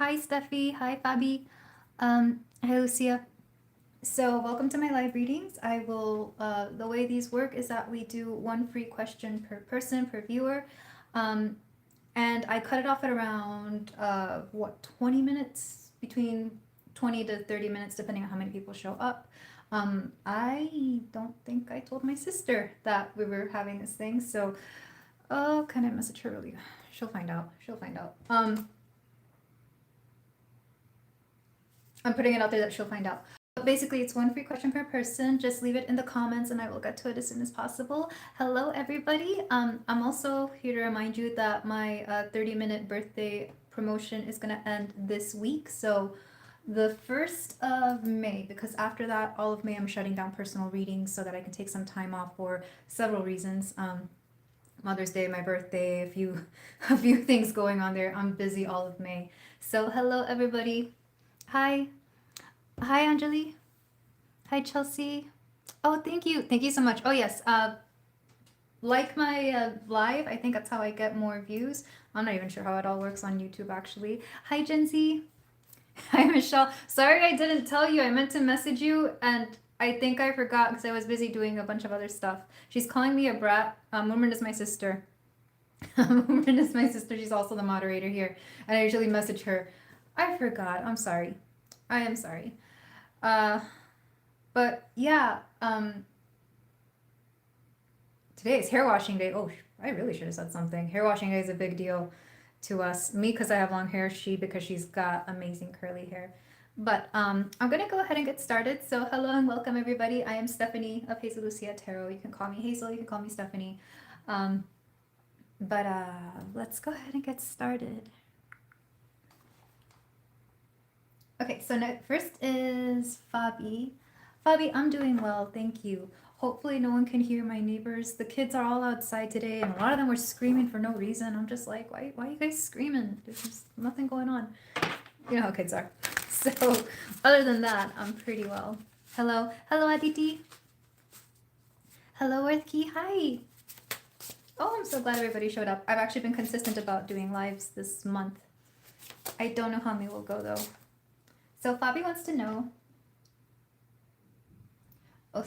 Hi, Stephie. Hi, Fabby. Hi, Lucia. So, welcome to my live readings. The way these work is that we do one free question per person, per viewer. Um, and I cut it off at around, 20 minutes? Between 20 to 30 minutes, depending on how many people show up. I don't think I told my sister that we were having this thing, so, oh, can I message her really? She'll find out. She'll find out. I'm putting it out there that she'll find out. But basically, it's one free question per person. Just leave it in the comments and I will get to it as soon as possible. Hello, everybody. I'm also here to remind you that my 30-minute birthday promotion is going to end this week. So the 1st of May, because after that, all of May, I'm shutting down personal readings so that I can take some time off for several reasons. Mother's Day, my birthday, a few things going on there. I'm busy all of May. So hello, everybody. Hi. Hi, Anjali. Hi, Chelsea. Oh, thank you. Thank you so much. Oh, yes. Like my live. I think that's how I get more views. I'm not even sure how it all works on YouTube, actually. Hi, Jenzie. Hi, Michelle. Sorry I didn't tell you. I meant to message you, and I think I forgot because I was busy doing a bunch of other stuff. She's calling me a brat. Moomrin is my sister. Moomrin is my sister. She's also the moderator here. And I usually message her. I forgot. I'm sorry. I am sorry. But yeah, today is hair washing day. Oh, I really should have said something. Hair washing day is a big deal to us. Me because I have long hair, she because she's got amazing curly hair. But I'm gonna go ahead and get started. So hello and welcome everybody. I am Stephanie of Hazel Lucia Tarot. You can call me Hazel, you can call me Stephanie. But let's go ahead and get started. Okay, so first is Fabby. Fabby, I'm doing well, thank you. Hopefully no one can hear my neighbors. The kids are all outside today, and a lot of them were screaming for no reason. I'm just like, why are you guys screaming? There's just nothing going on. You know how kids are. So, other than that, I'm pretty well. Hello. Hello, Aditi. Hello, Earthkey. Hi. Oh, I'm so glad everybody showed up. I've actually been consistent about doing lives this month. I don't know how many will go, though. So, Fabby wants to know,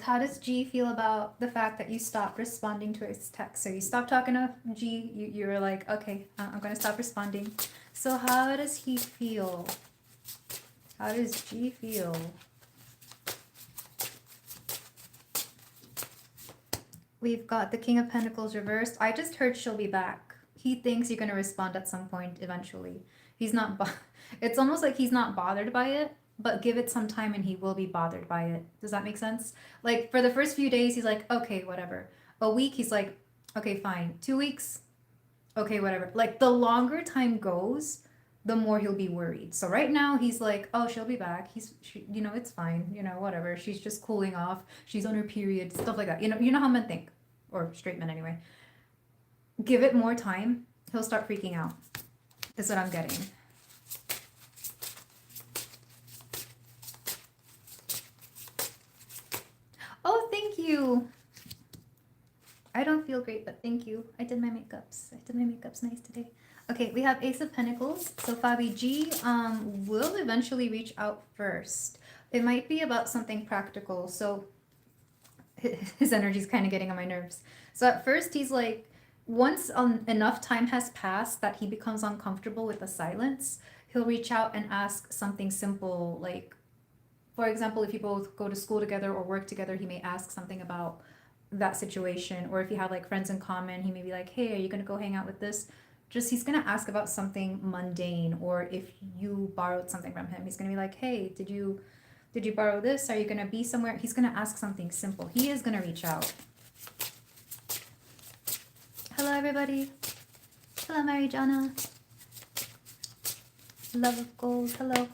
how does G feel about the fact that you stopped responding to his text? So you stopped talking to G, you were like, okay, I'm going to stop responding. So how does he feel? How does G feel? We've got the King of Pentacles reversed. I just heard she'll be back. He thinks you're going to respond at some point eventually. He's not, it's almost like he's not bothered by it. But give it some time and he will be bothered by it. Does that make sense? Like for the first few days, he's like, okay, whatever. A week, he's like, okay, fine. 2 weeks, okay, whatever. Like the longer time goes, the more he'll be worried. So right now he's like, oh, she'll be back. It's fine. Whatever. She's just cooling off. She's on her period, stuff like that. You know how men think, or straight men anyway. Give it more time. He'll start freaking out. Is what I'm getting. Oh, thank you. I don't feel great, but thank you. I did my makeups. Nice today. Okay, we have Ace of Pentacles. So Fabby G will eventually reach out first. It might be about something practical. So his energy's kind of getting on my nerves. So at first he's like, once enough time has passed that he becomes uncomfortable with the silence, he'll reach out and ask something simple like, for example, if you both go to school together or work together, he may ask something about that situation. Or if you have like friends in common, he may be like, hey, are you going to go hang out with this? Just he's going to ask about something mundane. Or if you borrowed something from him, he's going to be like, hey, did you borrow this? Are you going to be somewhere? He's going to ask something simple. He is going to reach out. Hello, everybody. Hello, Marijana. Love of gold. Hello.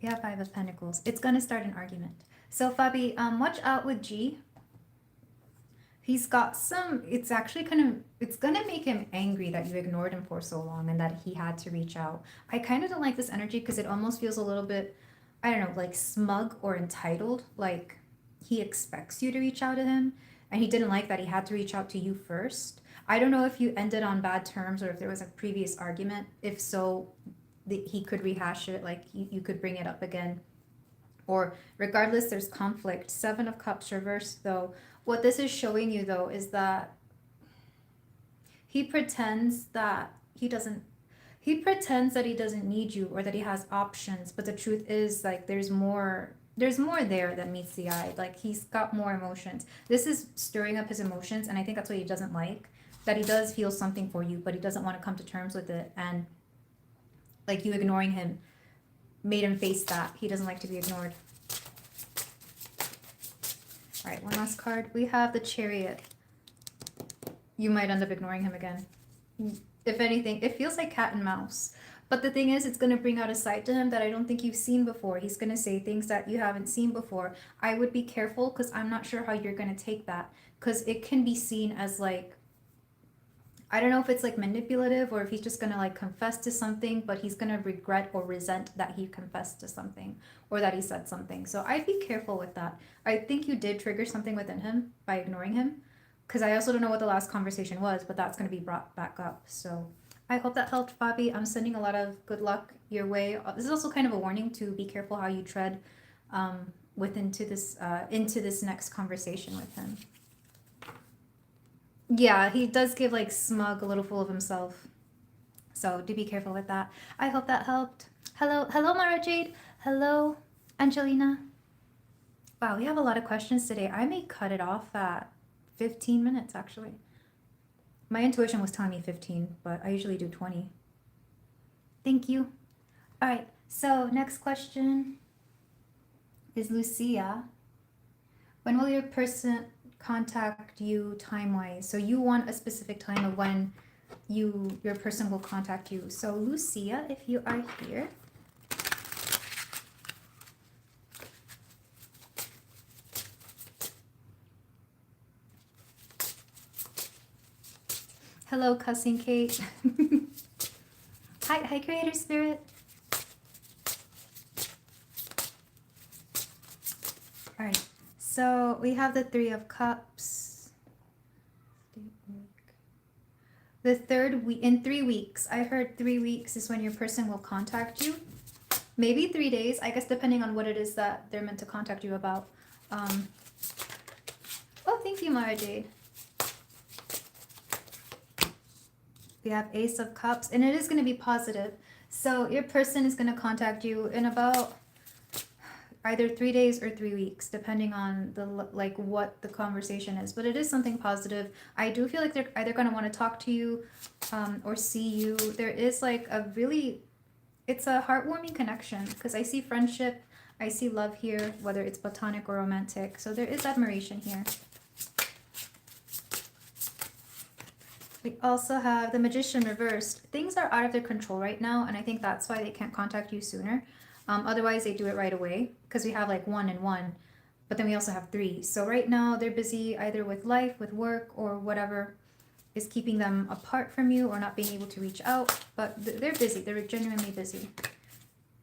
We have 5 of Pentacles. It's going to start an argument. So, Fabby, watch out with G. He's got some, it's actually it's going to make him angry that you ignored him for so long and that he had to reach out. I kind of don't like this energy because it almost feels a little bit, I don't know, like smug or entitled. Like he expects you to reach out to him and he didn't like that he had to reach out to you first. I don't know if you ended on bad terms or if there was a previous argument. If so, he could rehash it, like you could bring it up again. Or regardless, there's conflict. 7 of Cups reversed, though. What this is showing you, though, is that he pretends that he doesn't need you, or that he has options, but the truth is, like, there's more there than meets the eye. Like, he's got more emotions. This is stirring up his emotions, and I think that's what he doesn't like, that he does feel something for you, but he doesn't want to come to terms with it. And like, you ignoring him made him face that. He doesn't like to be ignored. All right, one last card. We have the Chariot. You might end up ignoring him again. If anything, it feels like cat and mouse. But the thing is, it's going to bring out a side to him that I don't think you've seen before. He's going to say things that you haven't seen before. I would be careful, because I'm not sure how you're going to take that. Because it can be seen as, like, I don't know if it's like manipulative, or if he's just going to like confess to something, but he's going to regret or resent that he confessed to something, or that he said something. So I'd be careful with that. I think you did trigger something within him by ignoring him, because I also don't know what the last conversation was, but that's going to be brought back up. So I hope that helped, Fabby. I'm sending a lot of good luck your way. This is also kind of a warning to be careful how you tread into this next conversation with him. Yeah, he does give like smug, a little full of himself. So do be careful with that. I hope that helped. Hello, Mara Jade. Hello, Angelina. Wow, we have a lot of questions today. I may cut it off at 15 minutes, actually. My intuition was telling me 15, but I usually do 20. Thank you. All right, so next question is Lucia. When will your person contact you time-wise? So you want a specific time of when your person will contact you. So Lucia, if you are here. Hello, Cussing Kate. Hi, Creator Spirit. All right. So we have the 3 of Cups. The third week, in 3 weeks. I heard 3 weeks is when your person will contact you. Maybe 3 days, I guess, depending on what it is that they're meant to contact you about. Oh, thank you, Mara Jade. We have Ace of Cups, and it is going to be positive. So your person is going to contact you in about either 3 days or 3 weeks, depending on what the conversation is. But it is something positive. I do feel like they're either going to want to talk to you or see you. There is like it's a heartwarming connection, because I see friendship, I see love here, whether it's platonic or romantic. So there is admiration here. We also have the Magician reversed. Things are out of their control right now, and I think that's why they can't contact you sooner. Otherwise, they do it right away, because we have like 1 and 1, but then we also have 3. So right now, they're busy either with life, with work, or whatever is keeping them apart from you or not being able to reach out. But they're busy. They're genuinely busy.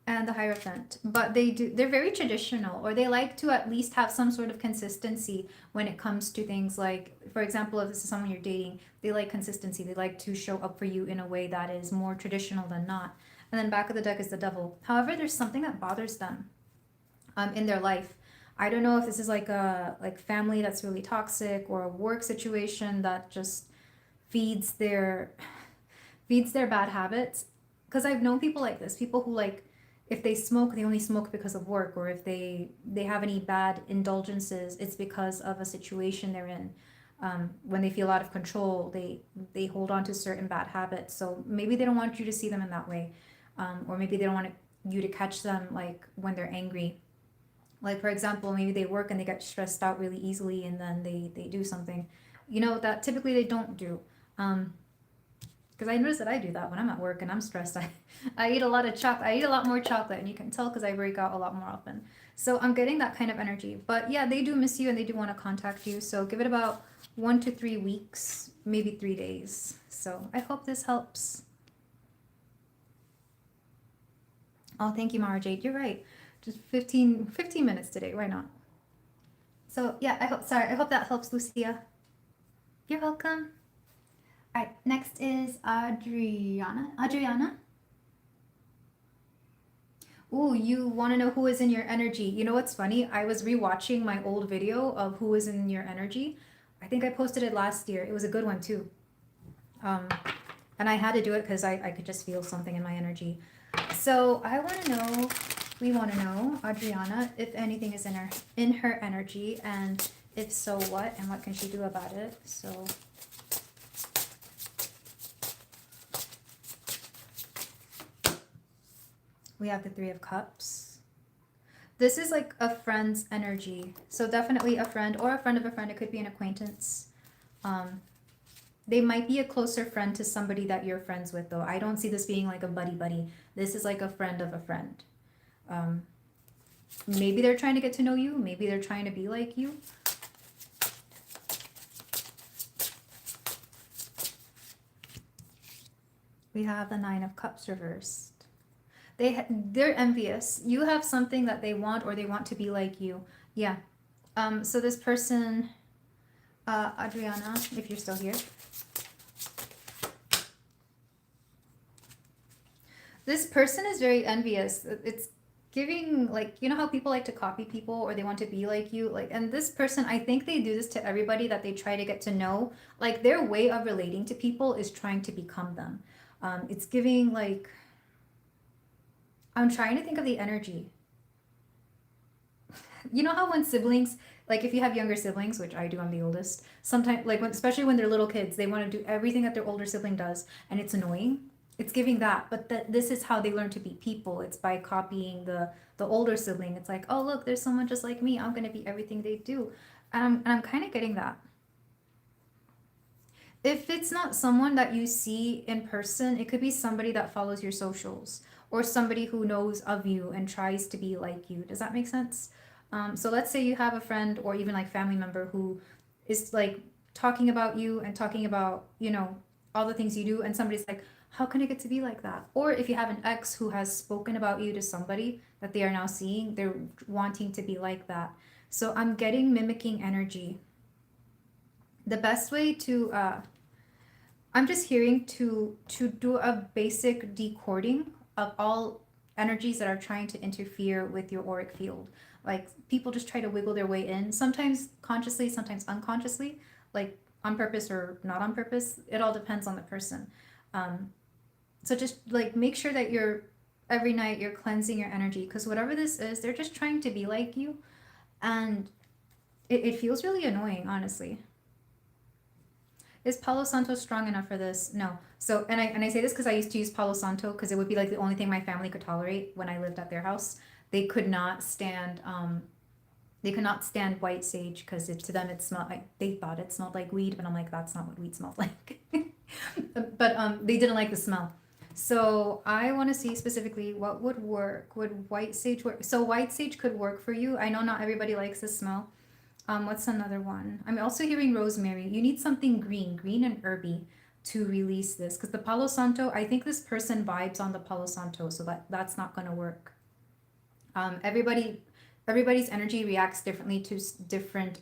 And the Hierophant. But they're very traditional, or they like to at least have some sort of consistency when it comes to things like, for example, if this is someone you're dating, they like consistency. They like to show up for you in a way that is more traditional than not. And then back of the deck is the Devil. However, there's something that bothers them in their life. I don't know if this is like a family that's really toxic, or a work situation that just feeds their bad habits. Because I've known people like this, people who, like, if they smoke, they only smoke because of work, or if they have any bad indulgences, it's because of a situation they're in. When they feel out of control, they hold on to certain bad habits. So maybe they don't want you to see them in that way, or maybe they don't want you to catch them like when they're angry. Like, for example, maybe they work and they get stressed out really easily, and then they do something, that typically they don't do. Because I notice that I do that when I'm at work and I'm stressed. I eat a lot of chocolate. I eat a lot more chocolate, and you can tell because I break out a lot more often. So I'm getting that kind of energy. But yeah, they do miss you, and they do want to contact you. So give it about 1 to 3 weeks, maybe 3 days. So I hope this helps. Oh, thank you, Mara Jade. You're right. Just 15 minutes today. Why not? So yeah, I hope that helps, Lucia. You're welcome. All right, next is Audriana. Ooh, you want to know who is in your energy. You know what's funny? I was rewatching my old video of who is in your energy. I think I posted it last year. It was a good one too. Um, and I had to do it because I could just feel something in my energy. So I want to know, we want to know, Audriana, if anything is in her energy, and if so, what, and what can she do about it? So we have the Three of Cups. This is like a friend's energy. So definitely a friend or a friend of a friend. It could be an acquaintance. They might be a closer friend to somebody that you're friends with, though. I don't see this being like a buddy-buddy. This is like a friend of a friend. Maybe they're trying to get to know you. Maybe they're trying to be like you. We have the Nine of Cups reversed. They're envious. You have something that they want, or they want to be like you. Yeah. So this person, Audriana, if you're still here. This person is very envious. It's giving, like, you know how people like to copy people, or they want to be like you, like, and this person, I think they do this to everybody that they try to get to know. Like, their way of relating to people is trying to become them. It's giving, like, I'm trying to think of the energy. You know how when siblings, like if you have younger siblings, which I do, I'm the oldest, sometimes, like, especially when they're little kids, they want to do everything that their older sibling does, and it's annoying. It's giving that, but this is how they learn to be people. It's by copying the older sibling. It's like, oh look, there's someone just like me. I'm gonna be everything they do, and I'm kind of getting that. If it's not someone that you see in person, it could be somebody that follows your socials, or somebody who knows of you and tries to be like you. Does that make sense? So let's say you have a friend or even like family member who is like talking about you and talking about, you know, all the things you do, and somebody's like, how can I get to be like that? Or if you have an ex who has spoken about you to somebody that they are now seeing, they're wanting to be like that. So I'm getting mimicking energy. The best way to I'm just hearing to do a basic decoding of all energies that are trying to interfere with your auric field. Like, people just try to wiggle their way in, sometimes consciously, sometimes unconsciously, like on purpose or not on purpose. It all depends on the person. So just like make sure that every night you're cleansing your energy, because whatever this is, they're just trying to be like you, and it feels really annoying, honestly. Is Palo Santo strong enough for this? No. So, and I say this because I used to use Palo Santo because it would be like the only thing my family could tolerate when I lived at their house. They could not stand white sage because to them it smelled like, they thought it smelled like weed, but I'm like, that's not what weed smelled like. But they didn't like the smell. So I want to see specifically what would work. Would white sage work? So white sage could work for you. I know not everybody likes the smell. What's another one? I'm also hearing rosemary. You need something green and herby to release this, because the Palo Santo, I think this person vibes on the Palo Santo, so that's not going to work. Everybody's energy reacts differently to different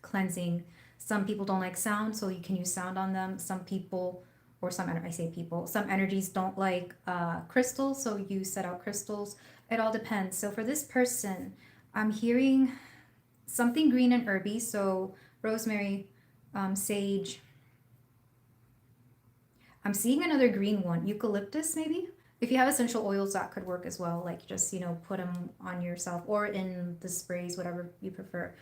cleansing. Some people don't like sound, so you can use sound on them. Some people, or some energies don't like crystals, so you set out crystals. It all depends. So for this person, I'm hearing something green and herby, so rosemary, sage. I'm seeing another green one, eucalyptus maybe. If you have essential oils, that could work as well. Like, just, you know, put them on yourself or in the sprays, whatever you prefer.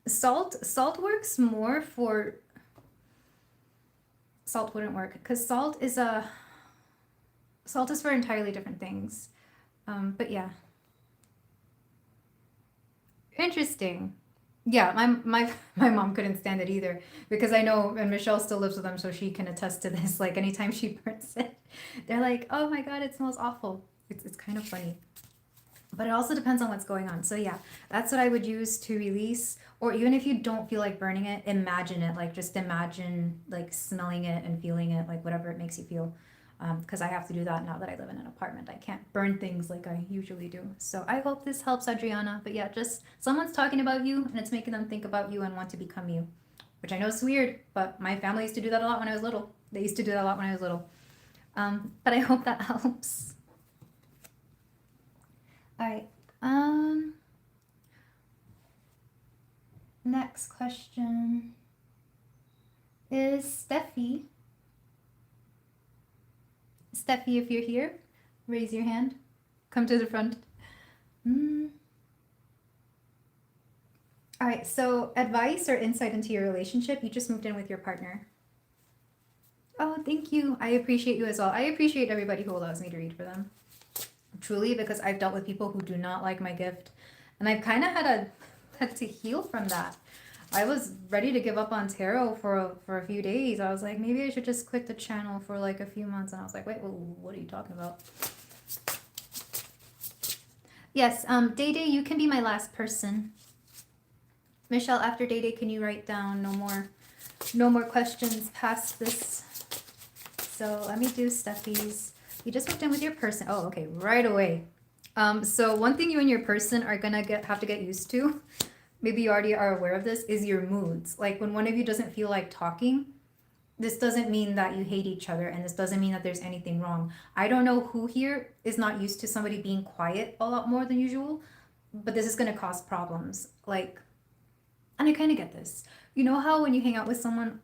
Salt works more for. Salt wouldn't work because salt is for entirely different things. But yeah. Interesting. Yeah, my mom couldn't stand it either, because I know, and Michelle still lives with them, so she can attest to this. Like, anytime she burns it, they're like, "Oh my God, it smells awful." It's kind of funny, but it also depends on what's going on. So yeah, that's what I would use to release. Or even if you don't feel like burning it, imagine it. Like, just imagine like smelling it and feeling it, like whatever it makes you feel. Because I have to do that now that I live in an apartment. I can't burn things like I usually do. So I hope this helps, Audriana. But yeah, just someone's talking about you and it's making them think about you and want to become you. Which I know is weird, but my family used to do that a lot when I was little. They used to do that a lot when I was little. But I hope that helps. All right. Next question is Stephie. Stephie, if you're here, raise your hand. Come to the front. All right, so advice or insight into your relationship. You just moved in with your partner. Oh, thank you. I appreciate you as well. I appreciate everybody who allows me to read for them. Truly, because I've dealt with people who do not like my gift. And I've kind of had to heal from that. I was ready to give up on tarot for a few days. I was like, maybe I should just quit the channel for like a few months. And I was like, wait, what are you talking about? Yes, Day Day, you can be my last person. Michelle, after Day Day, can you write down no more questions past this? So let me do Stephie's. You just moved in with your person. Oh, okay, right away. So one thing you and your person are gonna have to get used to, maybe you already are aware of this, is your moods. Like when one of you doesn't feel like talking, this doesn't mean that you hate each other, and this doesn't mean that there's anything wrong. I don't know who here is not used to somebody being quiet a lot more than usual, but this is gonna cause problems. Like, and I kind of get this. You know how when you hang out with someone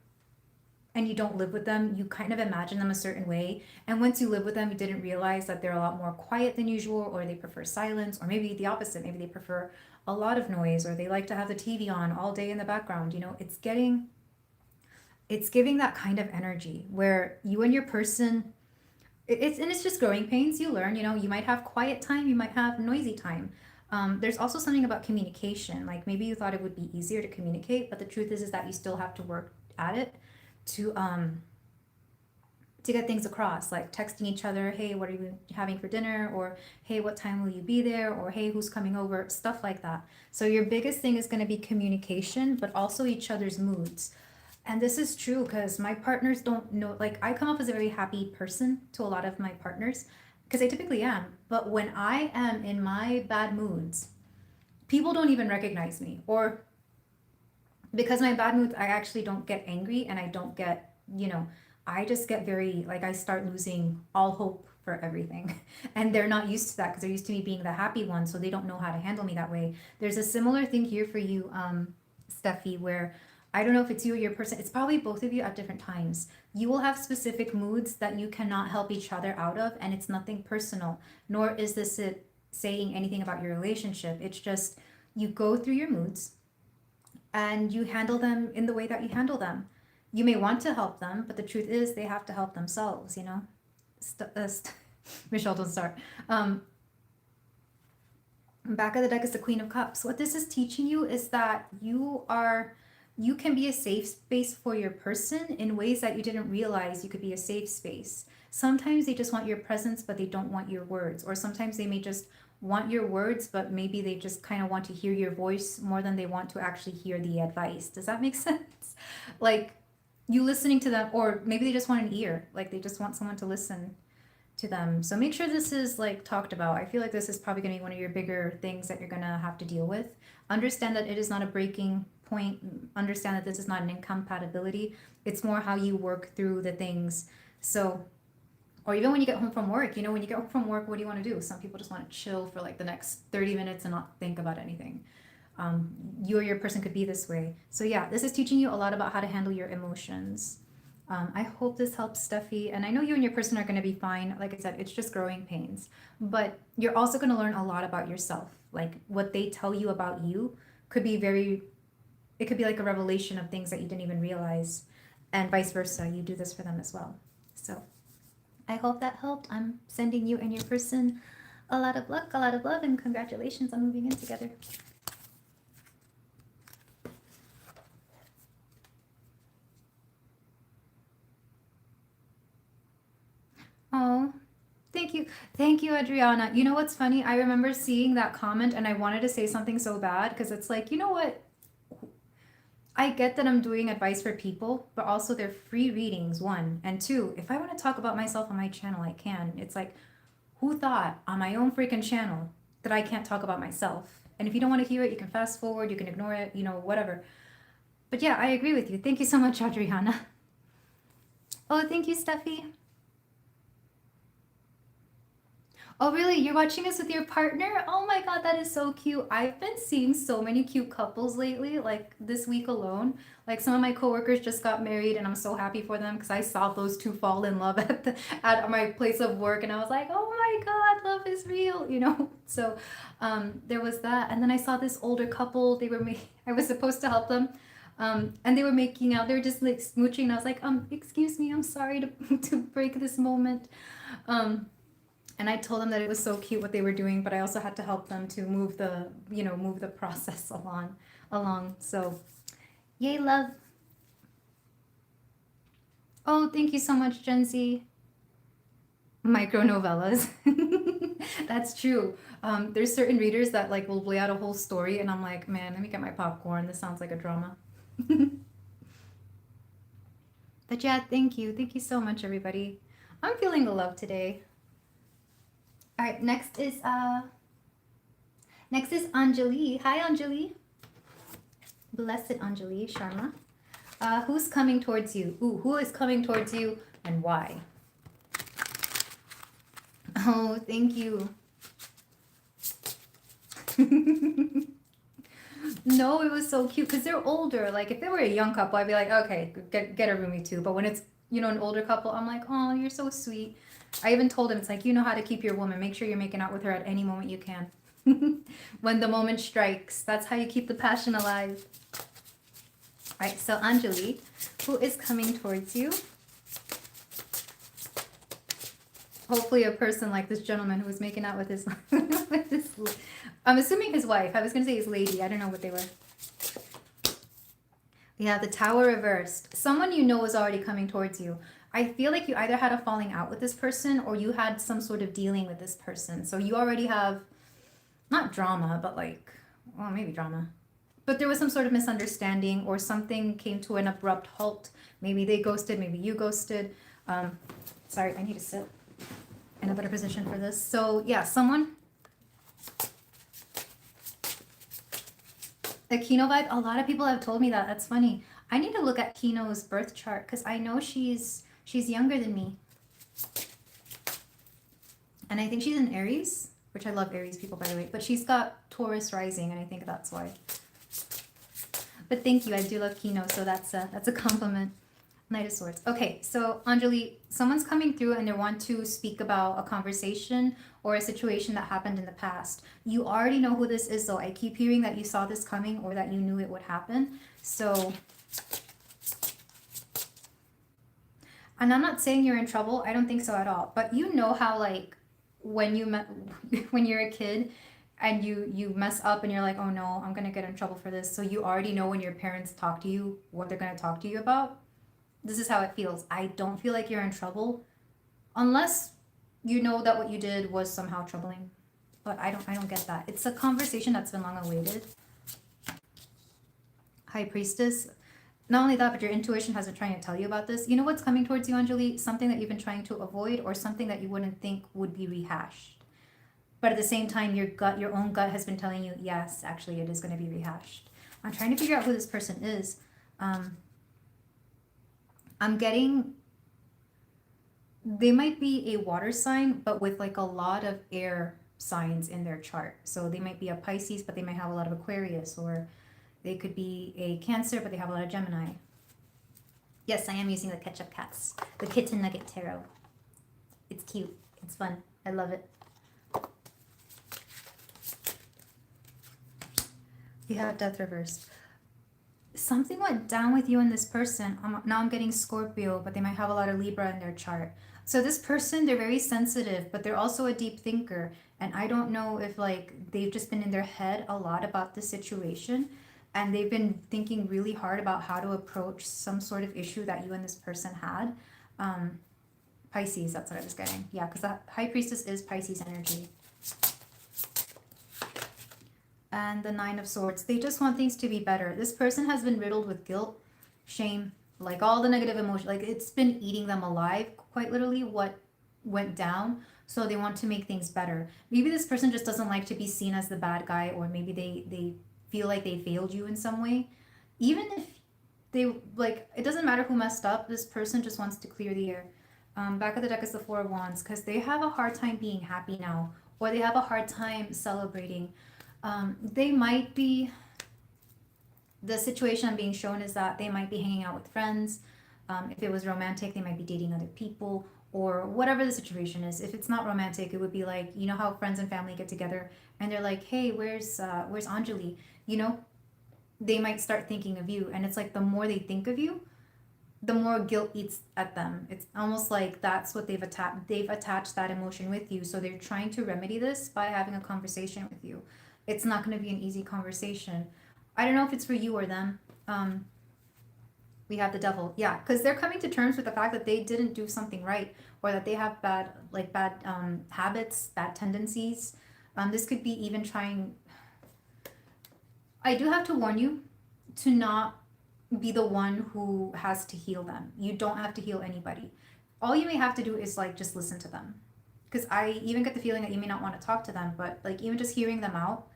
and you don't live with them, you kind of imagine them a certain way. And once you live with them, you didn't realize that they're a lot more quiet than usual, or they prefer silence, or maybe the opposite. Maybe they prefer a lot of noise, or they like to have the TV on all day in the background. You know, it's giving that kind of energy where you and your person, it's just growing pains. You learn, you know, you might have quiet time, you might have noisy time. There's also something about communication. Like maybe you thought it would be easier to communicate, but the truth is that you still have to work at it to get things across, like texting each other, hey, what are you having for dinner? Or hey, what time will you be there? Or hey, who's coming over? Stuff like that. So your biggest thing is going to be communication, but also each other's moods. And this is true because my partners don't know, like I come off as a very happy person to a lot of my partners because I typically am. But when I am in my bad moods, people don't even recognize me. Or because my bad moods, I actually don't get angry, and I don't get, you know, I just get very, like, I start losing all hope for everything. And they're not used to that because they're used to me being the happy one. So they don't know how to handle me that way. There's a similar thing here for you, Stephie, where I don't know if it's you or your person. It's probably both of you at different times. You will have specific moods that you cannot help each other out of, and it's nothing personal, nor is this it saying anything about your relationship. It's just you go through your moods and you handle them in the way that you handle them. You may want to help them, but the truth is they have to help themselves, you know? Michelle, don't start. Back of the deck is the Queen of Cups. What this is teaching you is that you can be a safe space for your person in ways that you didn't realize you could be a safe space. Sometimes they just want your presence, but they don't want your words. Or sometimes they may just want your words, but maybe they just kind of want to hear your voice more than they want to actually hear the advice. Does that make sense? Like you listening to them, or maybe they just want an ear. Like they just want someone to listen to them. So make sure this is like talked about. I feel like this is probably going to be one of your bigger things that you're going to have to deal with. Understand that it is not a breaking point. Understand that this is not an incompatibility. It's more how you work through the things. So, or even when you get home from work, you know, when you get home from work, what do you want to do? Some people just want to chill for like the next 30 minutes and not think about anything. You or your person could be this way. So yeah, this is teaching you a lot about how to handle your emotions. I hope this helps, Stephie. And I know you and your person are going to be fine. Like I said, it's just growing pains. But you're also going to learn a lot about yourself. Like what they tell you about you could be it could be like a revelation of things that you didn't even realize. And vice versa. You do this for them as well. So I hope that helped. I'm sending you and your person a lot of luck, a lot of love, and congratulations on moving in together. Oh, thank you. Thank you, Audriana. You know what's funny? I remember seeing that comment and I wanted to say something so bad because it's like, you know what? I get that I'm doing advice for people, but also they're free readings, one. And two, if I want to talk about myself on my channel, I can. It's like, who thought on my own freaking channel that I can't talk about myself? And if you don't want to hear it, you can fast forward, you can ignore it, you know, whatever. But yeah, I agree with you. Thank you so much, Audriana. Oh, thank you, Stephie. Oh, really? You're watching us with your partner? Oh my God, that is so cute. I've been seeing so many cute couples lately, like this week alone. Like some of my coworkers just got married, and I'm so happy for them because I saw those two fall in love at my place of work, and I was like, oh my God, love is real, you know? So there was that. And then I saw this older couple. I was supposed to help them. And they were making out. They were just like smooching. And I was like, excuse me, I'm sorry to, to break this moment. Um, and I told them that it was so cute what they were doing, but I also had to help them to move move the process along. So, yay, love. Oh, thank you so much, Jenzie. Micro novellas. That's true. There's certain readers that like will lay out a whole story, and I'm like, man, let me get my popcorn. This sounds like a drama. But yeah, thank you. Thank you so much, everybody. I'm feeling the love today. All right, next is Anjali. Hi, Anjali. Blessed Anjali Sharma. Who's coming towards you? Ooh, who is coming towards you and why? Oh, thank you. No, it was so cute because they're older. Like if they were a young couple, I'd be like, okay, get a roomie too. But when it's an older couple, I'm like, oh, you're so sweet. I even told him it's like you know how to keep your woman. Make sure you're making out with her at any moment you can. When the moment strikes, that's how you keep the passion alive. All right, so Anjali, who is coming towards you? Hopefully a person like this gentleman who was making out with his, with his, I'm assuming his wife. I was going to say his lady. I don't know what they were. Yeah, the tower reversed. Someone you know is already coming towards you. I feel like you either had a falling out with this person or you had some sort of dealing with this person. So you already have, not drama, but like, well, maybe drama. But there was some sort of misunderstanding or something came to an abrupt halt. Maybe they ghosted, maybe you ghosted. Sorry, I need to sit in a better position for this. So yeah, someone, the Kino vibe, a lot of people have told me that. That's funny. I need to look at Kino's birth chart because I know she's younger than me. And I think she's an Aries, which I love Aries people, by the way. But she's got Taurus rising, and I think that's why. But thank you. I do love Kino, so that's a compliment. Knight of Swords. Okay, so Anjali, someone's coming through and they want to speak about a conversation or a situation that happened in the past. You already know who this is, though. I keep hearing that you saw this coming or that you knew it would happen. So, and I'm not saying you're in trouble. I don't think so at all. But you know how, like, when you're a kid and you mess up and you're like, oh no, I'm gonna get in trouble for this. So you already know when your parents talk to you what they're gonna talk to you about. This is how it feels. I don't feel like you're in trouble unless you know that what you did was somehow troubling. But I don't get that. It's a conversation that's been long awaited. High Priestess. Not only that, but your intuition has been trying to tell you about this. You know what's coming towards you, Anjali? Something that you've been trying to avoid or something that you wouldn't think would be rehashed. But at the same time, your own gut has been telling you, yes, actually it is going to be rehashed. I'm trying to figure out who this person is. I'm getting, they might be a water sign, but with like a lot of air signs in their chart. So they might be a Pisces, but they might have a lot of Aquarius, or they could be a Cancer, but they have a lot of Gemini. Yes, I am using the Ketchup Cats, the Kitten Nugget Tarot. It's cute. It's fun. I love it. You have Death reversed. Something went down with you and this person. Now I'm getting Scorpio, but they might have a lot of Libra in their chart. So this person, they're very sensitive, but they're also a deep thinker. And I don't know if like they've just been in their head a lot about the situation. And they've been thinking really hard about how to approach some sort of issue that you and this person had. Pisces, that's what I was getting. Yeah, because the High Priestess is Pisces energy. And the Nine of Swords. They just want things to be better. This person has been riddled with guilt, shame, like all the negative emotion. Like it's been eating them alive, quite literally, what went down. So they want to make things better. Maybe this person just doesn't like to be seen as the bad guy, or maybe they feel like they failed you in some way. Even if they, like, it doesn't matter who messed up. This person just wants to clear the air. Back of the deck is the Four of Wands, because they have a hard time being happy now, or they have a hard time celebrating. They might be, the situation I'm being shown is that they might be hanging out with friends. If it was romantic, they might be dating other people, or whatever the situation is. If it's not romantic, it would be like, you know how friends and family get together and they're like, hey, where's Anjali? You know, they might start thinking of you. And it's like, the more they think of you, the more guilt eats at them. It's almost like that's what they've attached that emotion with you. So they're trying to remedy this by having a conversation with you. It's not going to be an easy conversation. I don't know if it's for you or them. We have the devil. Yeah, because they're coming to terms with the fact that they didn't do something right, or that they have bad habits, bad tendencies. This could be even trying. I do have to warn you to not be the one who has to heal them. You don't have to heal anybody. All you may have to do is like just listen to them. Because I even get the feeling that you may not want to talk to them, but like even just hearing them out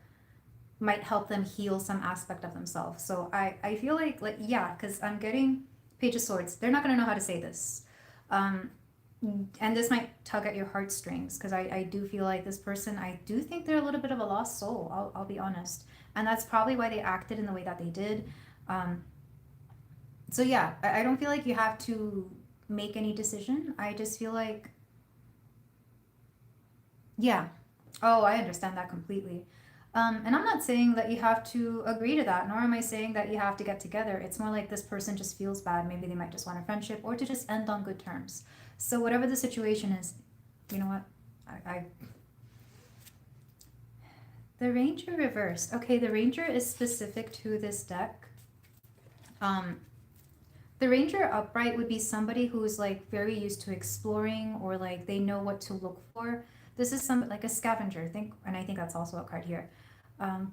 might help them heal some aspect of themselves. So I feel like yeah, because I'm getting Page of Swords. They're not going to know how to say this. And this might tug at your heartstrings, because I do feel like this person, I do think they're a little bit of a lost soul. I'll be honest. And that's probably why they acted in the way that they did. So yeah, I don't feel like you have to make any decision. I just feel like, yeah. Oh, I understand that completely. And I'm not saying that you have to agree to that, nor am I saying that you have to get together. It's more like this person just feels bad. Maybe they might just want a friendship, or to just end on good terms. So whatever the situation is, you know what? The Ranger reversed. Okay, the Ranger is specific to this deck. The Ranger upright would be somebody who's like very used to exploring, or like they know what to look for. This is some like a scavenger, and I think that's also a card here.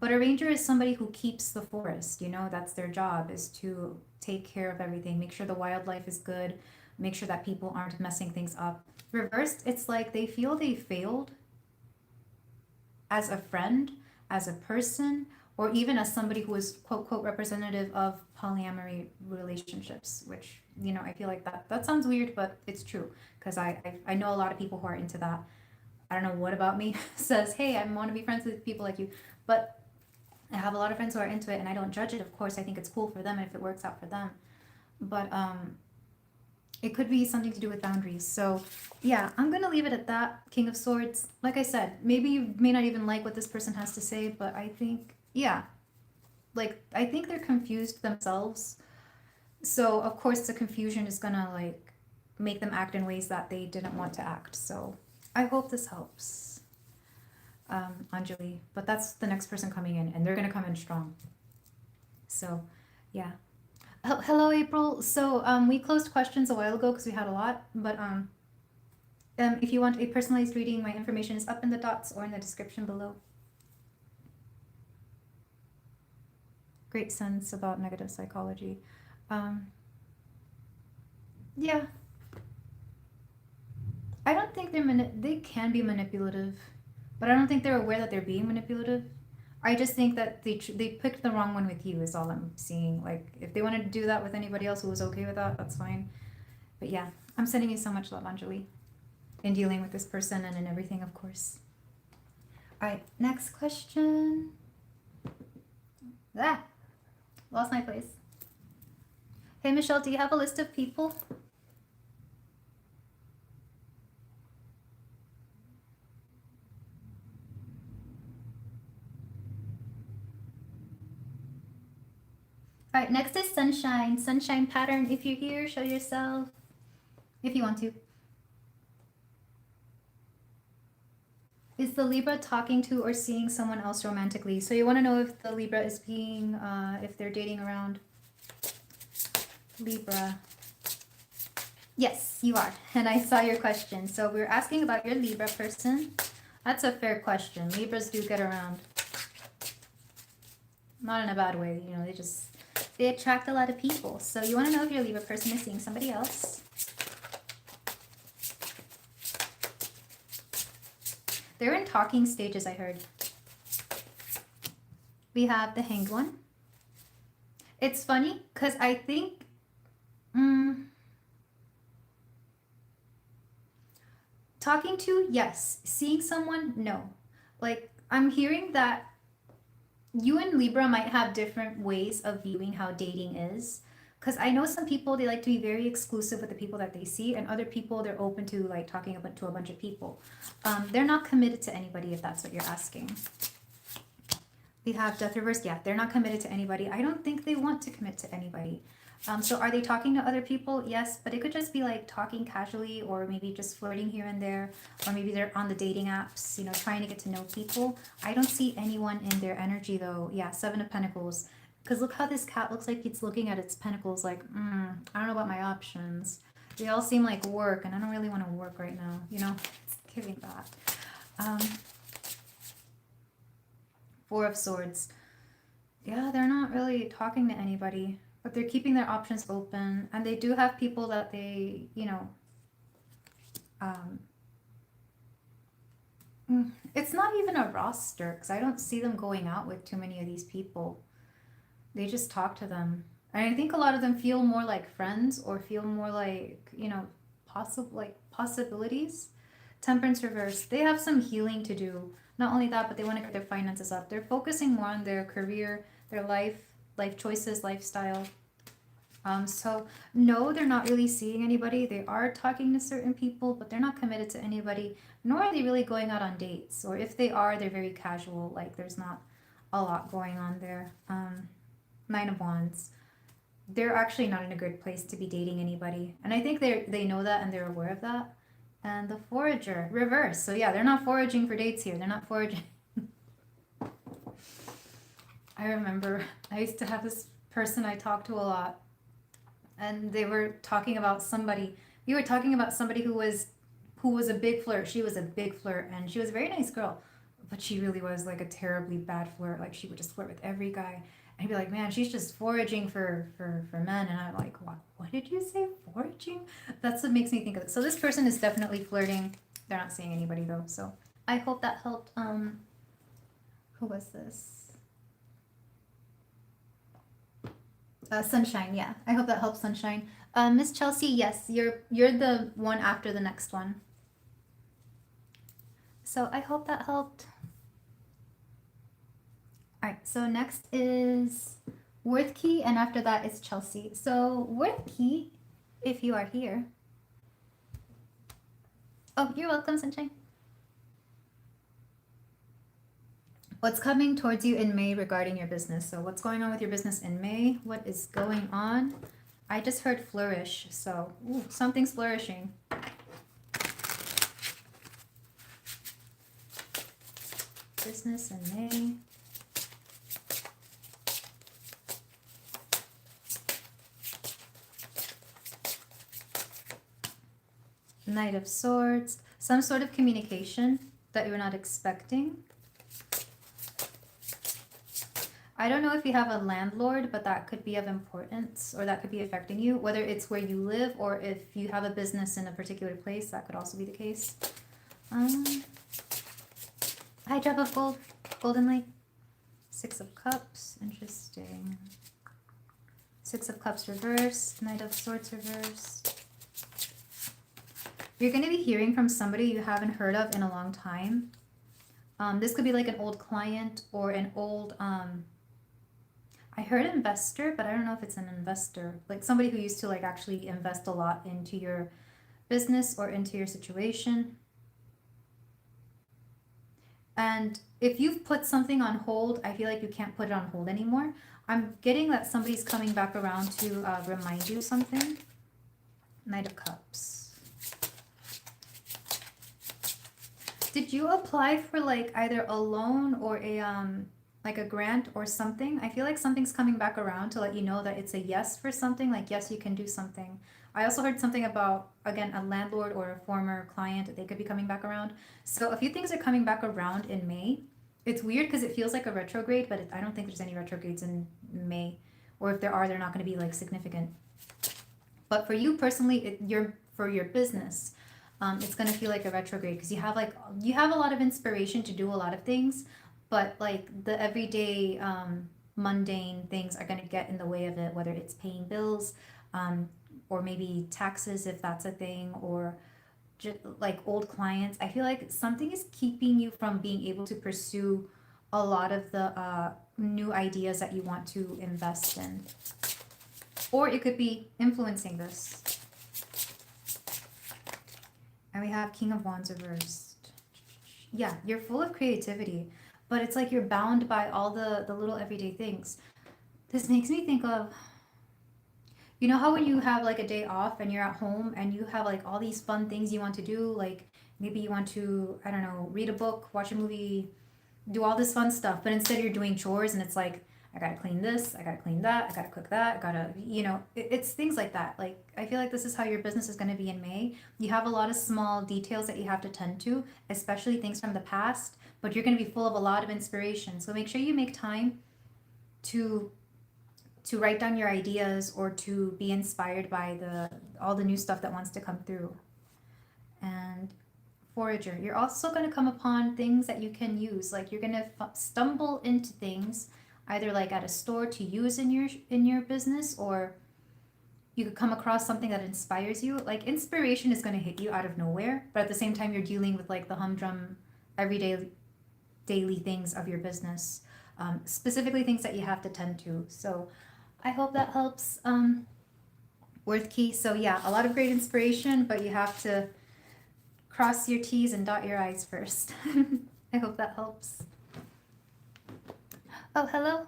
But a ranger is somebody who keeps the forest. You know, that's their job, is to take care of everything, make sure the wildlife is good, make sure that people aren't messing things up. Reversed, it's like they feel they failed as a friend, as a person, or even as somebody who is quote quote representative of polyamory relationships, which, you know, I feel like that sounds weird, but it's true, because I know a lot of people who are into that. I don't know what about me says, hey, I want to be friends with people like you, but I have a lot of friends who are into it, and I don't judge it. Of course, I think it's cool for them if it works out for them, but it could be something to do with boundaries. So yeah, I'm gonna leave it at that. King of Swords, like I said, maybe you may not even like what this person has to say, but I think, yeah, like I think they're confused themselves. So of course the confusion is gonna like make them act in ways that they didn't want to act. So I hope this helps, Anjali. But that's the next person coming in, and they're gonna come in strong. So, yeah. Hello, April. So we closed questions a while ago because we had a lot. But if you want a personalized reading, my information is up in the dots or in the description below. Great sense about negative psychology. Yeah. I don't think they can be manipulative, but I don't think they're aware that they're being manipulative. I just think that they picked the wrong one with you is all I'm seeing. Like, if they wanted to do that with anybody else who was okay with that, that's fine. But yeah, I'm sending you so much love, Anjali, in dealing with this person and in everything, of course. All right, next question. Ah, lost my place. Hey, Michelle, do you have a list of people? All right, next is Sunshine. Sunshine pattern. If you're here, show yourself. If you want to. Is the Libra talking to or seeing someone else romantically? So you want to know if the Libra is being, if they're dating around. Libra. Yes, you are. And I saw your question. So we're asking about your Libra person. That's a fair question. Libras do get around. Not in a bad way. You know, they attract a lot of people. So you want to know if your Libra person is seeing somebody else. They're in talking stages, I heard. We have the Hanged One. It's funny because I think Talking to, yes. Seeing someone, no. Like, I'm hearing that you and Libra might have different ways of viewing how dating is. Because I know some people, they like to be very exclusive with the people that they see, and other people, they're open to like talking about to a bunch of people. They're not committed to anybody, if that's what you're asking. We have Death Reversed. Yeah, they're not committed to anybody. I don't think they want to commit to anybody. So are they talking to other people? Yes, but it could just be like talking casually, or maybe just flirting here and there, or maybe they're on the dating apps, you know, trying to get to know people. I don't see anyone in their energy though. Yeah, Seven of Pentacles. Because look how this cat looks like it's looking at its pentacles like, I don't know about my options. They all seem like work, and I don't really want to work right now. You know, it's giving that. Four of Swords. Yeah, they're not really talking to anybody, but they're keeping their options open, and they do have people that they, you know, it's not even a roster, because I don't see them going out with too many of these people. They just talk to them. And I think a lot of them feel more like friends, or feel more like, you know, possibilities. Temperance Reverse. They have some healing to do. Not only that, but they want to get their finances up. They're focusing more on their career, their life choices, lifestyle. So no, they're not really seeing anybody. They are talking to certain people, but they're not committed to anybody, nor are they really going out on dates. Or if they are, they're very casual. Like there's not a lot going on there. Nine of Wands. They're actually not in a good place to be dating anybody. And I think they know that, and they're aware of that. And the Forager, reverse. So yeah, they're not foraging for dates here. They're not foraging. I remember I used to have this person I talked to a lot, and they were talking about somebody. We were talking about somebody who was a big flirt. She was a big flirt, and she was a very nice girl, but she really was like a terribly bad flirt. Like she would just flirt with every guy. And he'd be like, man, she's just foraging for men. And I'm like, what did you say, foraging? That's what makes me think of it. So this person is definitely flirting. They're not seeing anybody though. So I hope that helped. Who was this? Sunshine, yeah. I hope that helps, Sunshine. Miss Chelsea, yes, you're the one after the next one. So I hope that helped. All right, so next is Worth Key, and after that is Chelsea. So Worth Key, if you are here. Oh, you're welcome, Sunshine. What's coming towards you in May regarding your business? So what's going on with your business in May? What is going on? I just heard flourish, so something's flourishing. Business in May. Knight of Swords. Some sort of communication that you're not expecting. I don't know if you have a landlord, but that could be of importance, or that could be affecting you, whether it's where you live or if you have a business in a particular place. That could also be the case. High Drop of Gold, Golden Light. Six of Cups, interesting. Six of Cups reversed, Knight of Swords reversed. You're going to be hearing from somebody you haven't heard of in a long time. This could be like an old client or an old, I heard investor, but I don't know if it's an investor. Like somebody who used to like actually invest a lot into your business or into your situation. And if you've put something on hold, I feel like you can't put it on hold anymore. I'm getting that somebody's coming back around to remind you something. Knight of Cups. Did you apply for like either a loan or a like a grant or something? I feel like something's coming back around to let you know that it's a yes for something, like yes, you can do something. I also heard something about, again, a landlord or a former client, they could be coming back around. So a few things are coming back around in May. It's weird because it feels like a retrograde, but I don't think there's any retrogrades in May. Or if there are, they're not going to be like significant. But for you personally, for your business, it's going to feel like a retrograde because you have a lot of inspiration to do a lot of things, but like the everyday mundane things are going to get in the way of it, whether it's paying bills, or maybe taxes if that's a thing, or like old clients. I feel like something is keeping you from being able to pursue a lot of the new ideas that you want to invest in. Or it could be influencing this. And we have King of Wands reversed. Yeah, you're full of creativity, but it's like you're bound by all the little everyday things. This makes me think of, you know how when you have like a day off and you're at home and you have like all these fun things you want to do, like maybe you want to, I don't know, read a book, watch a movie, do all this fun stuff, but instead you're doing chores and it's like, I gotta clean this, I gotta clean that, I gotta cook that, I gotta, it's things like that. Like, I feel like this is how your business is gonna be in May. You have a lot of small details that you have to tend to, especially things from the past, but you're gonna be full of a lot of inspiration. So make sure you make time to write down your ideas or to be inspired by all the new stuff that wants to come through. And Forager, you're also going to come upon things that you can use. Like you're going to stumble into things either like at a store to use in your business, or you could come across something that inspires you. Like inspiration is going to hit you out of nowhere, but at the same time you're dealing with like the humdrum everyday daily things of your business, specifically things that you have to tend to. So I hope that helps, Worth Key. So yeah, a lot of great inspiration, but you have to cross your T's and dot your I's first. I hope that helps. Oh, hello.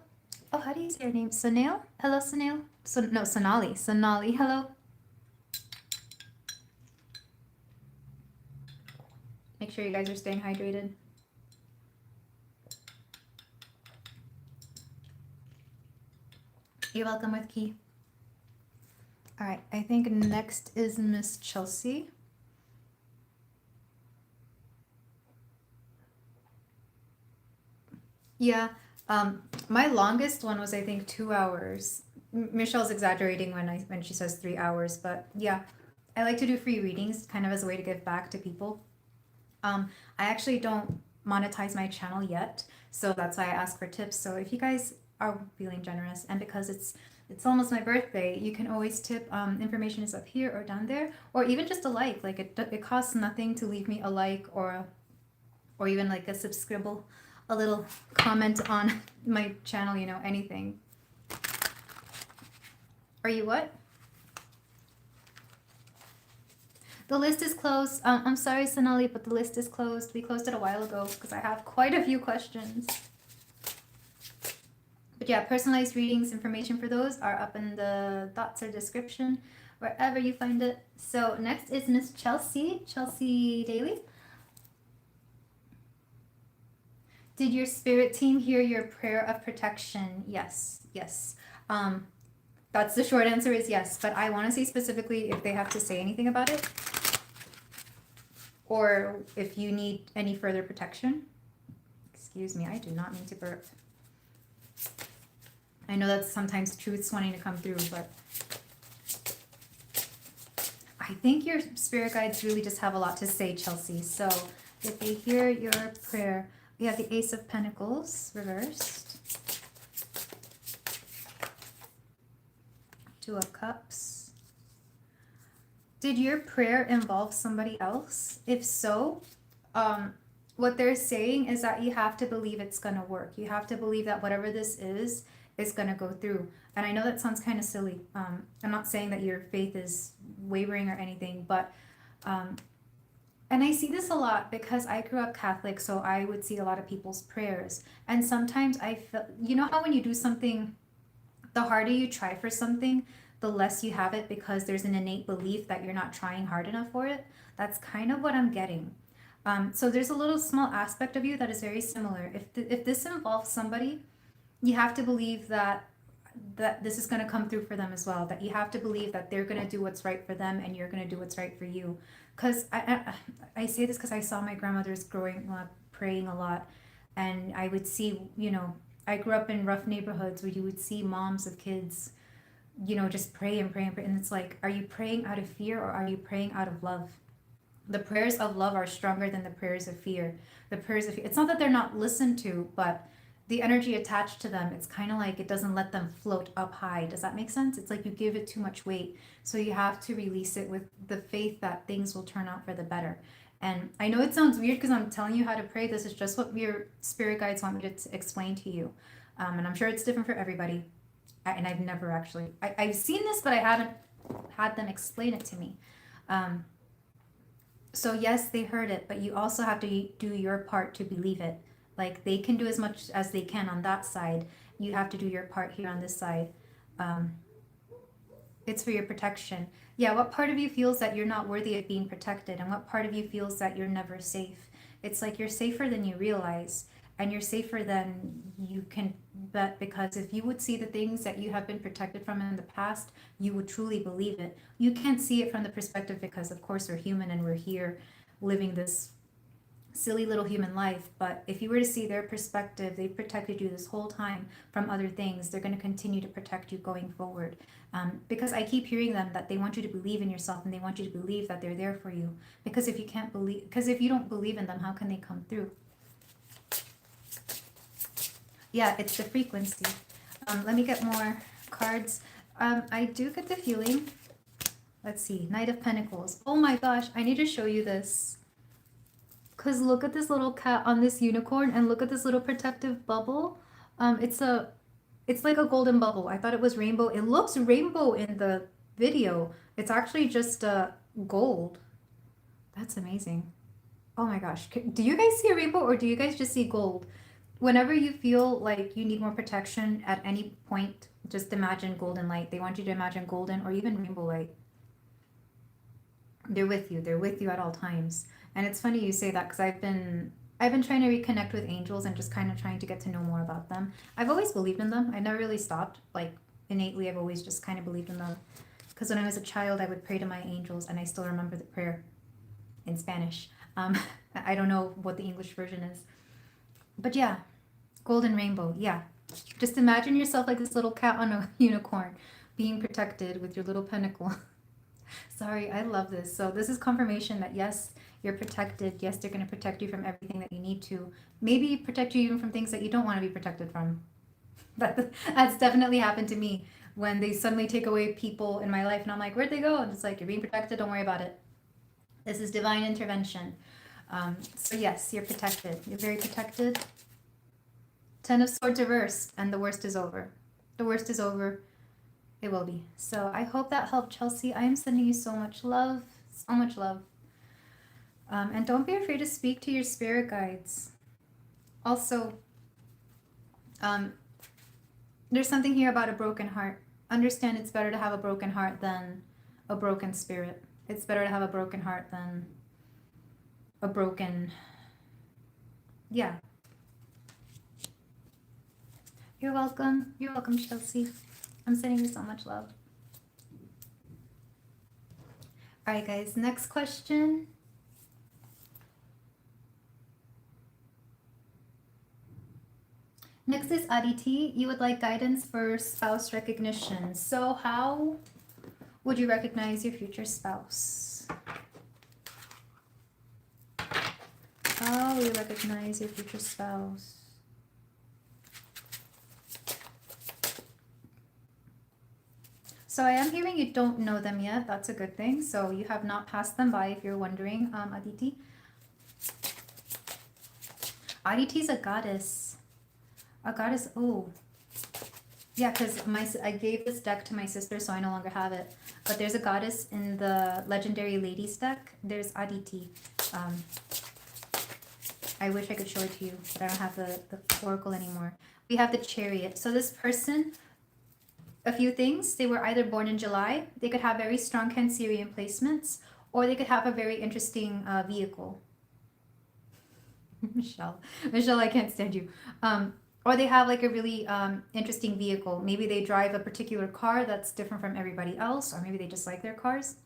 Oh, how do you say your name? Sunil? Hello, Sunil. No, Sonali. Sonali, hello. Make sure you guys are staying hydrated. You're welcome, with Key. All right, I think next is Miss Chelsea. Yeah, my longest one was I think 2 hours. Michelle's exaggerating when she says 3 hours, but yeah, I like to do free readings kind of as a way to give back to people. I actually don't monetize my channel yet, so that's why I ask for tips. So if you guys are feeling generous, and because it's almost my birthday, you can always tip. Information is up here or down there, or even just a like. Like it costs nothing to leave me a like or even like a subscribe, a little comment on my channel, anything. Are you what? The list is closed. I'm sorry, Sonali, but the list is closed. We closed it a while ago because I have quite a few questions. But yeah, personalized readings, information for those are up in the thoughts or description, wherever you find it. So next is Miss Chelsea Daly. Did your spirit team hear your prayer of protection? Yes. That's the short answer, is yes. But I want to say specifically if they have to say anything about it, or if you need any further protection. Excuse me, I do not mean to burp. I know that's sometimes truths wanting to come through, but I think your spirit guides really just have a lot to say, Chelsea. So if they hear your prayer, we have the Ace of Pentacles reversed, Two of Cups. Did your prayer involve somebody else? If so, what they're saying is that you have to believe it's going to work. You have to believe that whatever this is going to go through. And I know that sounds kind of silly. I'm not saying that your faith is wavering or anything, but and I see this a lot because I grew up Catholic, so I would see a lot of people's prayers. And sometimes I feel, you know how when you do something, the harder you try for something, the less you have it because there's an innate belief that you're not trying hard enough for it. That's kind of what I'm getting. So there's a little small aspect of you that is very similar. If this involves somebody, you have to believe that this is going to come through for them as well. That you have to believe that they're going to do what's right for them and you're going to do what's right for you. Because I say this because I saw my grandmothers growing up praying a lot, and I would see, I grew up in rough neighborhoods where you would see moms of kids, just pray and pray and pray. And it's like, are you praying out of fear or are you praying out of love? The prayers of love are stronger than the prayers of fear. The prayers of fear, it's not that they're not listened to, but the energy attached to them, it's kind of like it doesn't let them float up high. Does that make sense? It's like you give it too much weight. So you have to release it with the faith that things will turn out for the better. And I know it sounds weird because I'm telling you how to pray. This is just what your spirit guides want me to explain to you. And I'm sure it's different for everybody. And I've never actually, I've seen this, but I haven't had them explain it to me. So yes, they heard it, but you also have to do your part to believe it. Like they can do as much as they can on that side. You have to do your part here on this side. It's for your protection. Yeah, what part of you feels that you're not worthy of being protected? And what part of you feels that you're never safe? It's like you're safer than you realize. And you're safer than you can bet, because if you would see the things that you have been protected from in the past, you would truly believe it. You can't see it from the perspective because, of course, we're human and we're here living this silly little human life. But if you were to see their perspective, they protected you this whole time from other things. They're going to continue to protect you going forward. Because I keep hearing them that they want you to believe in yourself and they want you to believe that they're there for you. Because if you don't believe in them, how can they come through? Yeah, it's the frequency. Let me get more cards. I do get the feeling. Let's see. Knight of Pentacles. Oh my gosh, I need to show you this. Because look at this little cat on this unicorn and look at this little protective bubble. It's like a golden bubble. I thought it was rainbow. It looks rainbow in the video. It's actually just gold. That's amazing. Oh my gosh. Do you guys see a rainbow or do you guys just see gold? Whenever you feel like you need more protection at any point, just imagine golden light. They want you to imagine golden or even rainbow light. They're with you. They're with you at all times. And it's funny you say that because I've been trying to reconnect with angels and just kind of trying to get to know more about them. I've always believed in them. I never really stopped. Like innately, I've always just kind of believed in them. Because when I was a child, I would pray to my angels, and I still remember the prayer in Spanish. I don't know what the English version is. But yeah, golden rainbow, yeah. Just imagine yourself like this little cat on a unicorn being protected with your little pentacle. Sorry, I love this. So this is confirmation that yes, you're protected. Yes, they're going to protect you from everything that you need to. Maybe protect you even from things that you don't want to be protected from. That's definitely happened to me when they suddenly take away people in my life and I'm like, where'd they go? And it's like, you're being protected. Don't worry about it. This is divine intervention. So yes, you're protected. You're very protected. 10 of Swords reversed, and the worst is over. The worst is over. It will be. So I hope that helped, Chelsea. I am sending you so much love. So much love. And don't be afraid to speak to your spirit guides. Also, there's something here about a broken heart. Understand it's better to have a broken heart than a broken spirit. It's better to have a broken heart than a broken... Yeah. You're welcome. You're welcome, Chelsea. I'm sending you so much love. All right, guys. Next question. Next is Aditi. You would like guidance for spouse recognition. So how would you recognize your future spouse? How will you recognize your future spouse? So I am hearing you don't know them yet. That's a good thing. So you have not passed them by if you're wondering, Aditi. Aditi is a goddess. A goddess, oh. Yeah, because I gave this deck to my sister, so I no longer have it. But there's a goddess in the Legendary Ladies deck. There's Aditi. I wish I could show it to you, but I don't have the oracle anymore. We have the Chariot. So this person... A few things. They were either born in July, they could have very strong Cancerian placements, or they could have a very interesting vehicle. Michelle, I can't stand you. Or they have like a really interesting vehicle. Maybe they drive a particular car that's different from everybody else, or maybe they just like their cars.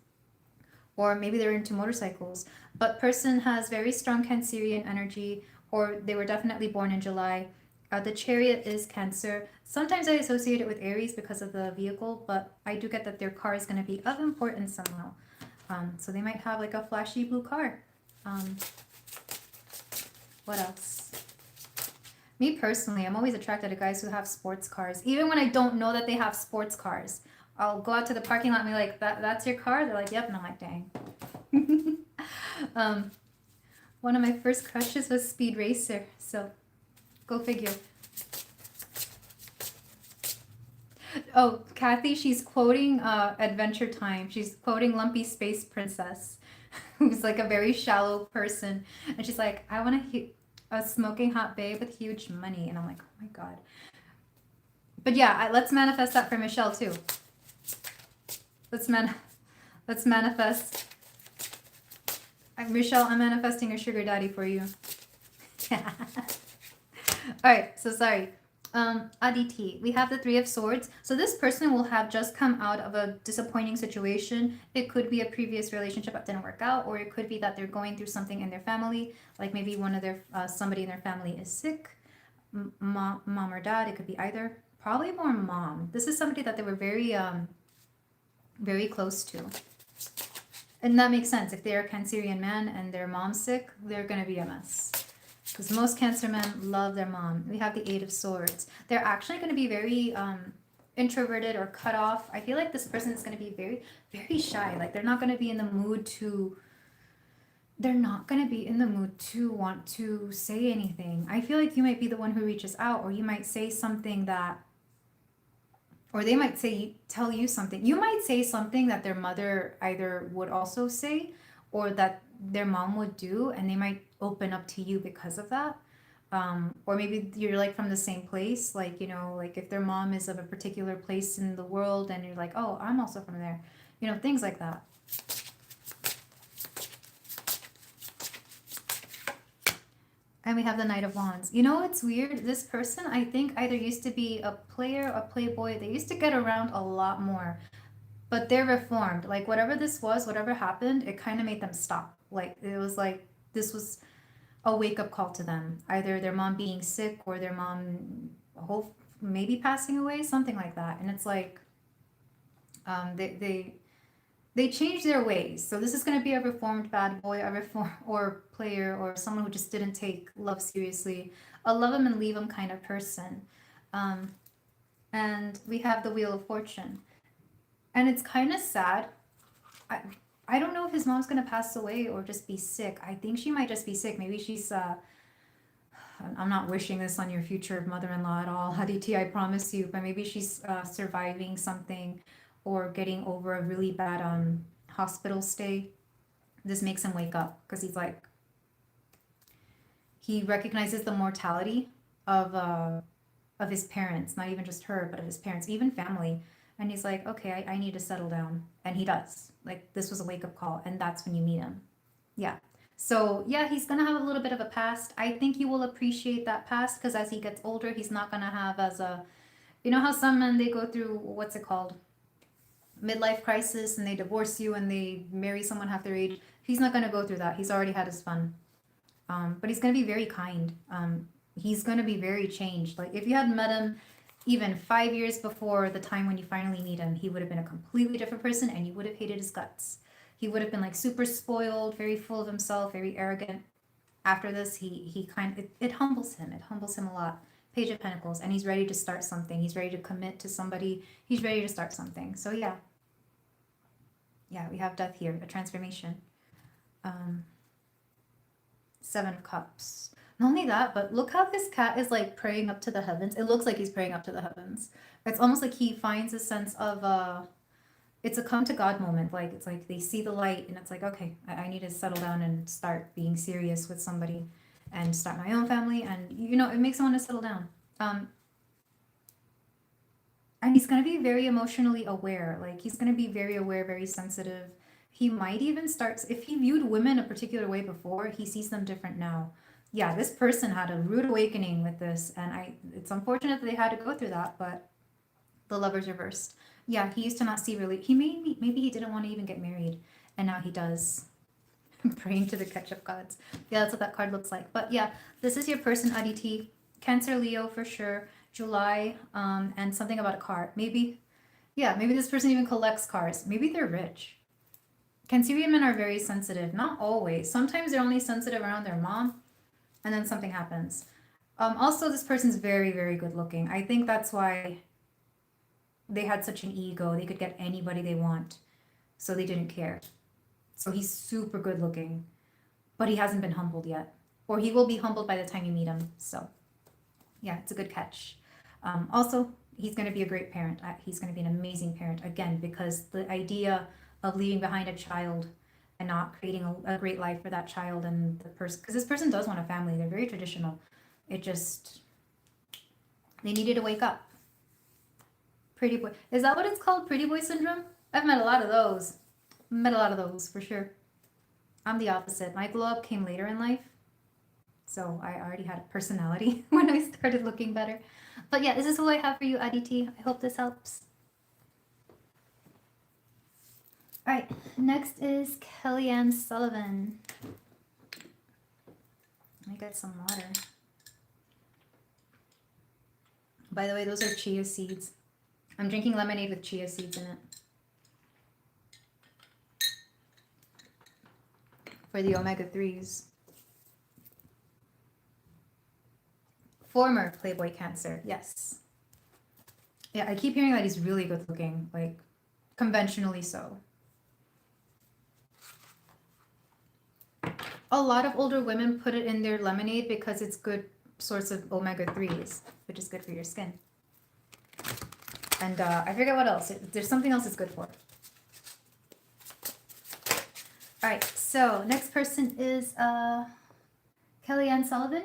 Or maybe they're into motorcycles. But person has very strong Cancerian energy, or they were definitely born in July. The Chariot is Cancer. Sometimes I associate it with Aries because of the vehicle, but I do get that their car is going to be of importance somehow. So they might have like a flashy blue car. What else? Me personally, I'm always attracted to guys who have sports cars. Even when I don't know that they have sports cars. I'll go out to the parking lot and be like, that's your car? They're like, yep. And I'm like, dang. One of my first crushes was Speed Racer. So go figure. Oh, Kathy, she's quoting Adventure Time. She's quoting Lumpy Space Princess, who's like a very shallow person. And she's like, I want a smoking hot babe with huge money. And I'm like, oh my God. But yeah, let's manifest that for Michelle too. Let's manifest. Michelle, I'm manifesting a sugar daddy for you. All right, so sorry. Aditi, we have the Three of Swords. So this person will have just come out of a disappointing situation. It could be a previous relationship that didn't work out, or it could be that they're going through something in their family, like maybe one of their somebody in their family is sick, mom or dad. It could be either. Probably more mom. This is somebody that they were very close to. And that makes sense. If they're a Cancerian man and their mom's sick, they're going to be a mess. Because most Cancer men love their mom. We have the Eight of Swords. They're actually going to be very introverted or cut off. I feel like this person is going to be very, very shy. Like they're not going to be in the mood to... They're not going to be in the mood to want to say anything. I feel like you might be the one who reaches out, or you might say something that... Or they might tell you something. You might say something that their mother either would also say or that their mom would do, and they might open up to you because of that. Or maybe you're like from the same place, like, you know, like if their mom is of a particular place in the world and you're like, oh, I'm also from there. You know, things like that. And we have the Knight of Wands. You know, it's weird. This person, I think, either used to be a player, a playboy. They used to get around a lot more. But they're reformed. Like, whatever this was, whatever happened, it kind of made them stop. Like, it was like, this was a wake-up call to them. Either their mom being sick or their mom maybe passing away, something like that. And it's like, they changed their ways. So this is going to be a reformed bad boy, a reform or player, or someone who just didn't take love seriously, a love him and leave him kind of person. And we have the Wheel of Fortune. And it's kind of sad. I don't know if his mom's going to pass away or just be sick. I think she might just be sick. Maybe she's... I'm not wishing this on your future mother-in-law at all, Aditi, I promise you. But maybe she's surviving something or getting over a really bad hospital stay. This makes him wake up because he's like, he recognizes the mortality of his parents, not even just her, but of his parents, even family. And he's like, okay, I need to settle down. And he does. Like, this was a wake-up call, and that's when you meet him. Yeah. So, yeah, he's going to have a little bit of a past. I think you will appreciate that past because as he gets older, he's not going to have as a... You know how some men, they go through, what's it called? Midlife crisis, and they divorce you and they marry someone half their age. He's not going to go through that. He's already had his fun. But he's going to be very kind. He's going to be very changed. Like, if you had met him even 5 years before the time when you finally meet him, he would have been a completely different person and you would have hated his guts. He would have been like super spoiled, very full of himself, very arrogant. After this, it humbles him. It humbles him a lot. Page of Pentacles, and he's ready to start something. He's ready to commit to somebody. He's ready to start something. So yeah. Yeah, we have death here, a transformation. Seven of Cups. Not only that, but look how this cat is like praying up to the heavens. It looks like he's praying up to the heavens. It's almost like he finds a sense of it's a come to God moment. Like, it's like they see the light and it's like, okay, I need to settle down and start being serious with somebody and start my own family. And, you know, it makes him want to settle down. And he's going to be very emotionally aware. Like, he's going to be very aware, very sensitive. He might even start, if he viewed women a particular way before, he sees them different now. Yeah, this person had a rude awakening with this. And it's unfortunate that they had to go through that, but the Lovers reversed. Yeah, he used to not see really, maybe he didn't want to even get married. And now he does. Praying to the Cashapp gods. Yeah, that's what that card looks like. But yeah, this is your person, Aditi. Cancer, Leo for sure. July, and something about a car. Maybe this person even collects cars. Maybe they're rich. Cancerian men are very sensitive. Not always. Sometimes they're only sensitive around their mom, and then something happens. Also, this person's very, very good looking. I think that's why they had such an ego. They could get anybody they want, so they didn't care. So he's super good looking, but he hasn't been humbled yet, or he will be humbled by the time you meet him. So yeah, it's a good catch. Also, he's going to be a great parent. He's going to be an amazing parent, again, because the idea of leaving behind a child and not creating a great life for that child and the person, because this person does want a family. They're very traditional. It just, they needed to wake up. Pretty boy. Is that what it's called? Pretty boy syndrome? I've met a lot of those. Met a lot of those for sure. I'm the opposite. My glow up came later in life. So I already had a personality when I started looking better. But yeah, this is who I have for you, Aditi. I hope this helps. All right, next is Kellyanne Sullivan. I got some water. By the way, those are chia seeds. I'm drinking lemonade with chia seeds in it. For the omega-3s. Former Playboy Cancer, yes. Yeah, I keep hearing that he's really good looking, like conventionally so. A lot of older women put it in their lemonade because it's good source of omega-3s, which is good for your skin. And I forget what else. There's something else it's good for. All right, so next person is Kellyanne Sullivan.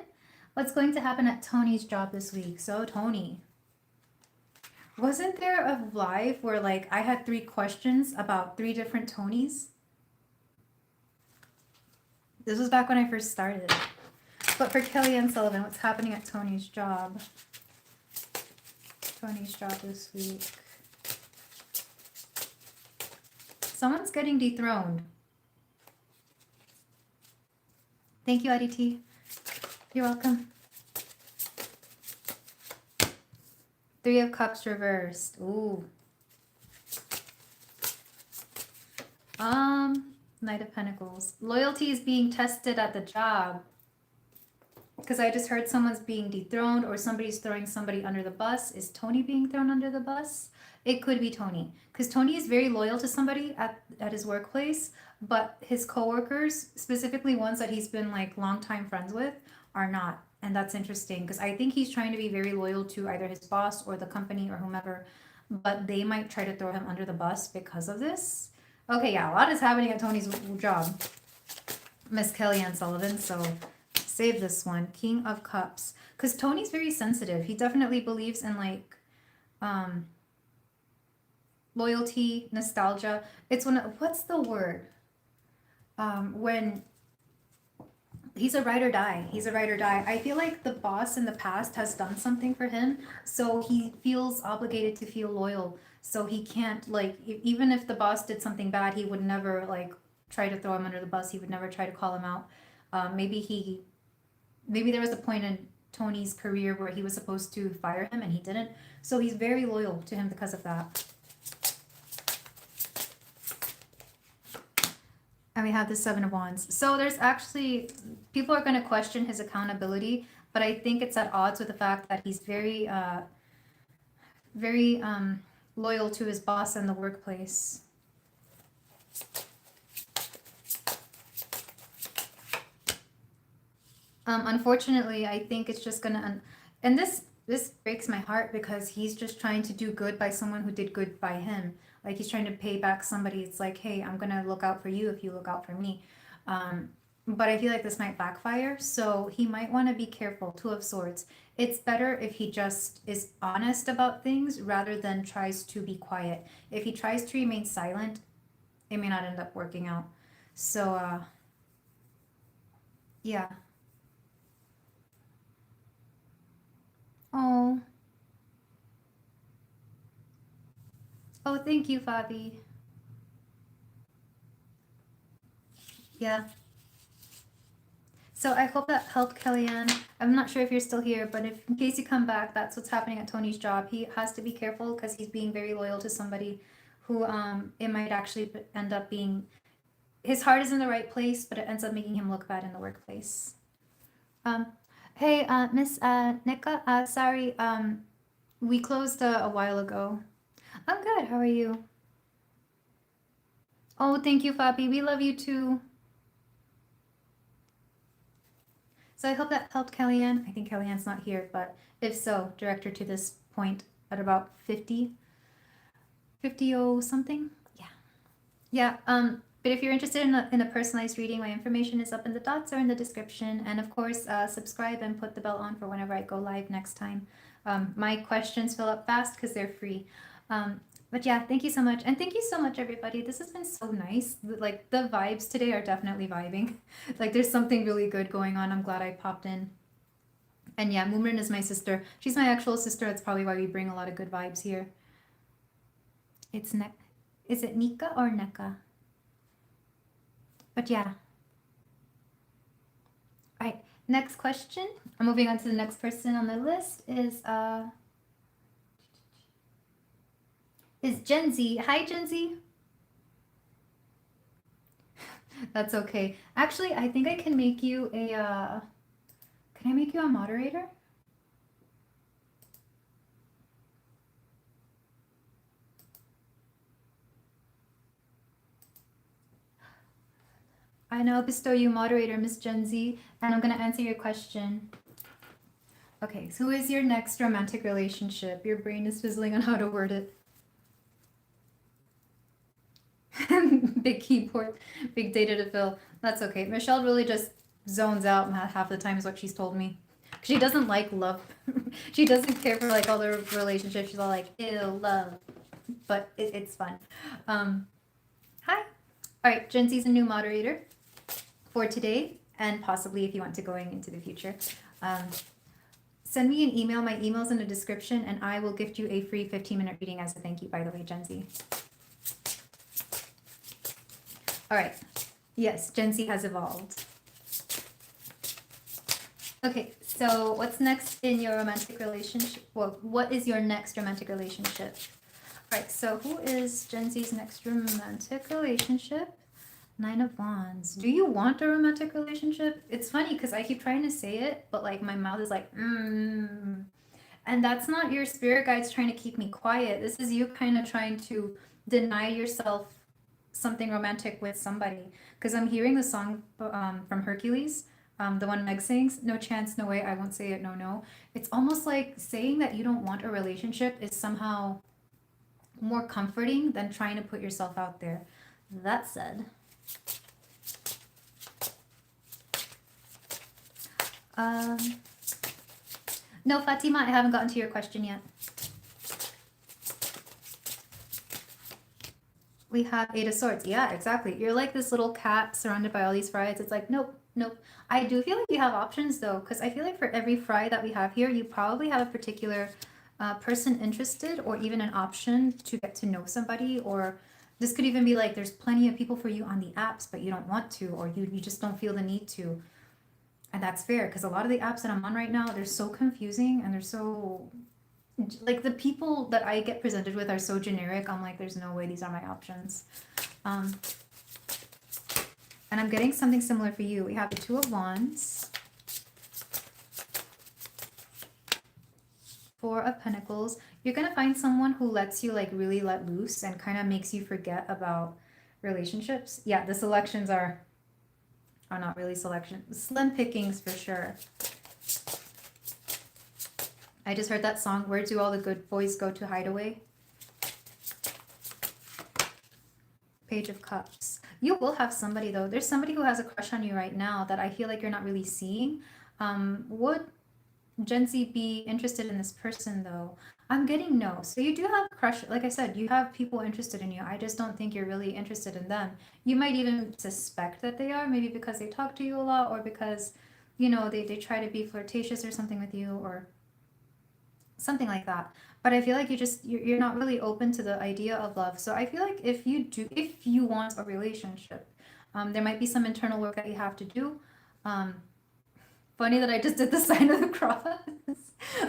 What's going to happen at Tony's job this week? So Tony, wasn't there a live where like I had 3 questions about 3 different Tonys? This was back when I first started. But for Kellyanne Sullivan, what's happening at Tony's job? Tony's job this week. Someone's getting dethroned. Thank you, Aditi. You're welcome. 3 of Cups reversed. Ooh. Knight of Pentacles. Loyalty is being tested at the job. Because I just heard someone's being dethroned or somebody's throwing somebody under the bus. Is Tony being thrown under the bus? It could be Tony. Because Tony is very loyal to somebody at his workplace, but his coworkers, specifically ones that he's been like longtime friends with, are not. And that's interesting because I think he's trying to be very loyal to either his boss or the company or whomever, but they might try to throw him under the bus because of this. Okay, yeah, a lot is happening at Tony's job. Miss Kellyanne Sullivan, so save this one. King of Cups. Because Tony's very sensitive. He definitely believes in like loyalty, nostalgia. It's what's the word? When he's a ride or die. He's a ride or die. I feel like the boss in the past has done something for him, so he feels obligated to feel loyal. So he can't like, even if the boss did something bad, he would never like try to throw him under the bus. He would never try to call him out. Maybe there was a point in Tony's career where he was supposed to fire him and he didn't. So he's very loyal to him because of that. And we have the 7 of Wands. So there's actually, people are going to question his accountability, but I think it's at odds with the fact that he's very, very loyal to his boss and the workplace. Unfortunately, I think it's just gonna, and this breaks my heart because he's just trying to do good by someone who did good by him. Like he's trying to pay back somebody. It's like, hey, I'm gonna look out for you if you look out for me. But I feel like this might backfire, so he might want to be careful. 2 of Swords. It's better if he just is honest about things rather than tries to be quiet. If he tries to remain silent, it may not end up working out. So, yeah. Oh. Oh, thank you, Fabby. Yeah. So I hope that helped, Kellyanne. I'm not sure if you're still here, but if in case you come back, that's what's happening at Tony's job. He has to be careful because he's being very loyal to somebody who it might actually end up being, his heart is in the right place, but it ends up making him look bad in the workplace. Hey, Miss Nika, sorry, we closed a while ago. I'm good. How are you? Oh, thank you, Fabby. We love you too. So I hope that helped Kellyanne. I think Kellyanne's not here, but if so, direct her to this point at about 50, 50 something. Yeah. Yeah. But if you're interested in a personalized reading, my information is up in the dots or in the description. And of course, subscribe and put the bell on for whenever I go live next time. My questions fill up fast because they're free. But yeah, thank you so much. And thank you so much, everybody. This has been so nice. Like, the vibes today are definitely vibing. Like, there's something really good going on. I'm glad I popped in. And yeah, moomrin is my sister. She's my actual sister. That's probably why we bring a lot of good vibes here. It's Is it Nika or Neka? But yeah. All right. Next question. I'm moving on to the next person on the list is Jenzie. Hi, Jenzie. That's okay. Actually, I think I can make you a can I make you a moderator? I now bestow you moderator, Miss Jenzie, and I'm gonna answer your question. Okay, so who is your next romantic relationship? Your brain is fizzling on how to word it. Big keyboard, big data to fill. That's okay. Michelle really just zones out half the time is what she's told me. She doesn't like love. She doesn't care for like all the relationships. She's all like, ew, love. But it's fun. Hi. All right, Jenzie's a new moderator for today and possibly if you want to going into the future. Send me an email. My email's in the description and I will gift you a free 15-minute reading as a thank you, by the way, Jenzie. All right. Yes, Jenzie has evolved. Okay, so what's next in your romantic relationship? Well, what is your next romantic relationship? All right, so who is Jenzie's next romantic relationship? 9 of Wands. Do you want a romantic relationship? It's funny because I keep trying to say it, but like my mouth is like, And that's not your spirit guides trying to keep me quiet. This is you kind of trying to deny yourself something romantic with somebody. Because I'm hearing the song from Hercules, the one Meg sings, no chance, no way, I won't say it, no, no. It's almost like saying that you don't want a relationship is somehow more comforting than trying to put yourself out there. That said, no, Fatima, I haven't gotten to your question yet. We have 8 of Swords. Yeah, exactly. You're like this little cat surrounded by all these fries. It's like, nope, nope. I do feel like you have options though, because I feel like for every fry that we have here, you probably have a particular person interested or even an option to get to know somebody. Or this could even be like there's plenty of people for you on the apps, but you don't want to, or you just don't feel the need to. And that's fair because a lot of the apps that I'm on right now, they're so confusing and they're so like the people that I get presented with are so generic. I'm like, there's no way these are my options. And I'm getting something similar for you. We have the 2 of Wands, 4 of Pentacles. You're going to find someone who lets you like really let loose and kind of makes you forget about relationships. Yeah, the selections are not really selections. Slim pickings for sure. I just heard that song, Where Do All the Good Boys Go to Hide Away? Page of Cups. You will have somebody though. There's somebody who has a crush on you right now that I feel like you're not really seeing. Would Jenzie be interested in this person though? I'm getting no. So you do have a crush. Like I said, you have people interested in you. I just don't think you're really interested in them. You might even suspect that they are, maybe because they talk to you a lot or because, you know, they try to be flirtatious or something with you or something like that. But I feel like you're not really open to the idea of love. So I feel like if you want a relationship, there might be some internal work that you have to do. Funny that I just did the sign of the cross,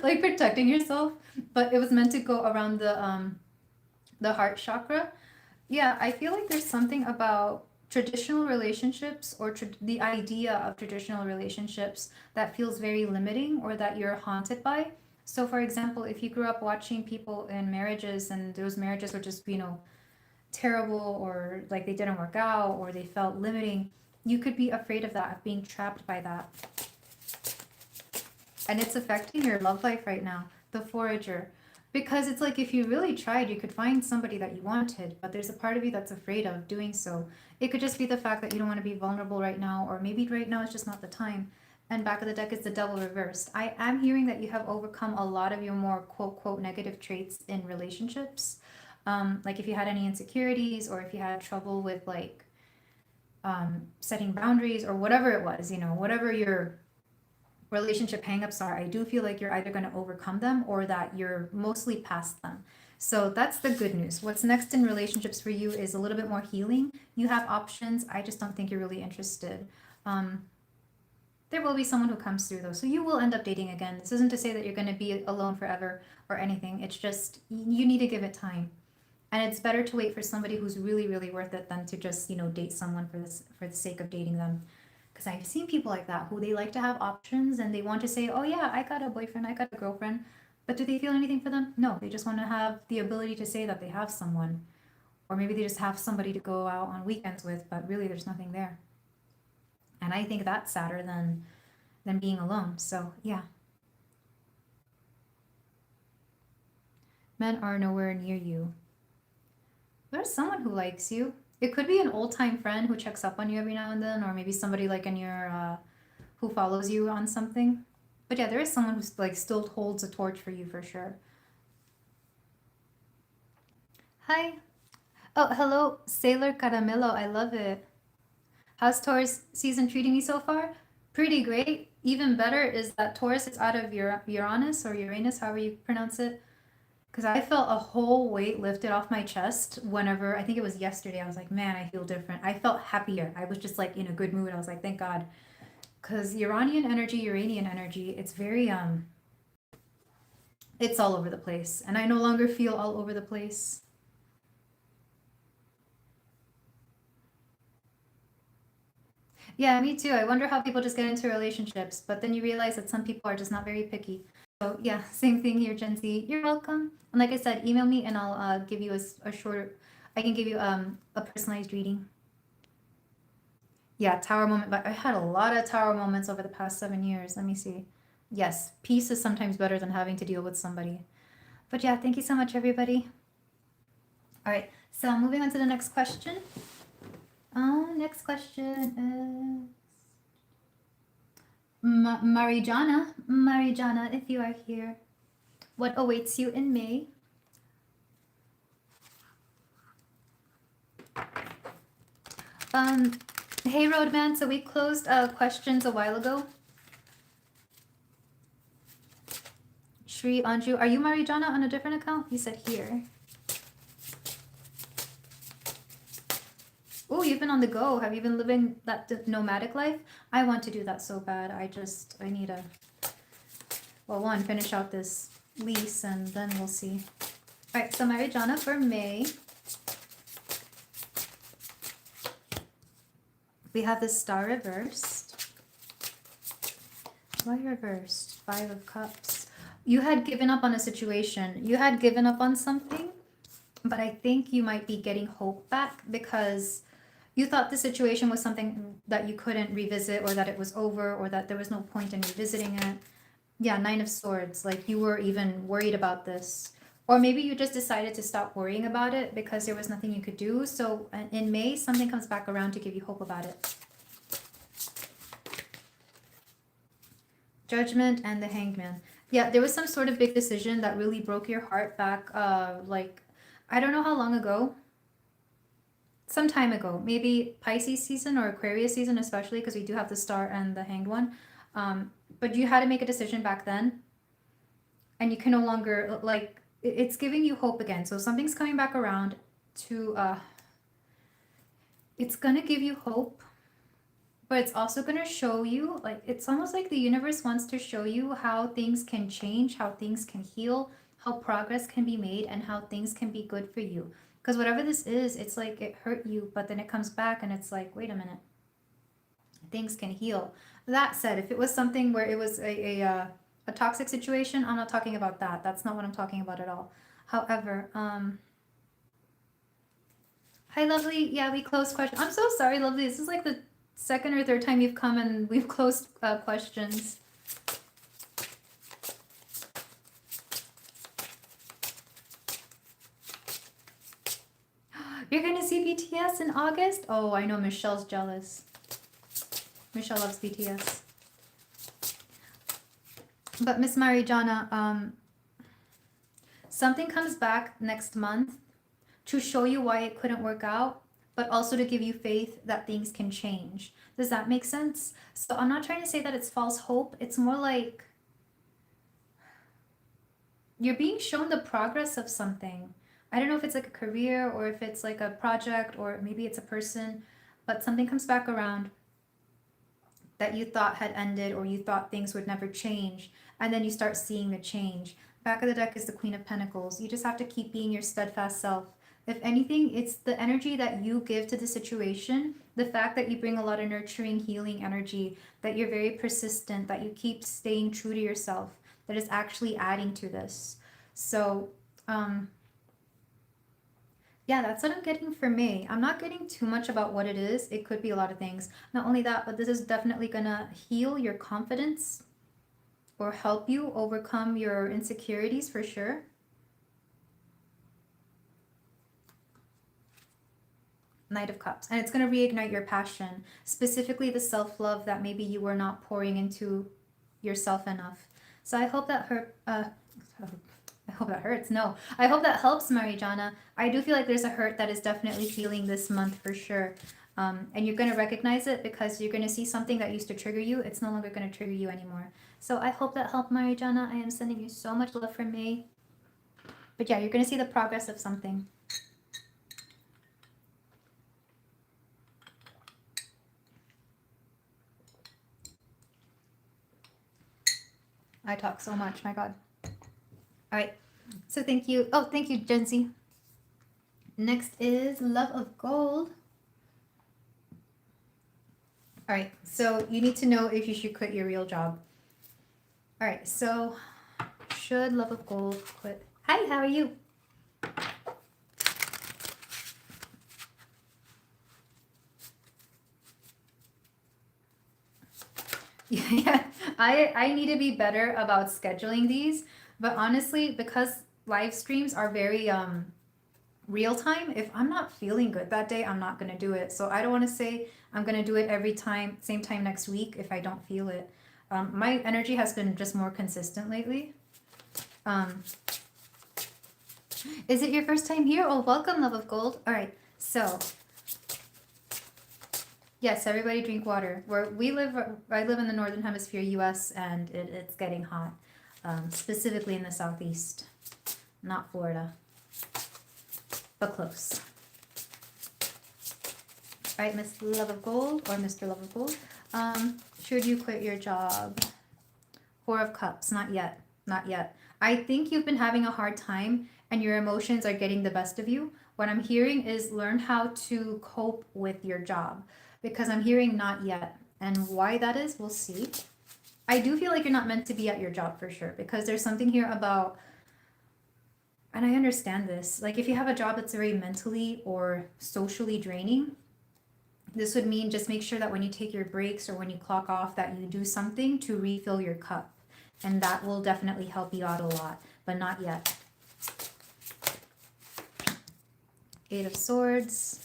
like protecting yourself, but it was meant to go around the heart chakra. Yeah, I feel like there's something about traditional relationships or the idea of traditional relationships that feels very limiting or that you're haunted by. So, for example, if you grew up watching people in marriages and those marriages were just, terrible or like they didn't work out or they felt limiting, you could be afraid of that, of being trapped by that. And it's affecting your love life right now, the forager. Because it's like if you really tried, you could find somebody that you wanted, but there's a part of you that's afraid of doing so. It could just be the fact that you don't want to be vulnerable right now, or maybe right now is just not the time. And back of the deck is the devil reversed. I am hearing that you have overcome a lot of your more quote negative traits in relationships. Like if you had any insecurities or if you had trouble with like setting boundaries or whatever it was, whatever your relationship hangups are, I do feel like you're either going to overcome them or that you're mostly past them. So that's the good news. What's next in relationships for you is a little bit more healing. You have options. I just don't think you're really interested. There will be someone who comes through though. So you will end up dating again. This isn't to say that you're going to be alone forever or anything. It's just you need to give it time. And it's better to wait for somebody who's really, really worth it than to just, date someone for the sake of dating them. Because I've seen people like that who they like to have options and they want to say, oh yeah, I got a boyfriend, I got a girlfriend. But do they feel anything for them? No, they just want to have the ability to say that they have someone. Or maybe they just have somebody to go out on weekends with, but really there's nothing there. And I think that's sadder than being alone. So yeah. Men are nowhere near you. There's someone who likes you. It could be an old-time friend who checks up on you every now and then, or maybe somebody like in your who follows you on something. But yeah, there is someone who's like still holds a torch for you for sure. Hi. Oh, hello, Sailor Caramello. I love it. How's Taurus season treating me so far? Pretty great. Even better is that Taurus is out of Uranus or Uranus, however you pronounce it. Because I felt a whole weight lifted off my chest whenever, I think it was yesterday, I was like, man, I feel different. I felt happier. I was just like in a good mood. I was like, thank God. Because Uranian energy, it's very, it's all over the place. And I no longer feel all over the place. Yeah, me too. I wonder how people just get into relationships, but then you realize that some people are just not very picky. So yeah, same thing here, Jenzie. You're welcome. And like I said, email me and I'll give you a shorter, I can give you a personalized reading. Yeah, tower moment, but I had a lot of tower moments over the past 7 years. Let me see. Yes, peace is sometimes better than having to deal with somebody. But yeah, thank you so much, everybody. All right, so moving on to the next question. Next question is Marijana, if you are here, what awaits you in May? Hey Roadman, so we closed questions a while ago. Shri Anju, are you Marijana on a different account? You said here. Oh, you've been on the go. Have you been living that nomadic life? I want to do that so bad. I need to, well, one, finish out this lease and then we'll see. All right, so Marijana for May. We have the Star reversed. Why reversed? 5 of Cups. You had given up on a situation. You had given up on something, but I think you might be getting hope back because you thought the situation was something that you couldn't revisit or that it was over or that there was no point in revisiting it. Yeah, 9 of Swords. Like you were even worried about this. Or maybe you just decided to stop worrying about it because there was nothing you could do. So in May, something comes back around to give you hope about it. Judgment and the Hangman. Yeah, there was some sort of big decision that really broke your heart back. Like, I don't know how long ago. Some time ago, maybe Pisces season or Aquarius season, especially because we do have the Star and the Hanged One. But you had to make a decision back then. And you can no longer, like, it's giving you hope again. So something's coming back around to, it's going to give you hope. But it's also going to show you, like, it's almost like the universe wants to show you how things can change, how things can heal, how progress can be made, and how things can be good for you. Because whatever this is, it's like it hurt you, but then it comes back and it's like, wait a minute, things can heal. That said, if it was something where it was a toxic situation, I'm not talking about that. That's not what I'm talking about at all. However, hi, Lovely. Yeah, we closed questions. I'm so sorry, Lovely. This is like the second or third time you've come and we've closed questions. You're gonna see BTS in August? Oh, I know Michelle's jealous. Michelle loves BTS. But Miss Marijana, something comes back next month to show you why it couldn't work out, but also to give you faith that things can change. Does that make sense? So I'm not trying to say that it's false hope. It's more like you're being shown the progress of something. I don't know if it's like a career or if it's like a project or maybe it's a person, but something comes back around that you thought had ended or you thought things would never change, and then you start seeing the change. Back of the deck is the Queen of Pentacles. You just have to keep being your steadfast self. If anything, it's the energy that you give to the situation, the fact that you bring a lot of nurturing, healing energy, that you're very persistent, that you keep staying true to yourself, that is actually adding to this. So, yeah, that's what I'm getting for May. I'm not getting too much about what it is. It could be a lot of things. Not only that, but this is definitely gonna heal your confidence or help you overcome your insecurities for sure. Knight of Cups. And it's going to reignite your passion, specifically the self-love that maybe you were not pouring into yourself enough. So I hope that I hope that hurts. No, I hope that helps, Marijana. I do feel like there's a hurt that is definitely feeling this month for sure. And you're going to recognize it because you're going to see something that used to trigger you. It's no longer going to trigger you anymore. So I hope that helped, Marijana. I am sending you so much love from me. But yeah, you're going to see the progress of something. I talk so much, my God. All right, so thank you. Oh, thank you, Jenzie. Next is Love of Gold. All right, so you need to know if you should quit your real job. All right, so should Love of Gold quit? Hi, how are you? Yeah, I need to be better about scheduling these, but honestly, because live streams are very real time, if I'm not feeling good that day, I'm not going to do it. So I don't want to say I'm going to do it every time, same time next week if I don't feel it. My energy has been just more consistent lately. Is it your first time here? Oh, welcome, Love of Gold. All right, so yes, everybody drink water. Where we live, I live in the Northern Hemisphere, US, and it's getting hot, specifically in the Southeast, not Florida, but close. All right, Miss Love of Gold, or Mr. Love of Gold, should you quit your job? Four of Cups, not yet, not yet. I think you've been having a hard time and your emotions are getting the best of you. What I'm hearing is learn how to cope with your job, because I'm hearing not yet. And why that is, we'll see. I do feel like you're not meant to be at your job for sure, because there's something here about, and I understand this, like if you have a job that's very mentally or socially draining, this would mean just make sure that when you take your breaks or when you clock off that you do something to refill your cup. And that will definitely help you out a lot, but not yet. Eight of Swords.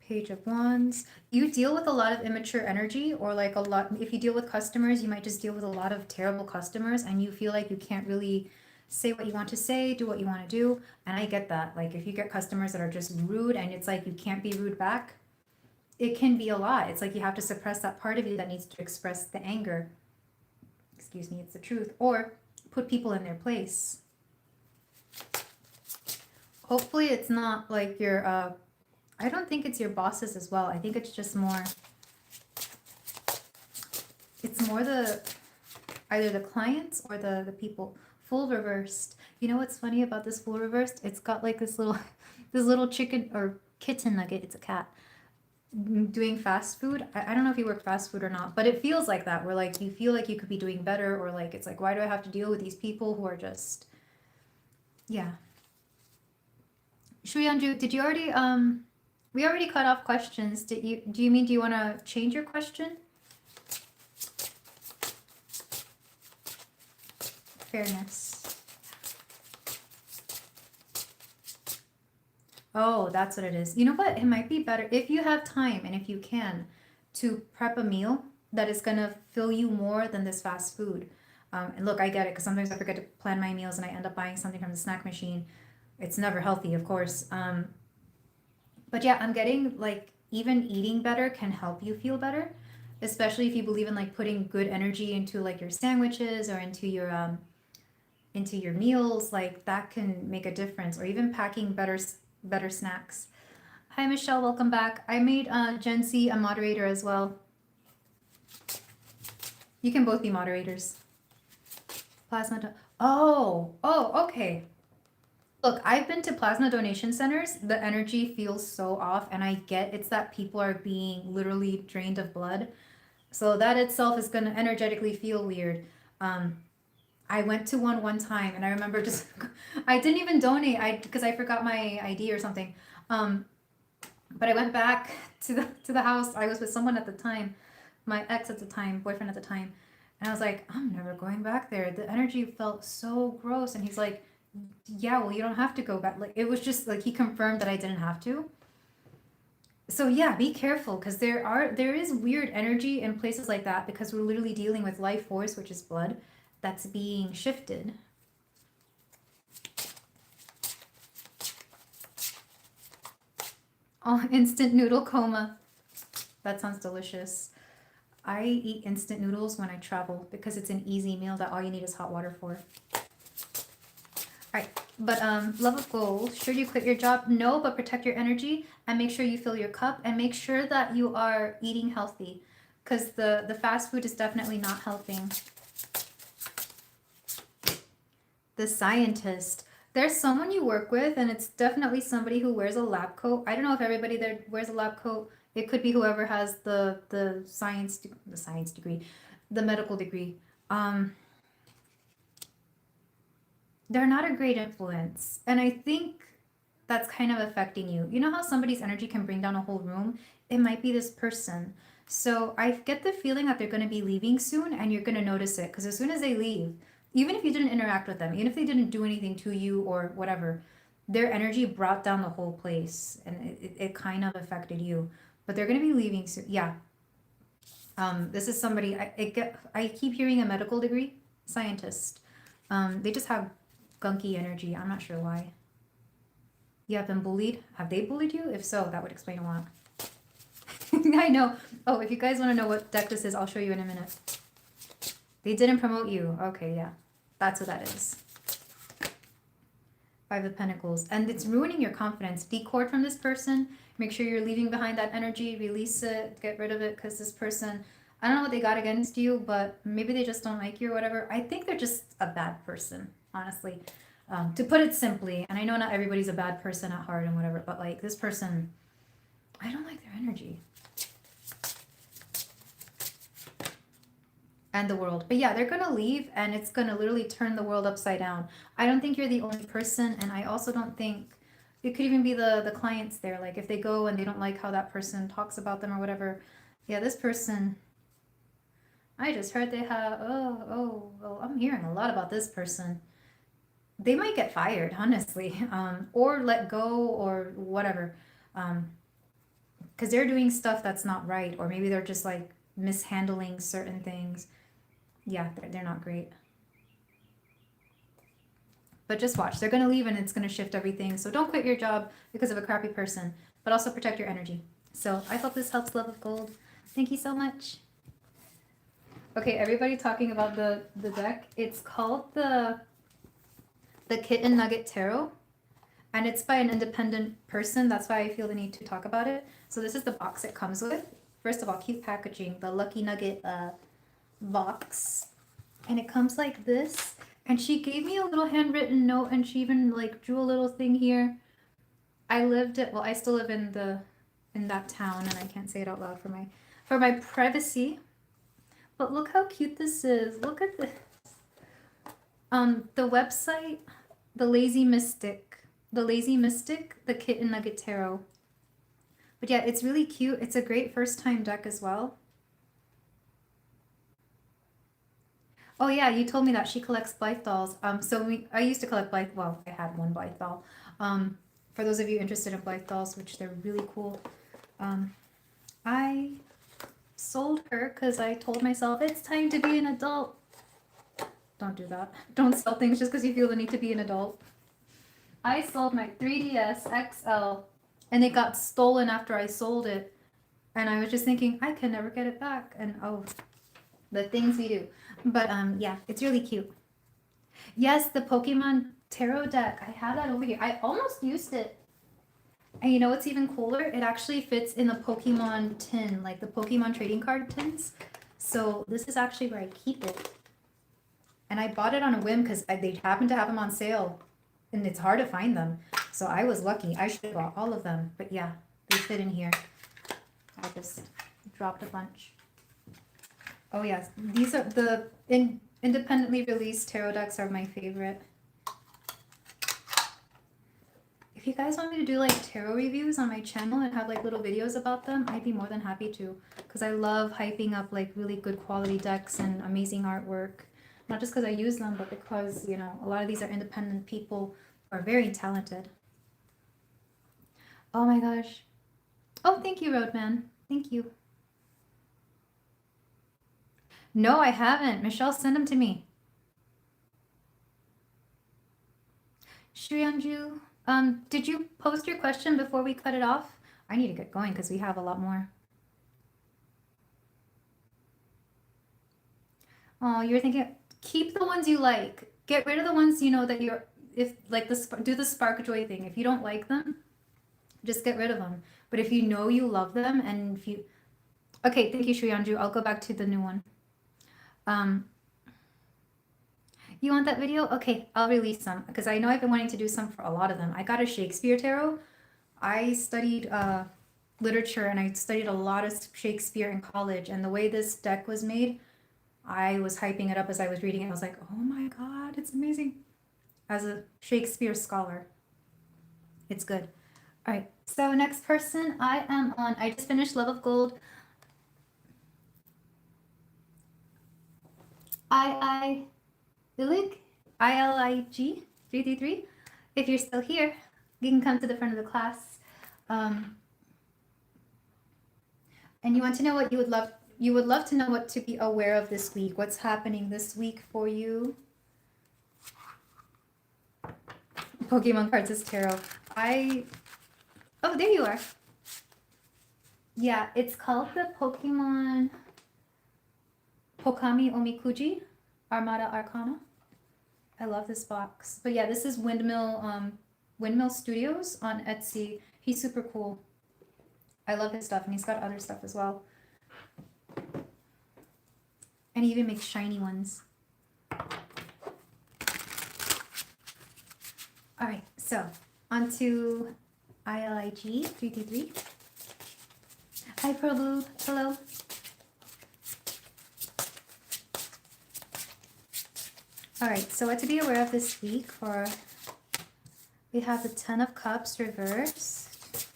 Page of Wands. You deal with a lot of immature energy, or like a lot, if you deal with customers, you might just deal with a lot of terrible customers and you feel like you can't really say what you want to say, do what you want to do. And I get that. Like if you get customers that are just rude and it's like you can't be rude back, it can be a lot. It's like you have to suppress that part of you that needs to express the anger. Excuse me, it's the truth. Or put people in their place. Hopefully it's not like your, I don't think it's your bosses as well. I think it's just more, it's more the, either the clients or the people. full reversed. You know what's funny about this full reversed? It's got like this little this little chicken or kitten nugget. It's a cat doing fast food. I don't know if you work fast food or not, but it feels like that, where like you feel like you could be doing better, or like it's like, why do I have to deal with these people who are just, yeah. Shri Anju, did you already we already cut off questions. Do you mean, do you want to change your question? Fairness. Oh, that's what it is. You know what? It might be better if you have time and if you can to prep a meal that is going to fill you more than this fast food. And look, I get it because sometimes I forget to plan my meals and I end up buying something from the snack machine. It's never healthy, of course. But yeah, I'm getting like even eating better can help you feel better, especially if you believe in like putting good energy into like your sandwiches or into your meals. Like that can make a difference, or even packing better snacks. Hi Michelle, welcome back. I made Jenzie a moderator as well. You can both be moderators. Plasma. Oh, okay. Look, I've been to plasma donation centers. The energy feels so off, and I get it's that people are being literally drained of blood. So that itself is going to energetically feel weird. I went to one time, and I remember just I didn't even donate because I forgot my ID or something. But I went back to the house. I was with someone at the time, my ex at the time, boyfriend at the time, and I was like, I'm never going back there. The energy felt so gross, and he's like, yeah, well, you don't have to go back. Like it was just like he confirmed that I didn't have to. So yeah, be careful because there is weird energy in places like that because we're literally dealing with life force, which is blood, that's being shifted. Oh, instant noodle coma. That sounds delicious. I eat instant noodles when I travel because it's an easy meal that all you need is hot water for. All right, but love of gold. Should you quit your job? No, but protect your energy and make sure you fill your cup and make sure that you are eating healthy because the fast food is definitely not helping. The scientist. There's someone you work with, and it's definitely somebody who wears a lab coat. I don't know if everybody there wears a lab coat. It could be whoever has the science degree, the medical degree. They're not a great influence, and I think that's kind of affecting you. You know how somebody's energy can bring down a whole room? It might be this person. So I get the feeling that they're going to be leaving soon, and you're going to notice it because as soon as they leave, even if you didn't interact with them, even if they didn't do anything to you or whatever, their energy brought down the whole place, and it kind of affected you. But they're going to be leaving soon. Yeah. This is somebody I keep hearing a medical degree, scientist. They just have gunky energy. I'm not sure why. You have been bullied? Have they bullied you? If so, that would explain a lot. I know. Oh, if you guys want to know what deck this is, I'll show you in a minute. They didn't promote you. Okay, yeah. That's what that is. Five of Pentacles. And it's ruining your confidence. Decord from this person. Make sure you're leaving behind that energy. Release it. Get rid of it because this person, I don't know what they got against you, but maybe they just don't like you or whatever. I think they're just a bad person, honestly. To put it simply, and I know not everybody's a bad person at heart and whatever, but like this person, I don't like their energy. And the world. But yeah, they're going to leave and it's going to literally turn the world upside down. I don't think you're the only person, and I also don't think it could even be the clients there. Like if they go and they don't like how that person talks about them or whatever. Yeah, this person, I just heard they have, I'm hearing a lot about this person. They might get fired, honestly, or let go or whatever. Because they're doing stuff that's not right, or maybe they're just like mishandling certain things. Yeah, they're not great. But just watch. They're going to leave and it's going to shift everything. So don't quit your job because of a crappy person, but also protect your energy. So I hope this helps, love of gold. Thank you so much. Okay, everybody talking about the deck. It's called the Kitten Nugget Tarot. And it's by an independent person. That's why I feel the need to talk about it. So this is the box it comes with. First of all, cute packaging. The Lucky Nugget box. And it comes like this. And she gave me a little handwritten note, and she even like drew a little thing here. I still live in that town, and I can't say it out loud for my privacy. But look how cute this is. Look at this. The website, the Lazy Mystic, the Kitten Nugget Tarot. But yeah, it's really cute. It's a great first time deck as well. Oh yeah, you told me that she collects Blythe dolls. I used to collect Blythe. Well, I had one Blythe doll. For those of you interested in Blythe dolls, which they're really cool, I sold her because I told myself it's time to be an adult. Don't do that. Don't sell things just because you feel the need to be an adult. I sold my 3DS XL, and it got stolen after I sold it. And I was just thinking, I can never get it back. And oh, the things we do. But yeah, it's really cute. Yes, the Pokemon Tarot deck. I have that over here. I almost used it. And you know what's even cooler? It actually fits in the Pokemon tin, like the Pokemon trading card tins. So this is actually where I keep it. And I bought it on a whim because they happened to have them on sale. And it's hard to find them. So I was lucky. I should have bought all of them. But yeah, they fit in here. I just dropped a bunch. Oh yes, these are the independently released tarot decks are my favorite. If you guys want me to do like tarot reviews on my channel and have like little videos about them, I'd be more than happy to. Because I love hyping up like really good quality decks and amazing artwork. Not just because I use them, but because, you know, a lot of these are independent people who are very talented. Oh my gosh. Oh, thank you, Roadman. Thank you. No, I haven't. Michelle, send them to me. Shri Anju, did you post your question before we cut it off? I need to get going because we have a lot more. Oh, you're thinking, keep the ones you like. Get rid of the ones you know that you're, if like do the spark joy thing. If you don't like them, just get rid of them. But if you know you love them and if you, okay, thank you, Shri Anju. I'll go back to the new one. You want that video? Okay, I'll release some because I know I've been wanting to do some for a lot of them. I got a Shakespeare tarot. I studied literature and I studied a lot of Shakespeare in college. And the way this deck was made, I was hyping it up as I was reading it. I was like, oh my God, it's amazing. As a Shakespeare scholar, it's good. All right, so next person I am on. I just finished Love of Gold. Ilig 333. If you're still here, you can come to the front of the class. And you want to know what you would love to know what to be aware of this week. What's happening this week for you? Pokemon cards is tarot. Oh, there you are. Yeah, it's called the Pokemon Pokami Omikuji Armada Arcana. I love this box. But yeah, this is Windmill Studios on Etsy. He's super cool. I love his stuff, and he's got other stuff as well. And he even makes shiny ones. All right, so on to ILIG 333. Hi, Prabhu. Hello. All right, so what to be aware of this week we have the Ten of Cups reversed.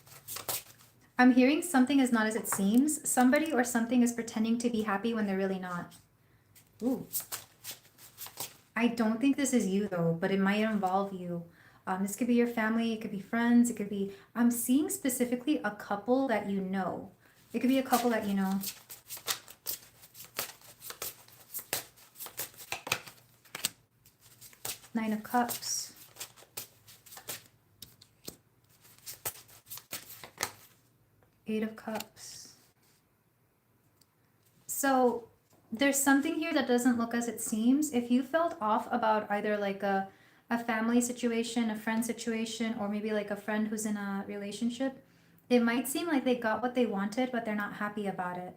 I'm hearing something is not as it seems. Somebody or something is pretending to be happy when they're really not. Ooh. I don't think this is you though, but it might involve you. This could be your family, it could be friends, it could be, I'm seeing specifically a couple that you know. It could be a couple that you know. Nine of Cups. Eight of Cups. So there's something here that doesn't look as it seems. If you felt off about either like a family situation, a friend situation, or maybe like a friend who's in a relationship, it might seem like they got what they wanted, but they're not happy about it.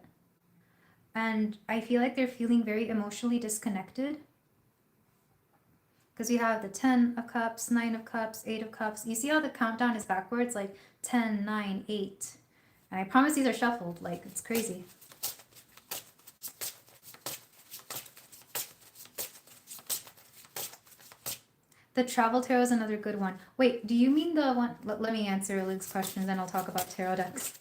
And I feel like they're feeling very emotionally disconnected. Because we have the 10 of cups, 9 of cups, 8 of cups. You see how the countdown is backwards? Like 10, 9, 8. And I promise these are shuffled. Like, it's crazy. The travel tarot is another good one. Wait, do you mean the one? Let me answer Luke's question, then I'll talk about tarot decks.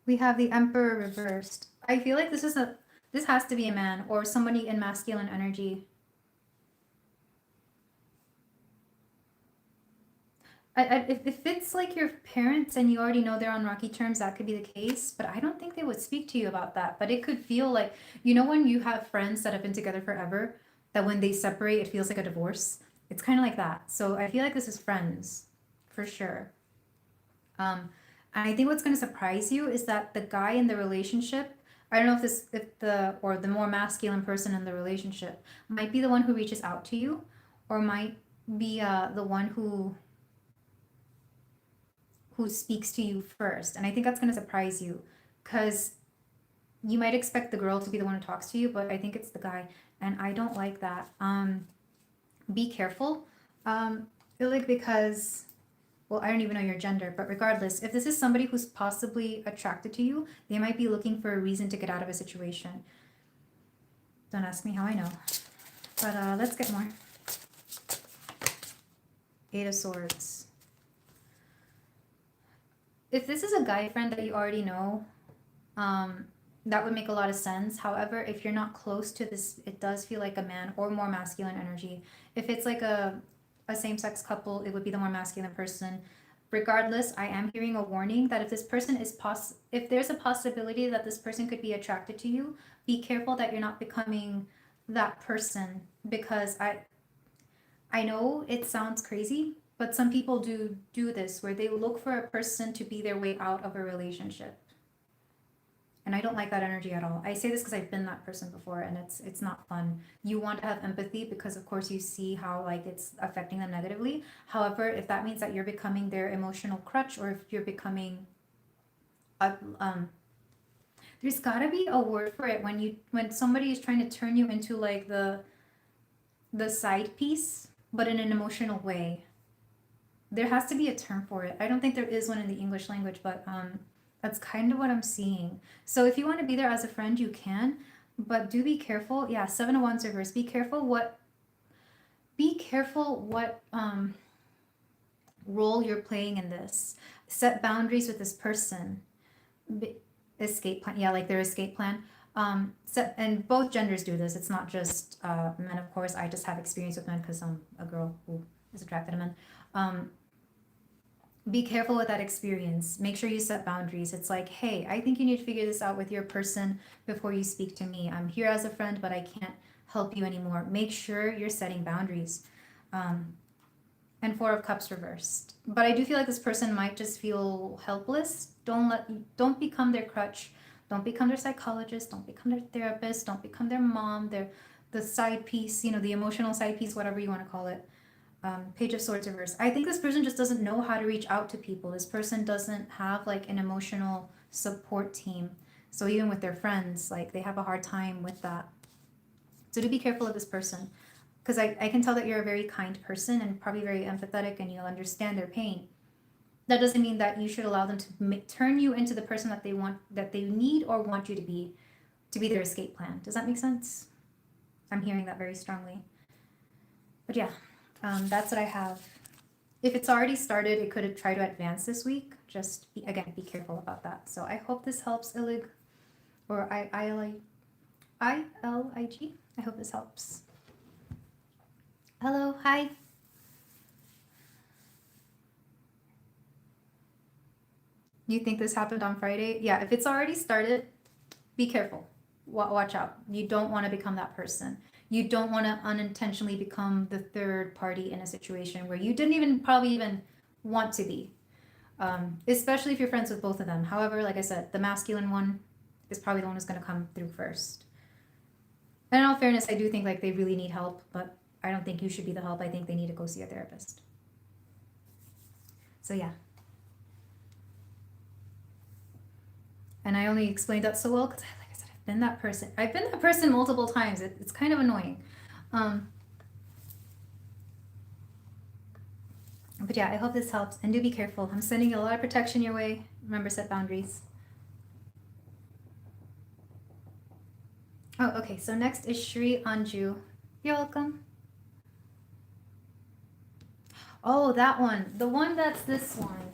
We have the Emperor reversed. I feel like this has to be a man or somebody in masculine energy. If it's like your parents and you already know they're on rocky terms, that could be the case. But I don't think they would speak to you about that. But it could feel like, you know, when you have friends that have been together forever, that when they separate, it feels like a divorce. It's kind of like that. So I feel like this is friends, for sure. And I think what's going to surprise you is that the guy in the relationship, I don't know if the more masculine person in the relationship might be the one who reaches out to you, or might be the one who speaks to you first. And I think that's going to surprise you, because you might expect the girl to be the one who talks to you, but I think it's the guy, and I don't like that. Be careful, because, well, I don't even know your gender, but regardless, if this is somebody who's possibly attracted to you, they might be looking for a reason to get out of a situation. Don't ask me how I know, but let's get more. 8 of Swords. If this is a guy friend that you already know, that would make a lot of sense. However, if you're not close to this, it does feel like a man or more masculine energy. If it's like a same-sex couple, it would be the more masculine person. Regardless, I am hearing a warning that if this person is if there's a possibility that this person could be attracted to you, be careful that you're not becoming that person, because I know it sounds crazy, but some people do this, where they look for a person to be their way out of a relationship. And I don't like that energy at all. I say this because I've been that person before, and it's not fun. You want to have empathy because, of course, you see how like it's affecting them negatively. However, if that means that you're becoming their emotional crutch, or if you're becoming there's gotta be a word for it when somebody is trying to turn you into like the side piece, but in an emotional way. There has to be a term for it. I don't think there is one in the English language, but that's kind of what I'm seeing. So if you want to be there as a friend, you can, but do be careful. Yeah, 7 of Wands reverse. Be careful what role you're playing in this. Set boundaries with this person. Escape plan. Yeah, like their escape plan. And both genders do this. It's not just men, of course. I just have experience with men because I'm a girl who is attracted to men. Be careful with that experience. Make sure you set boundaries. It's like, hey, I think you need to figure this out with your person before you speak to me. I'm here as a friend, but I can't help you anymore. Make sure you're setting boundaries. And 4 of Cups reversed. But I do feel like this person might just feel helpless. Don't become their crutch. Don't become their psychologist. Don't become their therapist. Don't become their mom, the side piece, the emotional side piece, whatever you want to call it. Page of Swords reverse. I think this person just doesn't know how to reach out to people. This person doesn't have like an emotional support team. So even with their friends, like they have a hard time with that. So do be careful of this person, because I can tell that you're a very kind person and probably very empathetic, and you'll understand their pain. That doesn't mean that you should allow them to turn you into the person that they need or want you to be their escape plan. Does that make sense? I'm hearing that very strongly. But yeah. That's what I have. If it's already started, it could try to advance this week. Just, again, be careful about that. So I hope this helps, Ilig, or ILIG. I hope this helps. Hello, hi. You think this happened on Friday? Yeah, if it's already started, be careful. Watch out. You don't want to become that person. You don't want to unintentionally become the third party in a situation where you didn't probably even want to be. Especially if you're friends with both of them. However, like I said, the masculine one is probably the one who's going to come through first. And in all fairness, I do think like they really need help, but I don't think you should be the help. I think they need to go see a therapist. So yeah. And I only explained that so well because, like I said, I've been that person. I've been that person multiple times. It's kind of annoying. But yeah, I hope this helps. And do be careful. I'm sending a lot of protection your way. Remember, set boundaries. Oh, okay. So next is Shri Anju. You're welcome. Oh, that one. The one that's this one.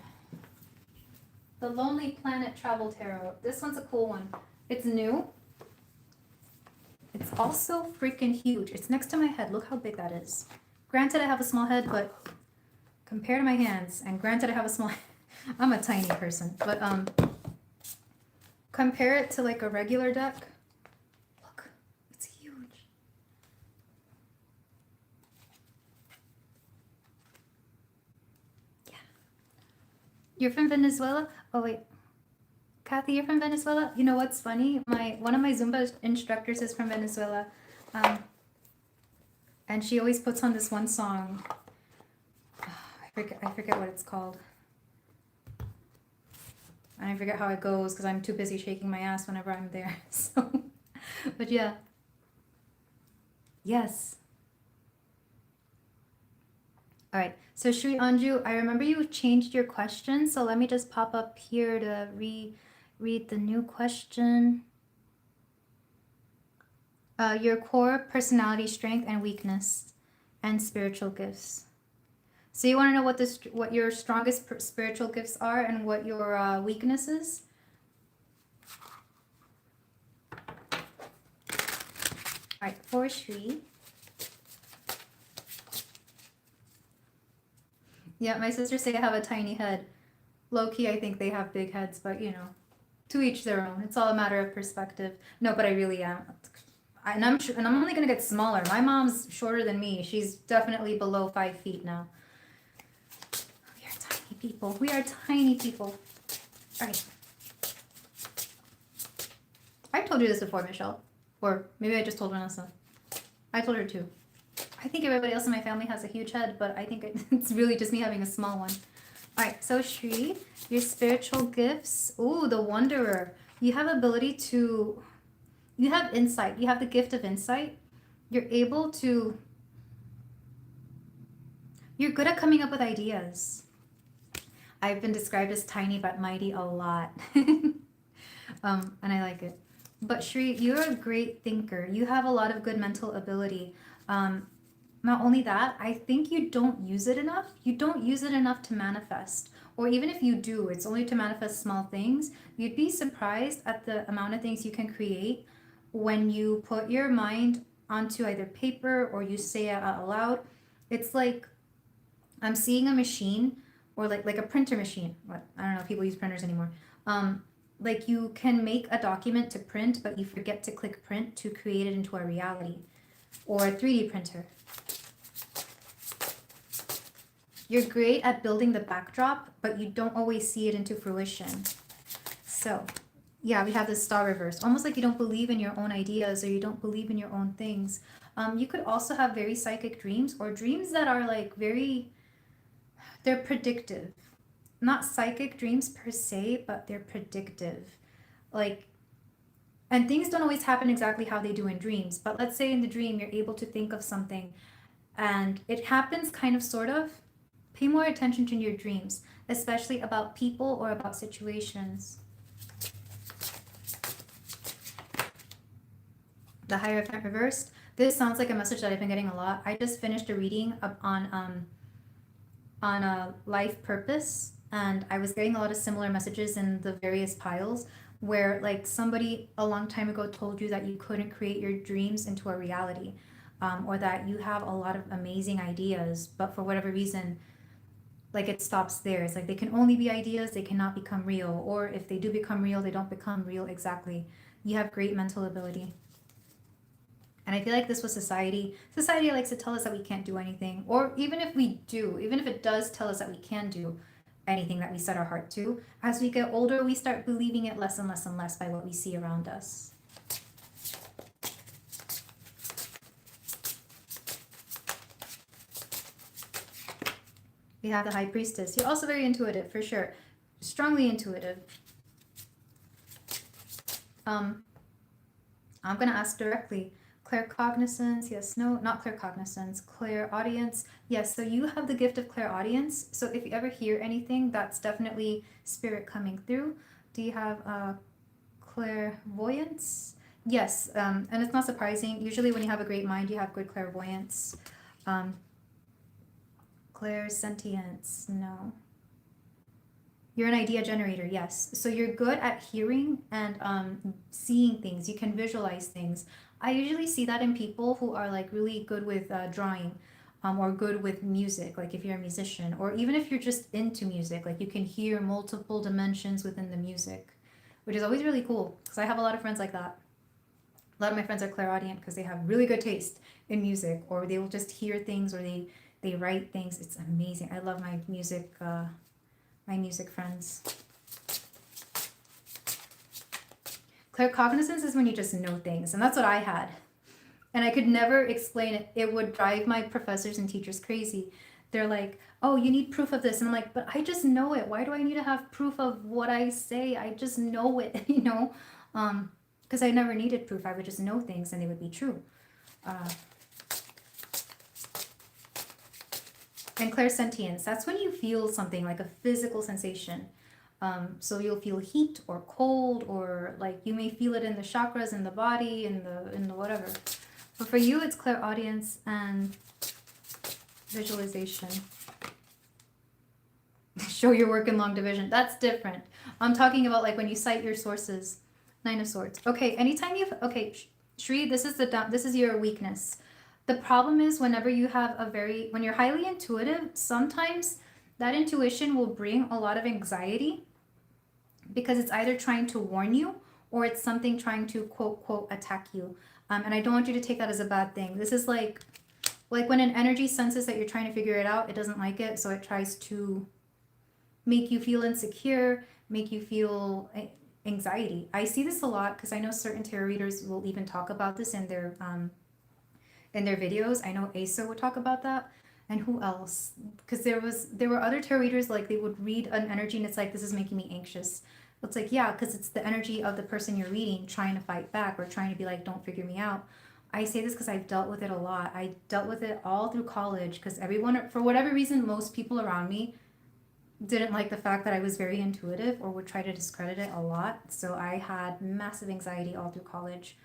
The Lonely Planet Travel Tarot. This one's a cool one. It's new. It's also freaking huge. It's next to my head. Look how big that is. Granted, I have a small head, but compared to my hands, and granted I have a small I'm a tiny person, but compare it to like a regular deck. Look, it's huge. Yeah. You're from Venezuela? Oh wait. Kathy, you're from Venezuela? You know what's funny? One of my Zumba instructors is from Venezuela. And she always puts on this one song. I forget what it's called. And I forget how it goes because I'm too busy shaking my ass whenever I'm there. So, but yeah. Yes. All right. So Shri Anju, I remember you changed your question. So let me just pop up here to read the new question. Your core personality strength and weakness and spiritual gifts. So you want to know what your strongest spiritual gifts are and what your weaknesses? All right, for Shri. Yeah, my sisters say I have a tiny head. Low-key, I think they have big heads, but you know, to each their own. It's all a matter of perspective. No, but I really am. And I'm only gonna get smaller. My mom's shorter than me. She's definitely below 5 feet now. People. We are tiny people. All right. I've told you this before, Michelle. Or maybe I just told Vanessa. I told her too. I think everybody else in my family has a huge head, but I think it's really just me having a small one. All right, so Shri, your spiritual gifts. Ooh, the Wanderer. You have ability to... You have insight. You have the gift of insight. You're able to... You're good at coming up with ideas. I've been described as tiny but mighty a lot. And I like it. But Shri, you're a great thinker. You have a lot of good mental ability. Not only that, I think you don't use it enough. You don't use it enough to manifest. Or even if you do, it's only to manifest small things. You'd be surprised at the amount of things you can create when you put your mind onto either paper or you say it out loud. It's like I'm seeing a machine, or like a printer machine. I don't know if people use printers anymore. Like you can make a document to print, but you forget to click print to create it into a reality. Or a 3D printer. You're great at building the backdrop, but you don't always see it into fruition. So, yeah, we have this star reverse. Almost like you don't believe in your own ideas or you don't believe in your own things. You could also have very psychic dreams or dreams that are like they're predictive. Not psychic dreams per se, but they're predictive. Like, and things don't always happen exactly how they do in dreams. But let's say in the dream, you're able to think of something and it happens kind of sort of. Pay more attention to your dreams, especially about people or about situations. The Hierophant reversed. This sounds like a message that I've been getting a lot. I just finished a reading on a life purpose, and I was getting a lot of similar messages in the various piles where like somebody a long time ago told you that you couldn't create your dreams into a reality, or that you have a lot of amazing ideas, but for whatever reason, like it stops there. It's like they can only be ideas, they cannot become real, or if they do become real, they don't become real exactly. You have great mental ability. And I feel like this was society. Society likes to tell us that we can't do anything. Or even if we do, even if it does tell us that we can do anything that we set our heart to, as we get older, we start believing it less and less and less by what we see around us. We have the High Priestess. You're also very intuitive, for sure. Strongly intuitive. I'm going to ask directly. Claircognizance, yes, no, not claircognizance, clairaudience. Yes, so you have the gift of clairaudience. So if you ever hear anything, that's definitely spirit coming through. Do you have clairvoyance? Yes, and it's not surprising. Usually when you have a great mind, you have good clairvoyance. Clairsentience, no. You're an idea generator, yes. So you're good at hearing and seeing things. You can visualize things. I usually see that in people who are like really good with drawing or good with music, like if you're a musician, or even if you're just into music, like you can hear multiple dimensions within the music, which is always really cool because I have a lot of friends like that. A lot of my friends are clairaudient because they have really good taste in music, or they will just hear things, or they write things. It's amazing. I love my music friends. Claircognizance is when you just know things, and that's what I had. And I could never explain it. It would drive my professors and teachers crazy. They're like, oh, you need proof of this. And I'm like, but I just know it. Why do I need to have proof of what I say? I just know it, you know? Because I never needed proof. I would just know things and they would be true. And clairsentience, that's when you feel something like a physical sensation. So you'll feel heat or cold, or like you may feel it in the chakras, in the body, in the whatever. But for you, it's clairaudience and visualization. Show your work in long division. That's different. I'm talking about like when you cite your sources. Nine of Swords. Okay, anytime you okay, Shri, this is your weakness. The problem is whenever you have when you're highly intuitive, sometimes that intuition will bring a lot of anxiety because it's either trying to warn you or it's something trying to quote attack you. And I don't want you to take that as a bad thing. This is like when an energy senses that you're trying to figure it out, it doesn't like it, so it tries to make you feel insecure, make you feel anxiety. I see this a lot because I know certain tarot readers will even talk about this in their videos. I know Asa would talk about that. And who else? Because there were other tarot readers, like they would read an energy and it's like, this is making me anxious. It's like, yeah, because it's the energy of the person you're reading trying to fight back or trying to be like, don't figure me out. I say this because I've dealt with it a lot. I dealt with it all through college because everyone, for whatever reason, most people around me didn't like the fact that I was very intuitive or would try to discredit it a lot. So I had massive anxiety all through college.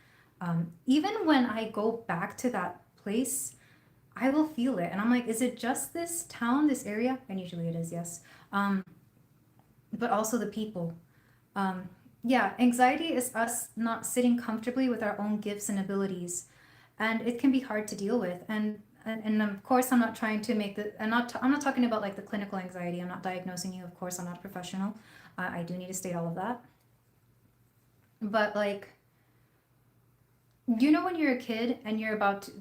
Even when I go back to that place, I will feel it. And I'm like, is it just this town, this area? And usually it is, yes. But also the people. Yeah, anxiety is us not sitting comfortably with our own gifts and abilities. And it can be hard to deal with. And of course, I'm not trying to make I'm not talking about like the clinical anxiety. I'm not diagnosing you. Of course, I'm not a professional. I do need to state all of that. But like, you know, when you're a kid and you're about to,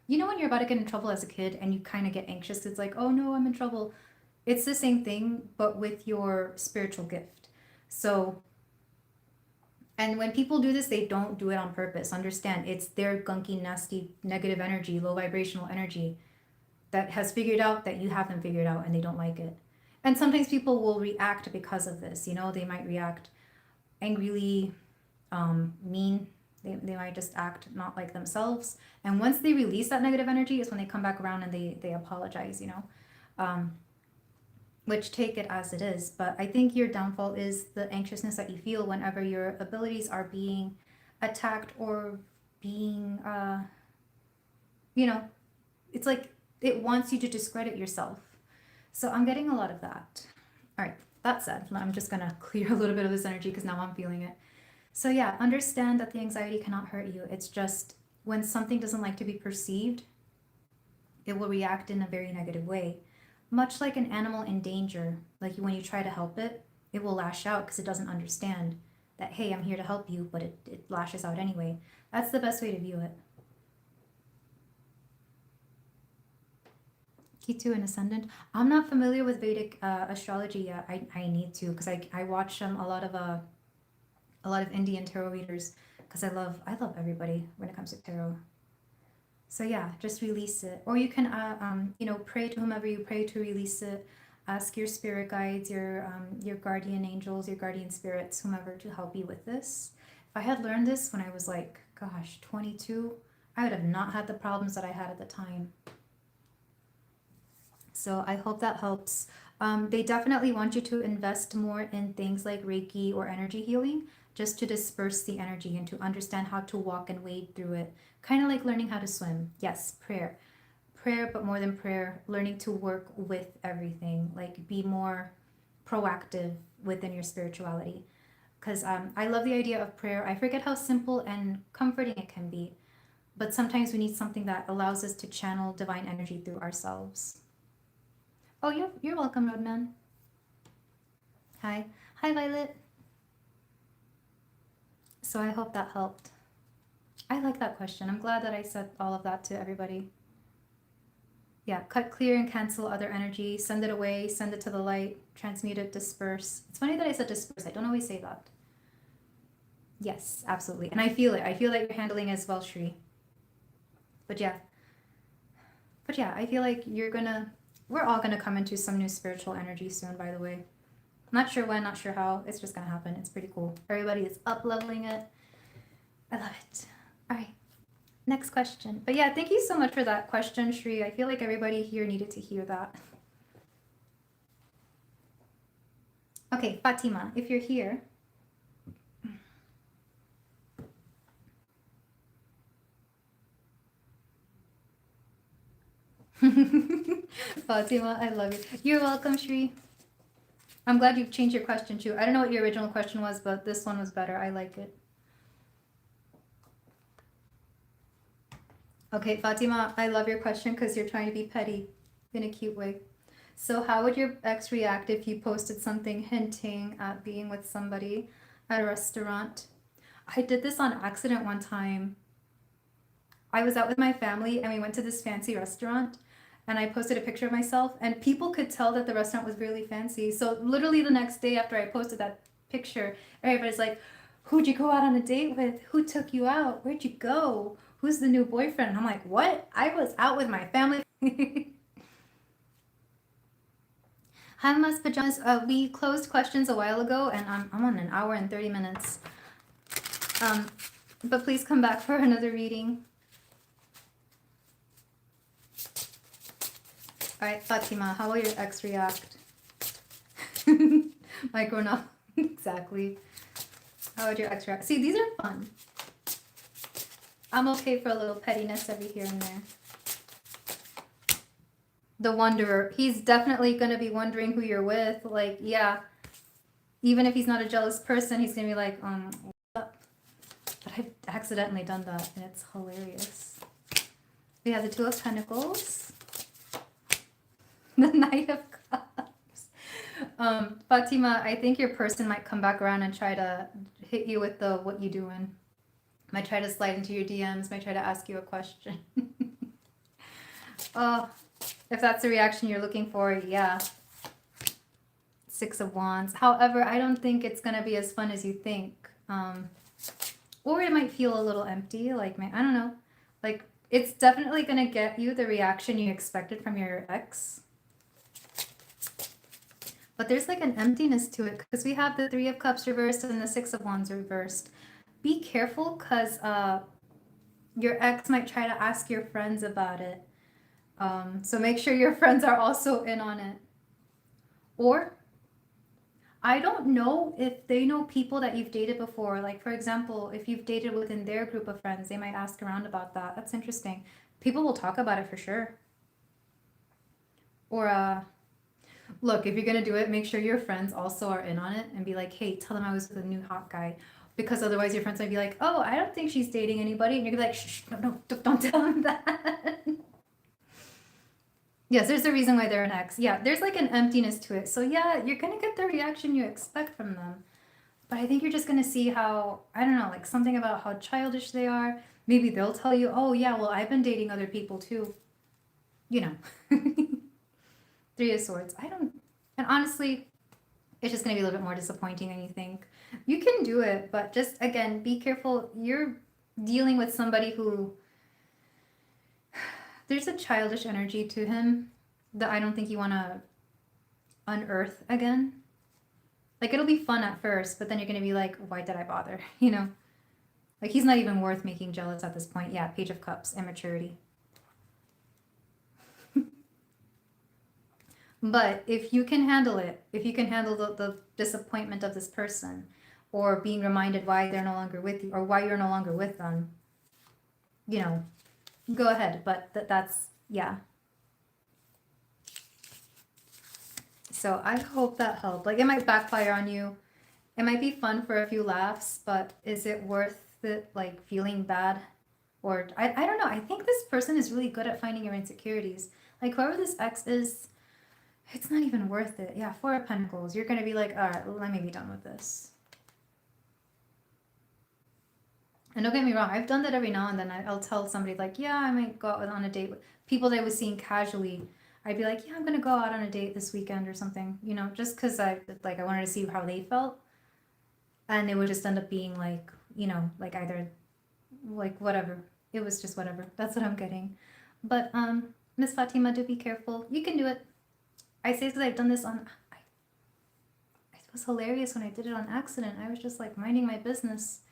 you know, when you're about to get in trouble as a kid and you kind of get anxious, it's like, oh no, I'm in trouble. It's the same thing, but with your spiritual gift. So, and when people do this, they don't do it on purpose. Understand, it's their gunky, nasty, negative energy, low vibrational energy that has figured out that you haven't figured out and they don't like it. And sometimes people will react because of this. You know, they might react angrily, mean. They might just act not like themselves. And once they release that negative energy is when they come back around and they apologize, you know, which take it as it is. But I think your downfall is the anxiousness that you feel whenever your abilities are being attacked or being, you know, it's like it wants you to discredit yourself. So I'm getting a lot of that. All right, that said, I'm just going to clear a little bit of this energy because now I'm feeling it. So yeah, understand that the anxiety cannot hurt you. It's just when something doesn't like to be perceived, it will react in a very negative way. Much like an animal in danger, like when you try to help it, it will lash out because it doesn't understand that, hey, I'm here to help you, but it lashes out anyway. That's the best way to view it. Ketu and Ascendant. I'm not familiar with Vedic astrology yet. I need to because I watch a lot of Indian tarot readers because I love everybody when it comes to tarot. So yeah, just release it. Or you can, you know, pray to whomever you pray to release it. Ask your spirit guides, your guardian angels, your guardian spirits, whomever to help you with this. If I had learned this when I was like, gosh, 22, I would have not had the problems that I had at the time. So I hope that helps. They definitely want you to invest more in things like Reiki or energy healing, just to disperse the energy and to understand how to walk and wade through it. Kind of like learning how to swim. Yes, prayer. Prayer, but more than prayer, learning to work with everything, like be more proactive within your spirituality. Because I love the idea of prayer. I forget how simple and comforting it can be. But sometimes we need something that allows us to channel divine energy through ourselves. Oh, you're welcome, Roadman. Hi. Hi, Violet. So I hope that helped. I like that question. I'm glad that I said all of that to everybody. Yeah, cut, clear, and cancel other energy. Send it away. Send it to the light. Transmute it, disperse. It's funny that I said disperse. I don't always say that. Yes, absolutely. And I feel it. I feel that you're handling it as well, Shri. But yeah, I feel like we're all gonna come into some new spiritual energy soon, by the way. Not sure when, not sure how. It's just gonna happen. It's pretty cool. Everybody is up-leveling it. I love it. All right, next question. But yeah, thank you so much for that question, Shri. I feel like everybody here needed to hear that. Okay, Fatima, if you're here. Fatima, I love you. You're welcome, Shri. I'm glad you've changed your question too. I don't know what your original question was, but this one was better. I like it. Okay, Fatima, I love your question because you're trying to be petty in a cute way. So how would your ex react if you posted something hinting at being with somebody at a restaurant? I did this on accident one time. I was out with my family and we went to this fancy restaurant and I posted a picture of myself and people could tell that the restaurant was really fancy. So literally the next day after I posted that picture, everybody's like, who'd you go out on a date with? Who took you out? Where'd you go? Who's the new boyfriend? And I'm like, what? I was out with my family. Hi, Mas Pajamas. We closed questions a while ago and I'm on an hour and 30 minutes. But please come back for another reading. All right, Fatima, how will your ex react? My grown up. Exactly. How would your ex react? See, these are fun. I'm okay for a little pettiness every here and there. The Wanderer. He's definitely going to be wondering who you're with. Like, yeah. Even if he's not a jealous person, he's going to be like, what's up? But I've accidentally done that, and it's hilarious. We have the Two of Pentacles. The Knight of Cups. Fatima, I think your person might come back around and try to hit you with the what you doing. Might try to slide into your DMs, might try to ask you a question. If that's the reaction you're looking for, yeah. Six of Wands. However, I don't think it's going to be as fun as you think. Or it might feel a little empty. Like, I don't know. Like, it's definitely going to get you the reaction you expected from your ex. But there's like an emptiness to it because we have the Three of Cups reversed and the Six of Wands reversed. Be careful because your ex might try to ask your friends about it. So make sure your friends are also in on it. Or, I don't know if they know people that you've dated before. Like, for example, if you've dated within their group of friends, they might ask around about that. That's interesting. People will talk about it for sure. Or, look, if you're going to do it, make sure your friends also are in on it and be like, hey, tell them I was with a new hot guy. Because otherwise your friends might be like, oh, I don't think she's dating anybody. And you're going to be like, shh, no, don't tell them that. Yes, there's a reason why they're an ex. Yeah, there's like an emptiness to it. So yeah, you're going to get the reaction you expect from them. But I think you're just going to see how, I don't know, like something about how childish they are. Maybe they'll tell you, oh yeah, well, I've been dating other people too. You know. Three of Swords. And honestly, it's just going to be a little bit more disappointing than you think. You can do it, but just, again, be careful. You're dealing with somebody who, there's a childish energy to him that I don't think you want to unearth again. Like, it'll be fun at first, but then you're going to be like, why did I bother? You know? Like, he's not even worth making jealous at this point. Yeah, Page of Cups, immaturity. But if you can handle it, if you can handle the disappointment of this person, or being reminded why they're no longer with you, or why you're no longer with them, you know, go ahead. But that's, yeah. So I hope that helped. Like, it might backfire on you. It might be fun for a few laughs, but is it worth it, like, feeling bad? Or, I don't know. I think this person is really good at finding your insecurities. Like, whoever this ex is, it's not even worth it. Yeah, Four of Pentacles. You're going to be like, all right, let me be done with this. And don't get me wrong, I've done that every now and then. I'll tell somebody, like, yeah, I might go out on a date with people that I was seeing casually. I'd be like, yeah, I'm going to go out on a date this weekend or something, you know, just because I wanted to see how they felt. And it would just end up being like, you know, like either, like, whatever. It was just whatever. That's what I'm getting. But, Miss Fatima, do be careful. You can do it. I say that I've done this on, it was hilarious when I did it on accident. I was just like minding my business.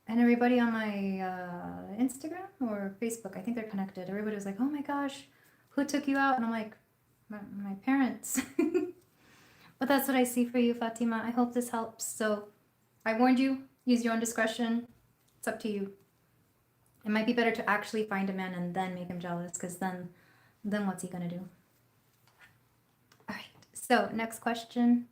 And everybody on my Instagram or Facebook, I think they're connected. Everybody was like, oh my gosh, who took you out? And I'm like, my parents. But that's what I see for you, Fatima. I hope this helps. So I warned you, use your own discretion. It's up to you. It might be better to actually find a man and then make him jealous, because then what's he going to do? All right. So next question.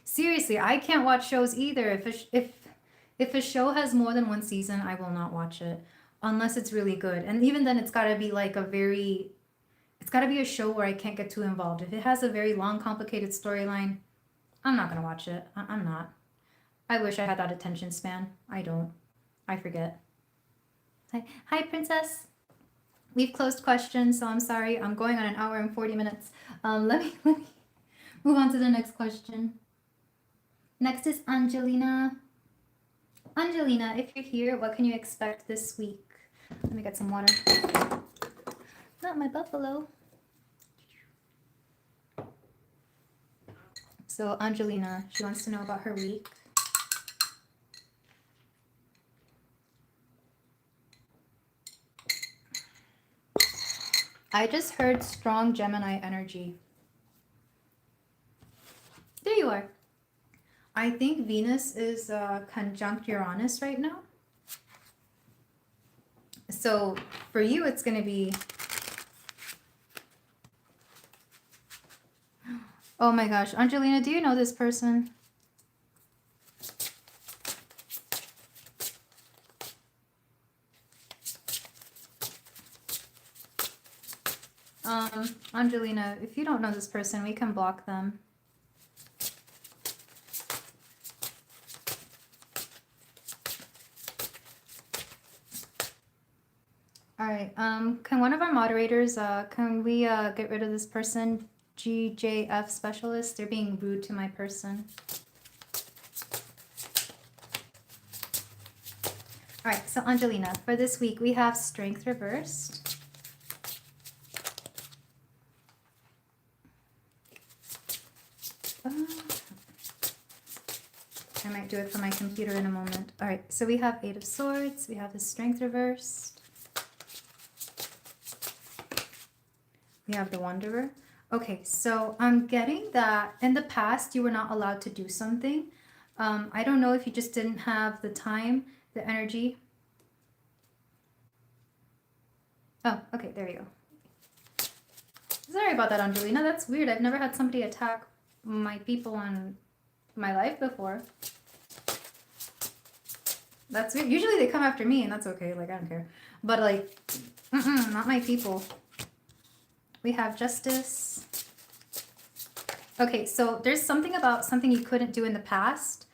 Seriously, I can't watch shows either. If a show has more than one season, I will not watch it unless it's really good. And even then, it's got to be like it's got to be a show where I can't get too involved. If it has a very long, complicated storyline, I'm not going to watch it. I'm not. I wish I had that attention span. I don't. I forget. Hi, Princess. We've closed questions, so I'm sorry. I'm going on an hour and 40 minutes. Let me move on to the next question. Next is Angelina. Angelina, if you're here, what can you expect this week? Let me get some water. Not my buffalo. So Angelina, she wants to know about her week. I just heard strong Gemini energy. There you are. I think Venus is conjunct Uranus right now. So for you, it's going to be... Oh my gosh. Angelina, do you know this person? Angelina, if you don't know this person, we can block them. All right. Can one of our moderators, can we get rid of this person? GJF specialist. They're being rude to my person. All right. So Angelina, for this week, we have Strength reversed. I might do it for my computer in a moment. All right. So we have Eight of Swords. We have the Strength reversed. We have the Wanderer. Okay, so I'm getting that in the past you were not allowed to do something. I don't know if you just didn't have the time, the energy. Oh, okay, there you go. Sorry about that, Angelina. That's weird. I've never had somebody attack my people on my life before. That's weird. Usually they come after me, and that's okay. Like, I don't care. But, like, not my people. We have Justice. Okay, so there's something about something you couldn't do in the past.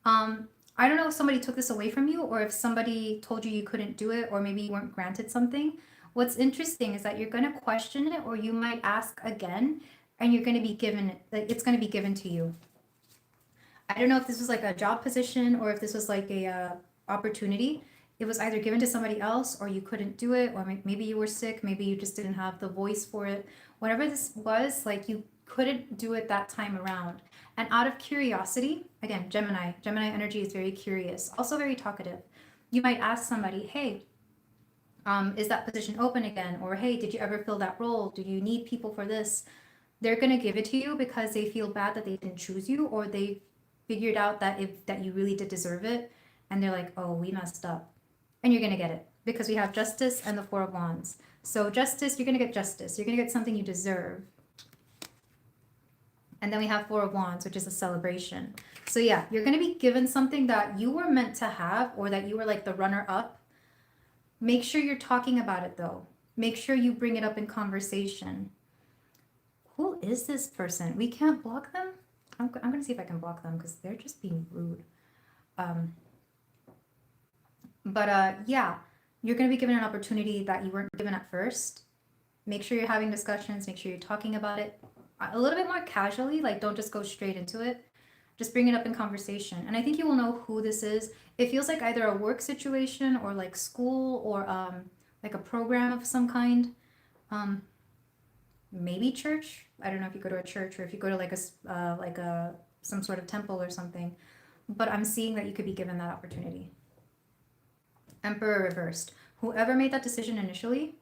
I don't know if somebody took this away from you, or if somebody told you you couldn't do it, or maybe you weren't granted something. What's interesting is that you're going to question it, or you might ask again, and you're going to be given it. Like, it's going to be given to you. I don't know if this was like a job position, or if this was like a opportunity. It was either given to somebody else, or you couldn't do it, or maybe you were sick, maybe you just didn't have the voice for it. Whatever this was, like, you couldn't do it that time around. And out of curiosity, again, Gemini energy is very curious, also very talkative. You might ask somebody, hey, is that position open again? Or, hey, did you ever fill that role? Do you need people for this? They're going to give it to you because they feel bad that they didn't choose you, or they figured out that you really did deserve it. And they're like, oh, we messed up. And you're going to get it because we have Justice and the Four of Wands. So Justice, you're going to get justice. You're going to get something you deserve. And then we have Four of Wands, which is a celebration. So yeah, you're going to be given something that you were meant to have, or that you were like the runner up. Make sure you're talking about it though. Make sure you bring it up in conversation. Who is this person? We can't block them? I'm going to see if I can block them because they're just being rude. Yeah, you're going to be given an opportunity that you weren't given at first. Make sure you're having discussions. Make sure you're talking about it a little bit more casually. Like, don't just go straight into it. Just bring it up in conversation. And I think you will know who this is. It feels like either a work situation or like school or like a program of some kind. Maybe church. I don't know if you go to a church or if you go to like some sort of temple or something. But I'm seeing that you could be given that opportunity. Emperor reversed. Whoever made that decision initially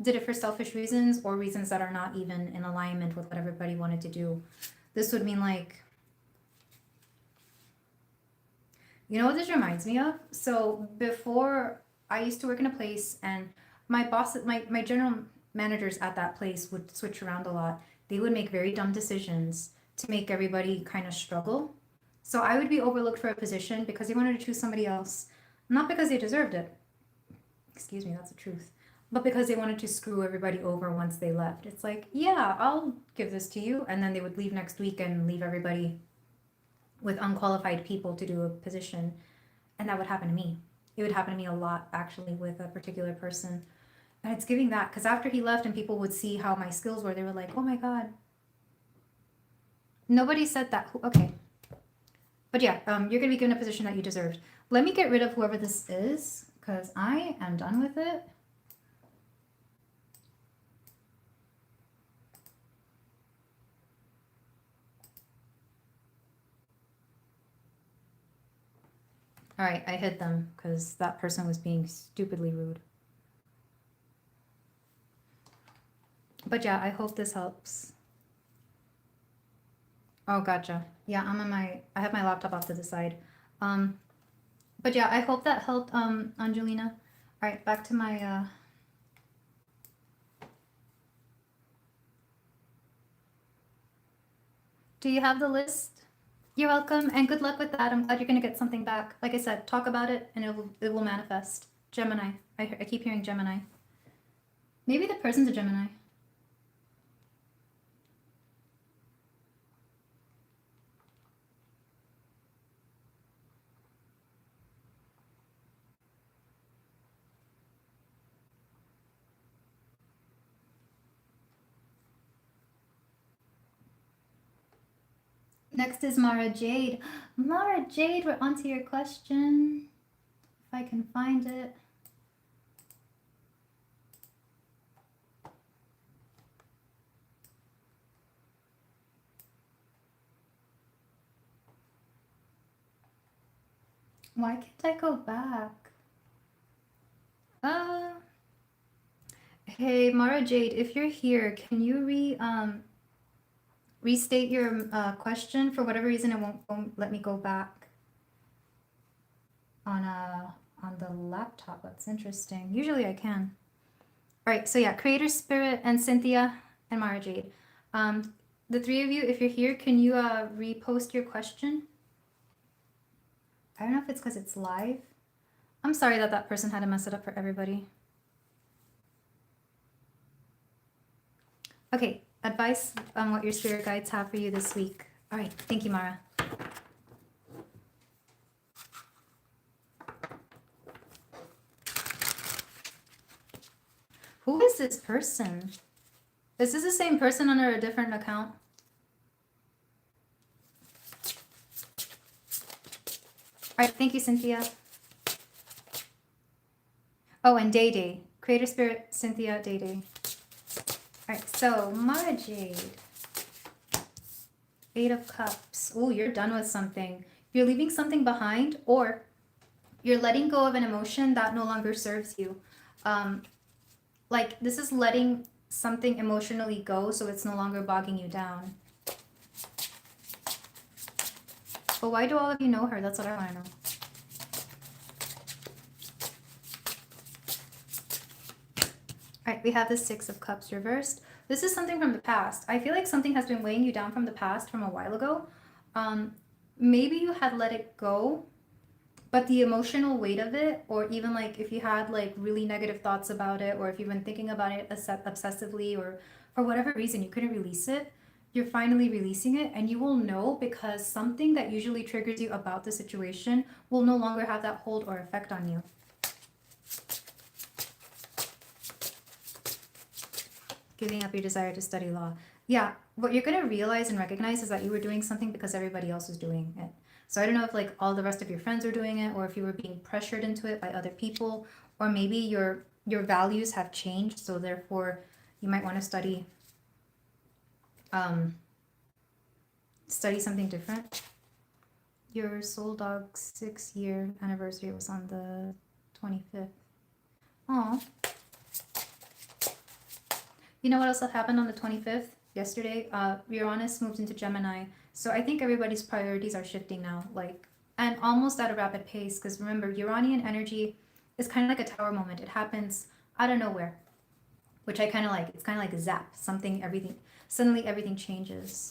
did it for selfish reasons or reasons that are not even in alignment with what everybody wanted to do. This would mean like, you know what this reminds me of? So before, I used to work in a place and my boss, my general managers at that place would switch around a lot. They would make very dumb decisions to make everybody kind of struggle. So I would be overlooked for a position because they wanted to choose somebody else. Not because they deserved it. Excuse me, that's the truth. But because they wanted to screw everybody over once they left. It's like, yeah, I'll give this to you. And then they would leave next week and leave everybody with unqualified people to do a position. And that would happen to me. It would happen to me a lot, actually, with a particular person. And it's giving that, because after he left and people would see how my skills were, they were like, oh my God. Nobody said that. Okay. But yeah, you're going to be given a position that you deserved. Let me get rid of whoever this is, because I am done with it. All right, I hid them because that person was being stupidly rude. But yeah, I hope this helps. Oh, gotcha. Yeah, I have my laptop off to the side. But yeah, I hope that helped, Angelina. All right, back to my, Do you have the list? You're welcome, and good luck with that. I'm glad you're going to get something back. Like I said, talk about it, and it will manifest. Gemini. I keep hearing Gemini. Maybe the person's a Gemini. Next is Mara Jade. Mara Jade, we're onto your question. If I can find it. Why can't I go back? Hey, Mara Jade, if you're here, can you restate your question? For whatever reason, it won't let me go back on the laptop. That's interesting. Usually I can. All right, so yeah, Creator Spirit and Cynthia and Mara Jade. The three of you, if you're here, can you repost your question? I don't know if it's because it's live. I'm sorry that person had to mess it up for everybody. Okay, advice on what your spirit guides have for you this week. All right, thank you, Mara. Who is this person? Is this the same person under a different account? All right, thank you, Cynthia. Oh, and Day Day. Creator Spirit, Cynthia, Day Day. All right, so Mara Jade. Eight of Cups. Oh, you're done with something. You're leaving something behind, or you're letting go of an emotion that no longer serves you. Like this is letting something emotionally go so it's no longer bogging you down. But why do all of you know her? That's what I want to know. All right, we have the Six of Cups reversed. This is something from the past. I feel like something has been weighing you down from the past from a while ago. Maybe you had let it go, but the emotional weight of it, or even like if you had like really negative thoughts about it, or if you've been thinking about it obsessively, or for whatever reason you couldn't release it, you're finally releasing it, and you will know because something that usually triggers you about the situation will no longer have that hold or effect on you. Giving up your desire to study law. Yeah, what you're going to realize and recognize is that you were doing something because everybody else was doing it. So I don't know if like all the rest of your friends were doing it, or if you were being pressured into it by other people, or maybe your values have changed, so therefore you might want to study something different. Your soul dog's 6-year anniversary was on the 25th. Aw. You know what else happened on the 25th? Yesterday, Uranus moved into Gemini. So I think everybody's priorities are shifting now, like, and almost at a rapid pace, because remember, Uranian energy is kind of like a tower moment. It happens out of nowhere, which I kind of like. It's kind of like a zap, suddenly everything changes.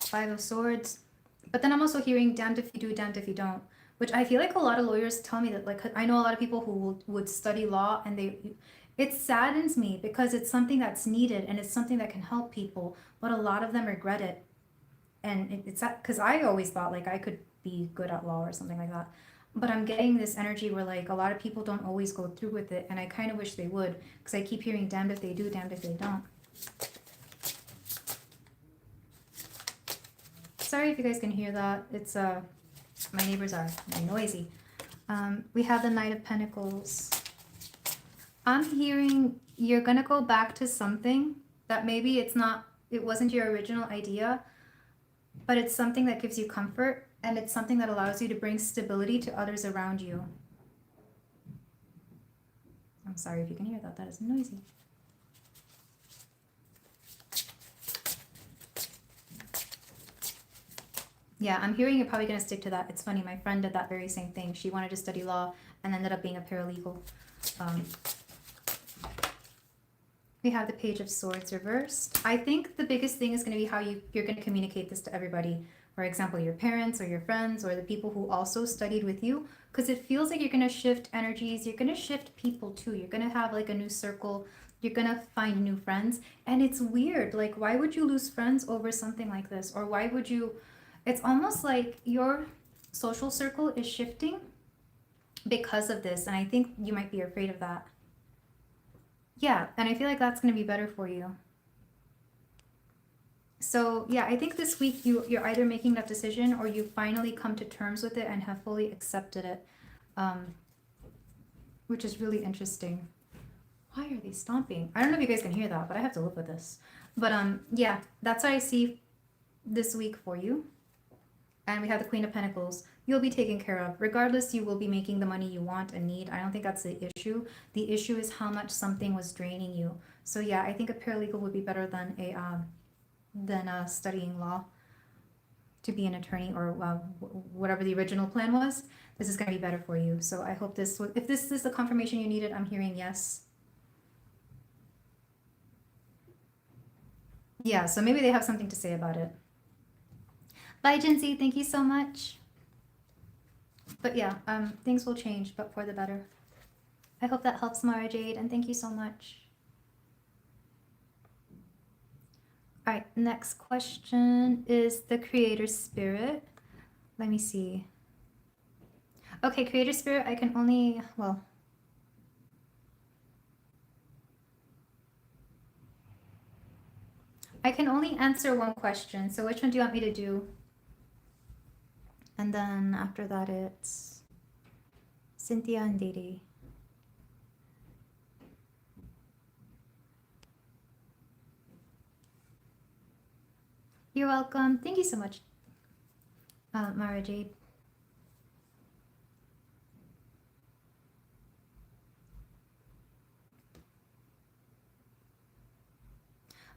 Five of Swords. But then I'm also hearing damned if you do, damned if you don't, which I feel like a lot of lawyers tell me that, like, I know a lot of people who would study law, and it saddens me because it's something that's needed and it's something that can help people, but a lot of them regret it. And it's because I always thought like I could be good at law or something like that. But I'm getting this energy where like a lot of people don't always go through with it, and I kind of wish they would, because I keep hearing damned if they do, damned if they don't. Sorry if you guys can hear that. It's my neighbors are noisy. We have the Knight of Pentacles. I'm hearing you're gonna go back to something that maybe it wasn't your original idea, but it's something that gives you comfort, and it's something that allows you to bring stability to others around you. I'm sorry if you can hear that. That is noisy. Yeah, I'm hearing you're probably going to stick to that. It's funny, my friend did that very same thing. She wanted to study law and ended up being a paralegal. We have the Page of Swords reversed. I think the biggest thing is going to be how you're going to communicate this to everybody. For example, your parents or your friends or the people who also studied with you. Because it feels like you're going to shift energies. You're going to shift people too. You're going to have like a new circle. You're going to find new friends. And it's weird. Like, why would you lose friends over something like this? Or why would you... It's almost like your social circle is shifting because of this. And I think you might be afraid of that. Yeah, and I feel like that's going to be better for you. So yeah, I think this week you're either making that decision or you finally come to terms with it and have fully accepted it, which is really interesting. Why are they stomping? I don't know if you guys can hear that, but I have to live with this. But yeah, that's what I see this week for you. And we have the Queen of Pentacles. You'll be taken care of. Regardless, you will be making the money you want and need. I don't think that's the issue. The issue is how much something was draining you. So yeah, I think a paralegal would be better than studying law to be an attorney, or whatever the original plan was. This is going to be better for you. So I hope if this is the confirmation you needed, I'm hearing yes. Yeah, so maybe they have something to say about it. Bye, Jenzie. Thank you so much. But yeah, things will change, but for the better. I hope that helps, Mara Jade, and thank you so much. All right, next question is the Creator Spirit. Let me see. Okay, Creator Spirit, I can only, well, I can only answer one question. So which one do you want me to do? And then after that, it's Cynthia and Jade. You're welcome. Thank you so much, Mara Jade.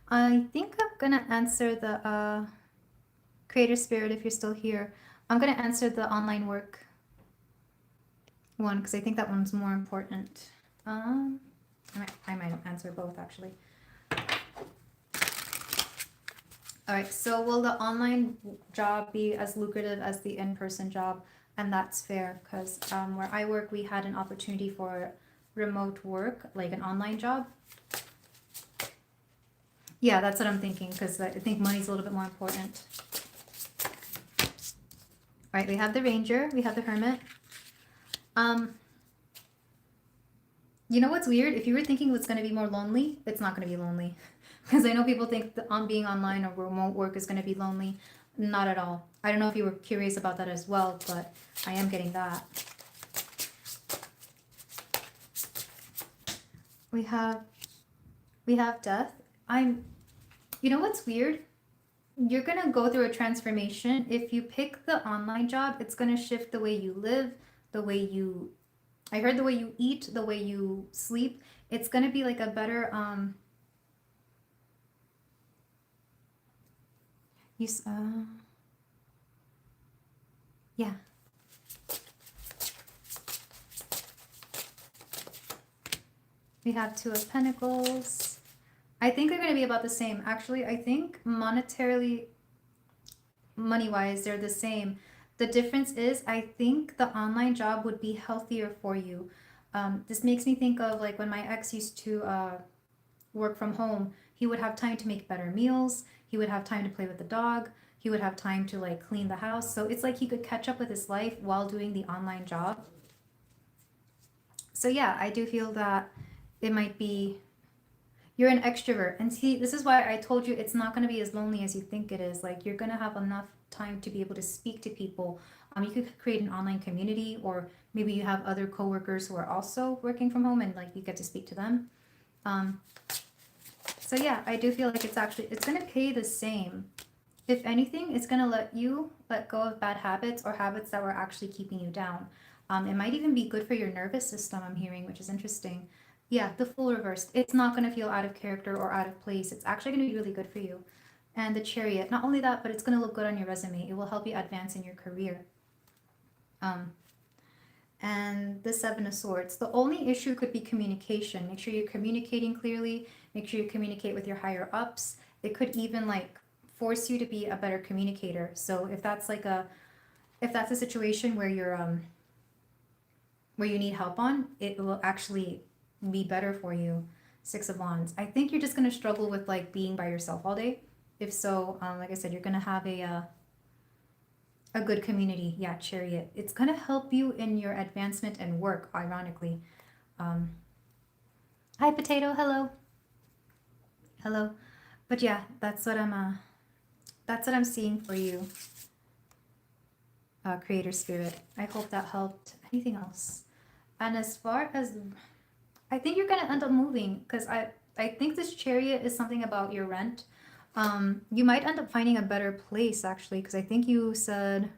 I think I'm gonna answer the creator spirit if you're still here. I'm gonna answer the online work one because I think that one's more important. I might answer both actually. All right, so will the online job be as lucrative as the in-person job? And that's fair because where I work, we had an opportunity for remote work, like an online job. Yeah, that's what I'm thinking because I think money's a little bit more important. All right, we have the ranger, we have the hermit. You know what's weird? If you were thinking it's going to be more lonely, it's not going to be lonely. Because I know people think that being online or remote work is going to be lonely. Not at all. I don't know if you were curious about that as well, but I am getting that. We have death. You know what's weird? You're going to go through a transformation. If you pick the online job, it's going to shift the way you live, the way you, I heard the way you eat, the way you sleep. It's going to be like a better, yeah. We have Two of Pentacles. I think they're going to be about the same. Actually, I think monetarily, money-wise, they're the same. The difference is I think the online job would be healthier for you. This makes me think of like when my ex used to work from home. He would have time to make better meals. He would have time to play with the dog. He would have time to like clean the house. So it's like he could catch up with his life while doing the online job. So yeah, I do feel that it might be, you're an extrovert. And see, this is why I told you it's not going to be as lonely as you think it is. Like you're going to have enough time to be able to speak to people. You could create an online community, or maybe you have other coworkers who are also working from home and like you get to speak to them. So yeah, I do feel like it's going to pay the same. If anything, it's going to let you let go of bad habits or habits that were actually keeping you down. It might even be good for your nervous system, I'm hearing, which is interesting. Yeah, the Fool reversed. It's not going to feel out of character or out of place. It's actually going to be really good for you. And the Chariot, not only that, but it's going to look good on your resume. It will help you advance in your career. And the Seven of Swords. The only issue could be communication. Make sure you're communicating clearly. Make sure you communicate with your higher ups. It could even like force you to be a better communicator. So if that's a situation where you're where you need help on, it will actually be better for you. Six of Wands. I think you're just going to struggle with like being by yourself all day. If so, like I said, you're going to have a good community. Yeah, Chariot. It's going to help you in your advancement and work, ironically. Hi, Potato. Hello. Hello. But yeah, that's what I'm seeing for you. Creator Spirit. I hope that helped. Anything else? And as far as, I think you're going to end up moving because I think this Chariot is something about your rent. You might end up finding a better place actually, because I think you said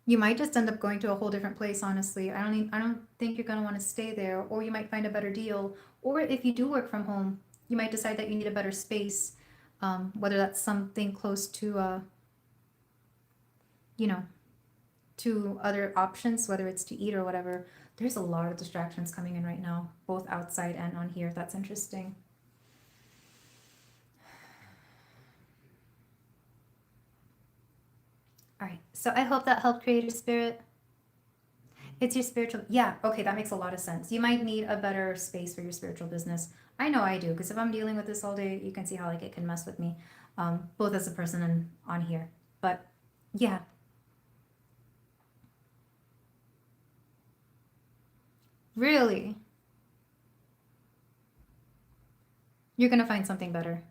you might just end up going to a whole different place, honestly. I don't think you're going to want to stay there, or you might find a better deal. Or if you do work from home, you might decide that you need a better space, whether that's something close to you know, to other options, whether it's to eat or whatever. There's a lot of distractions coming in right now, both outside and on here. That's interesting. All right, so I hope that helped, Creator Spirit. It's your spiritual, yeah, okay, that makes a lot of sense. You might need a better space for your spiritual business. I know I do, because if I'm dealing with this all day, you can see how like it can mess with me, both as a person and on here. But yeah. Really? You're gonna find something better.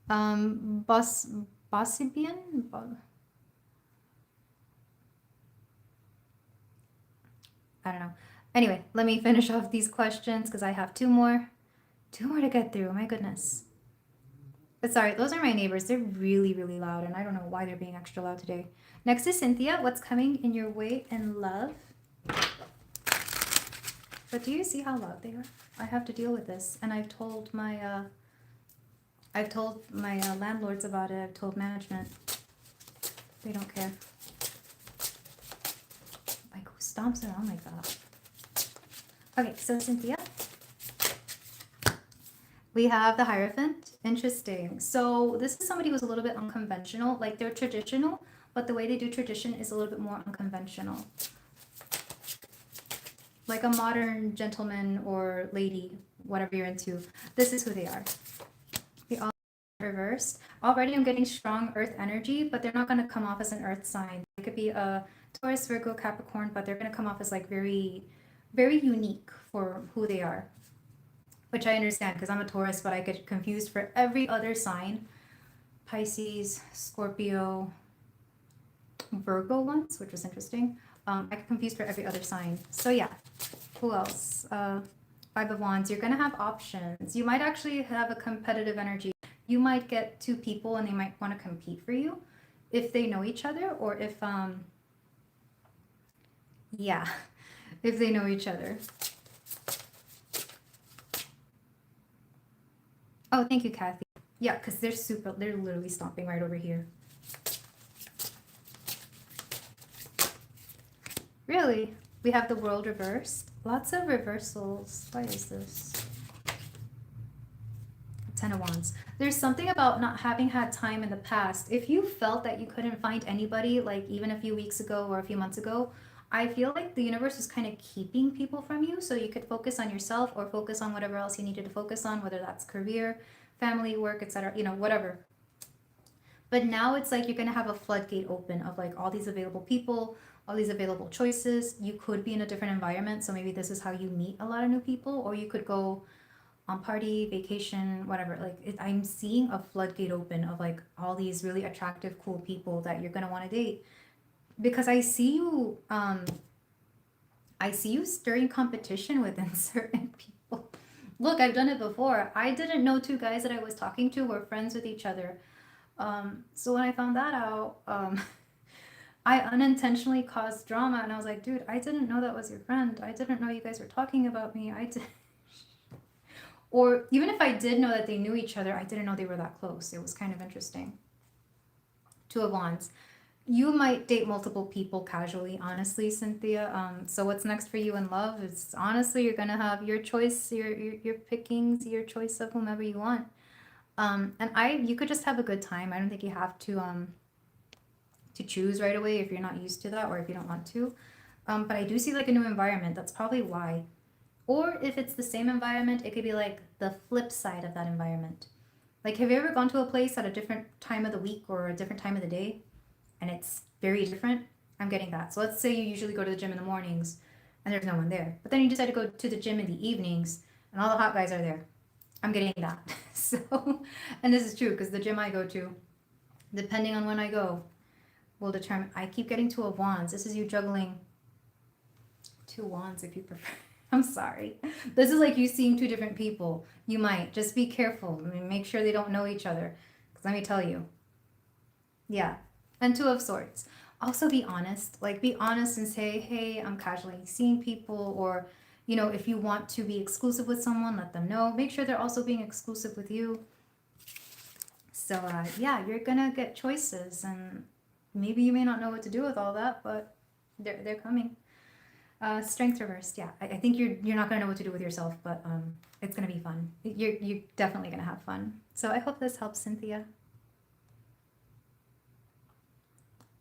Bossibian? I don't know. Anyway, let me finish off these questions because I have two more to get through. My goodness. But sorry, those are my neighbors. They're really, really loud, and I don't know why they're being extra loud today. Next is Cynthia. What's coming in your way in love? But do you see how loud they are? I have to deal with this, and I've told my landlords about it. I've told management. They don't care. Like, who stomps around like that? Okay, so Cynthia. We have the Hierophant. Interesting. So this is somebody who's a little bit unconventional. Like, they're traditional, but the way they do tradition is a little bit more unconventional. Like a modern gentleman or lady, whatever you're into. This is who they are. They all reversed. Already I'm getting strong earth energy, but they're not going to come off as an earth sign. It could be a Taurus, Virgo, Capricorn, but they're going to come off as like very, very unique for who they are. Which I understand because I'm a Taurus, but I get confused for every other sign. Pisces, Scorpio, Virgo once, which was interesting. I get confused for every other sign. So yeah, who else? Five of Wands, you're going to have options. You might actually have a competitive energy. You might get two people and they might want to compete for you if they know each other or if, yeah, if they know each other. Oh, thank you, Kathy. Yeah, because they're literally stomping right over here. Really? We have the World reversed. Lots of reversals. Why is this? Ten of Wands. There's something about not having had time in the past. If you felt that you couldn't find anybody, like even a few weeks ago or a few months ago, I feel like the universe was kind of keeping people from you so you could focus on yourself or focus on whatever else you needed to focus on, whether that's career, family, work, etc., you know, whatever. But now it's like you're going to have a floodgate open of like all these available people, all these available choices. You could be in a different environment, so maybe this is how you meet a lot of new people, or you could go on party, vacation, whatever. Like I'm seeing a floodgate open of like all these really attractive, cool people that you're going to want to date. Because I see you stirring competition within certain people. Look, I've done it before. I didn't know two guys that I was talking to were friends with each other. So when I found that out, I unintentionally caused drama, and I was like, dude, I didn't know that was your friend. I didn't know you guys were talking about me. Or even if I did know that they knew each other, I didn't know they were that close. It was kind of interesting. Two of Wands. You might date multiple people casually, honestly, Cynthia. So what's next for you in love is honestly you're gonna have your choice, your pickings, your choice of whomever you want. And you could just have a good time. I don't think you have to choose right away if you're not used to that or if you don't want to. But I do see like a new environment. That's probably why. Or if it's the same environment, it could be like the flip side of that environment. Like, have you ever gone to a place at a different time of the week or a different time of the day? And it's very different? I'm getting that. So let's say you usually go to the gym in the mornings and there's no one there. But then you decide to go to the gym in the evenings and all the hot guys are there. I'm getting that. So, and this is true because the gym I go to, depending on when I go, will determine. I keep getting Two of Wands. This is you juggling two wands if you prefer. I'm sorry. This is like you seeing two different people. You might. Just be careful. I mean, make sure they don't know each other. Because let me tell you. Yeah. And Two of Swords. Also be honest. Like, be honest and say, hey, I'm casually seeing people. Or, you know, if you want to be exclusive with someone, let them know. Make sure they're also being exclusive with you. So, yeah, you're going to get choices. And maybe you may not know what to do with all that, but they're coming. Strength reversed. Yeah, I think you're not going to know what to do with yourself, but it's going to be fun. You're definitely going to have fun. So I hope this helps, Cynthia.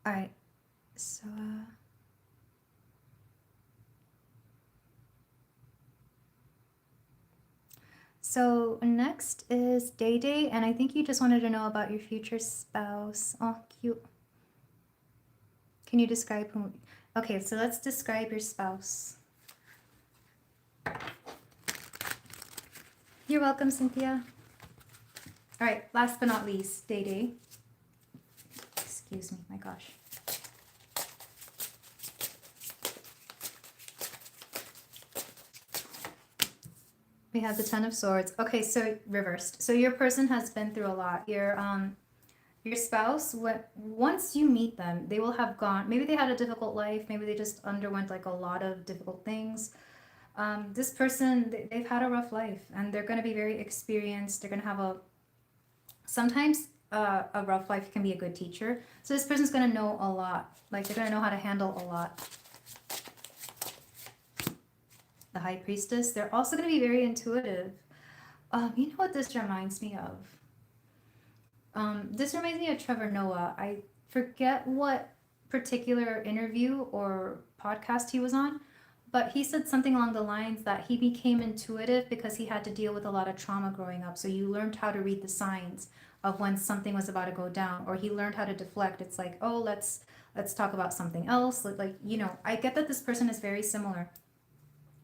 All right. So next is Day Day, and I think you just wanted to know about your future spouse. Oh, cute. Can you describe whom? Okay, so let's describe your spouse. You're welcome, Cynthia. All right, last but not least, Day Day. Excuse me, my gosh. We have the Ten of Swords. Okay, so reversed. So your person has been through a lot. Your spouse, once you meet them, they will have gone. Maybe they had a difficult life. Maybe they just underwent like a lot of difficult things. This person, they've had a rough life, and they're going to be very experienced. They're going to have sometimes a rough life can be a good teacher. So this person's going to know a lot. Like they're going to know how to handle a lot. The High Priestess, they're also going to be very intuitive. You know what this reminds me of? This reminds me of Trevor Noah. I forget what particular interview or podcast he was on, but he said something along the lines that he became intuitive because he had to deal with a lot of trauma growing up. So you learned how to read the signs of when something was about to go down, or he learned how to deflect. It's like, oh, let's talk about something else. Like, you know, I get that this person is very similar.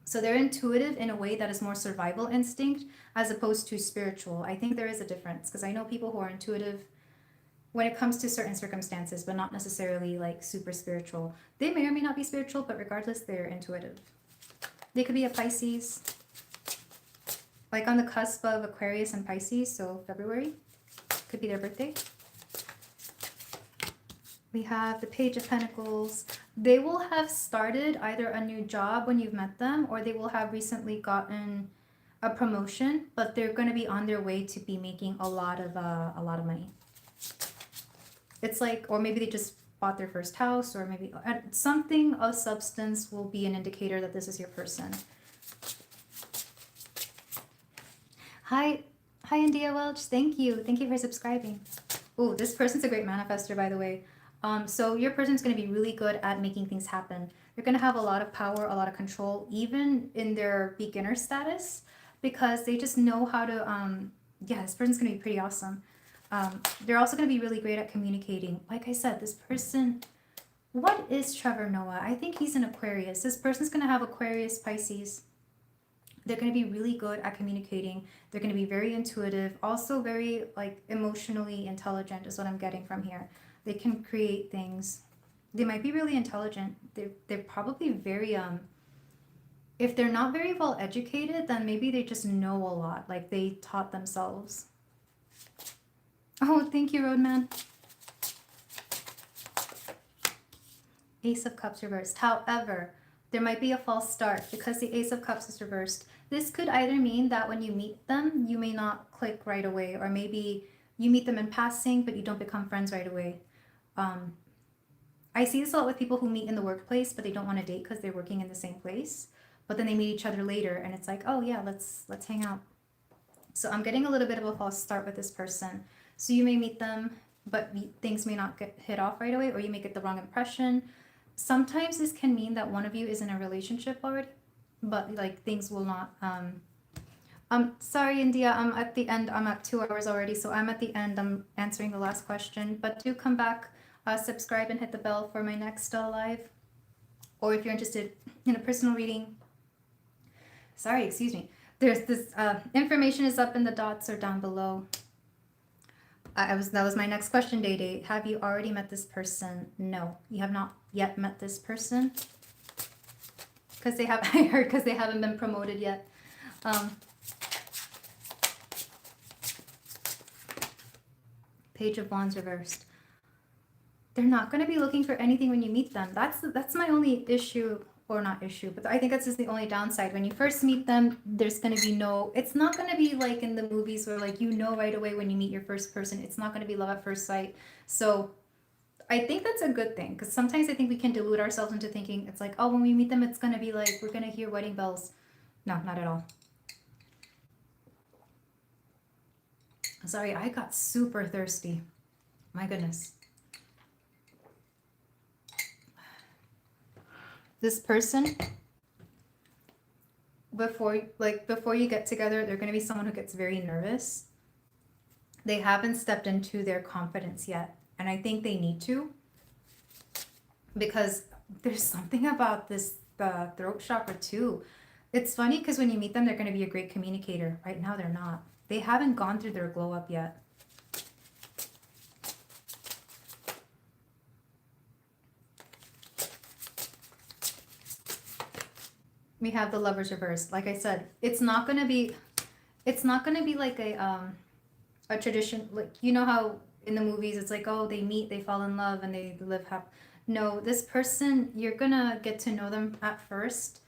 So they're intuitive in a way that is more survival instinct as opposed to spiritual. I think there is a difference because I know people who are intuitive when it comes to certain circumstances, but not necessarily like super spiritual. They may or may not be spiritual, but regardless, they're intuitive. They could be a Pisces, like on the cusp of Aquarius and Pisces, so February could be their birthday. We have the Page of Pentacles. They will have started either a new job when you've met them, or they will have recently gotten a promotion, but they're going to be on their way to be making a lot of money. It's like, or maybe they just bought their first house, or maybe something of substance will be an indicator that this is your person. Hi, India Welch. Thank you for subscribing. Oh, this person's a great manifester, by the way. So your person's going to be really good at making things happen. They're going to have a lot of power, a lot of control, even in their beginner status, because they just know how to, yeah, this person's going to be pretty awesome. They're also going to be really great at communicating. Like I said, this person, what is Trevor Noah? I think he's an Aquarius. This person's going to have Aquarius, Pisces. They're going to be really good at communicating. They're going to be very intuitive, also very like emotionally intelligent is what I'm getting from here. They can create things. They might be really intelligent. They're probably very, if they're not very well educated, then maybe they just know a lot. Like they taught themselves. Oh, thank you, Roadman. Ace of Cups reversed. However, there might be a false start because the Ace of Cups is reversed. This could either mean that when you meet them, you may not click right away, or maybe you meet them in passing, but you don't become friends right away. I see this a lot with people who meet in the workplace, but they don't want to date because they're working in the same place. But then they meet each other later, and it's like, oh yeah, let's hang out. So I'm getting a little bit of a false start with this person. So you may meet them, but things may not get hit off right away, or you may get the wrong impression. Sometimes this can mean that one of you is in a relationship already, but like things will not. Sorry, India, I'm at the end. I'm at 2 hours already, so I'm at the end. I'm answering the last question, but do come back, subscribe and hit the bell for my next live. Or if you're interested in a personal reading, sorry, excuse me. There's this information is up in the dots or down below. That was my next question, Day. Have you already met this person? No, you have not yet met this person. Because they have, I heard, because they haven't been promoted yet. Page of Wands reversed. They're not going to be looking for anything when you meet them. That's my only issue, or not issue, but I think that's just the only downside. When you first meet them, there's going to be it's not going to be like in the movies where like you know right away when you meet your first person. It's not going to be love at first sight. So I think that's a good thing, because sometimes I think we can delude ourselves into thinking it's like, oh, when we meet them, it's going to be like we're going to hear wedding bells. No, not at all. Sorry, I got super thirsty. My goodness. This person, before you get together, they're going to be someone who gets very nervous. They haven't stepped into their confidence yet, and I think they need to, because there's something about the throat chakra too. It's funny because when you meet them, they're going to be a great communicator. Right now, they're not. They haven't gone through their glow up yet. We have the Lovers reversed. Like I said, it's not gonna be like a tradition, like you know how in the movies it's like, oh, they meet, they fall in love, and they live happy. No, this person, you're gonna get to know them at first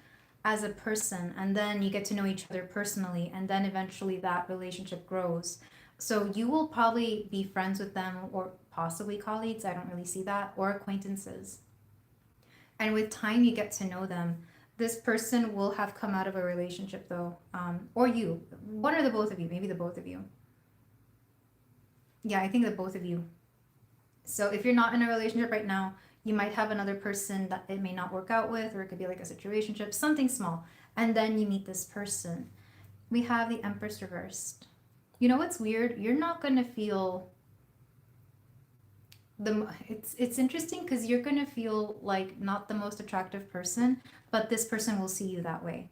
as a person, and then you get to know each other personally, and then eventually that relationship grows. So you will probably be friends with them, or possibly colleagues, I don't really see that, or acquaintances. And with time you get to know them. This person will have come out of a relationship though, or you, one or the both of you, maybe the both of you. Yeah, I think the both of you. So if you're not in a relationship right now, you might have another person that it may not work out with, or it could be like a situationship, something small, and then you meet this person. We have the Empress reversed. You know what's weird? You're not gonna feel it's interesting because you're gonna feel like not the most attractive person, but this person will see you that way.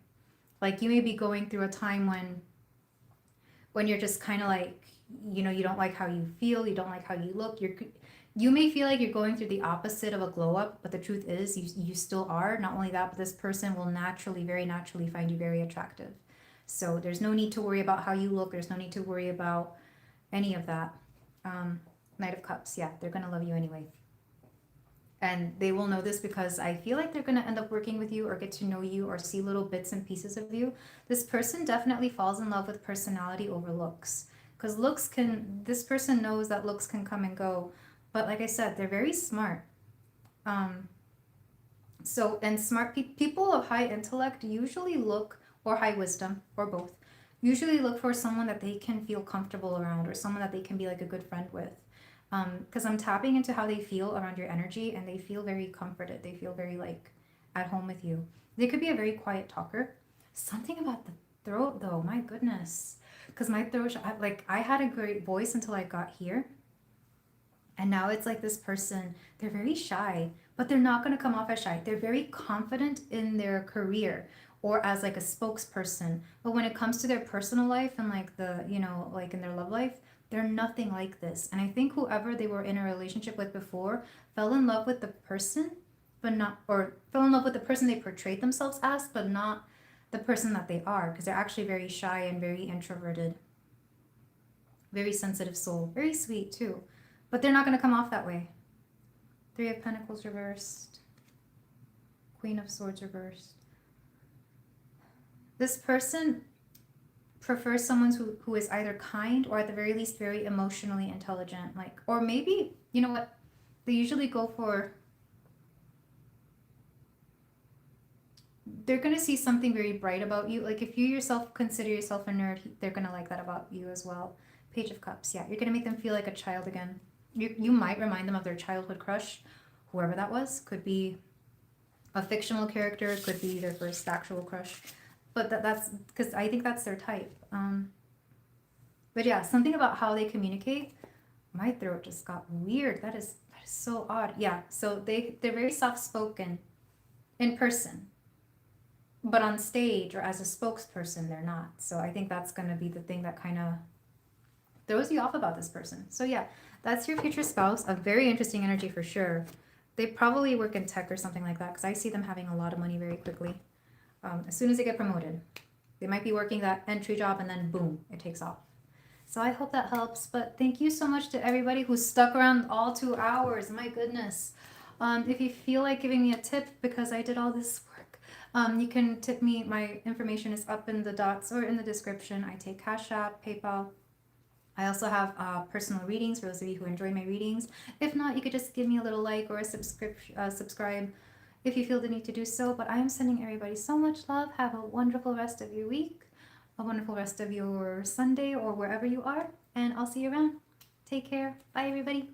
Like you may be going through a time when you're just kind of like, you don't like how you feel, you don't like how you look, you may feel like you're going through the opposite of a glow up, but the truth is you still are. Not only that, but this person will very naturally find you very attractive. So there's no need to worry about how you look, there's no need to worry about any of that. Knight of Cups, yeah, they're gonna love you anyway. And they will know this because I feel like they're going to end up working with you or get to know you or see little bits and pieces of you. This person definitely falls in love with personality over looks, because this person knows that looks can come and go. But like I said, they're very smart. And smart people of high intellect usually look, or high wisdom, or both, usually look for someone that they can feel comfortable around, or someone that they can be like a good friend with. Because I'm tapping into how they feel around your energy, and they feel very comforted. They feel very like at home with you. They could be a very quiet talker. Something about the throat though, my goodness. Because my throat, I had a great voice until I got here. And now it's like this person, they're very shy, but they're not going to come off as shy. They're very confident in their career or as like a spokesperson. But when it comes to their personal life and like like in their love life, they're nothing like this. And I think whoever they were in a relationship with before fell in love with the person, or fell in love with the person they portrayed themselves as, but not the person that they are, because they're actually very shy and very introverted. Very sensitive soul. Very sweet too. But they're not going to come off that way. Three of Pentacles reversed. Queen of Swords reversed. This person prefers someone who is either kind or at the very least very emotionally intelligent. Or maybe, you know what? They usually go for... They're going to see something very bright about you. Like if you yourself consider yourself a nerd, they're going to like that about you as well. Page of Cups. Yeah, you're going to make them feel like a child again. You might remind them of their childhood crush, whoever that was. Could be a fictional character, could be their first actual crush. But that's because I think that's their type. But yeah, something about how they communicate. My throat just got weird. That is so odd. Yeah, so they're very soft-spoken in person. But on stage or as a spokesperson, they're not. So I think that's going to be the thing that kind of throws you off about this person. So yeah, that's your future spouse. A very interesting energy for sure. They probably work in tech or something like that, because I see them having a lot of money very quickly. As soon as they get promoted. They might be working that entry job and then boom, it takes off. So I hope that helps. But thank you so much to everybody who stuck around all 2 hours. My goodness. If you feel like giving me a tip because I did all this work, you can tip me. My information is up in the dots or in the description. I take Cashapp, PayPal. I also have personal readings for those of you who enjoy my readings. If not, you could just give me a little like or a subscribe if you feel the need to do so. But I am sending everybody so much love. Have a wonderful rest of your week, a wonderful rest of your Sunday or wherever you are, and I'll see you around. Take care. Bye, everybody.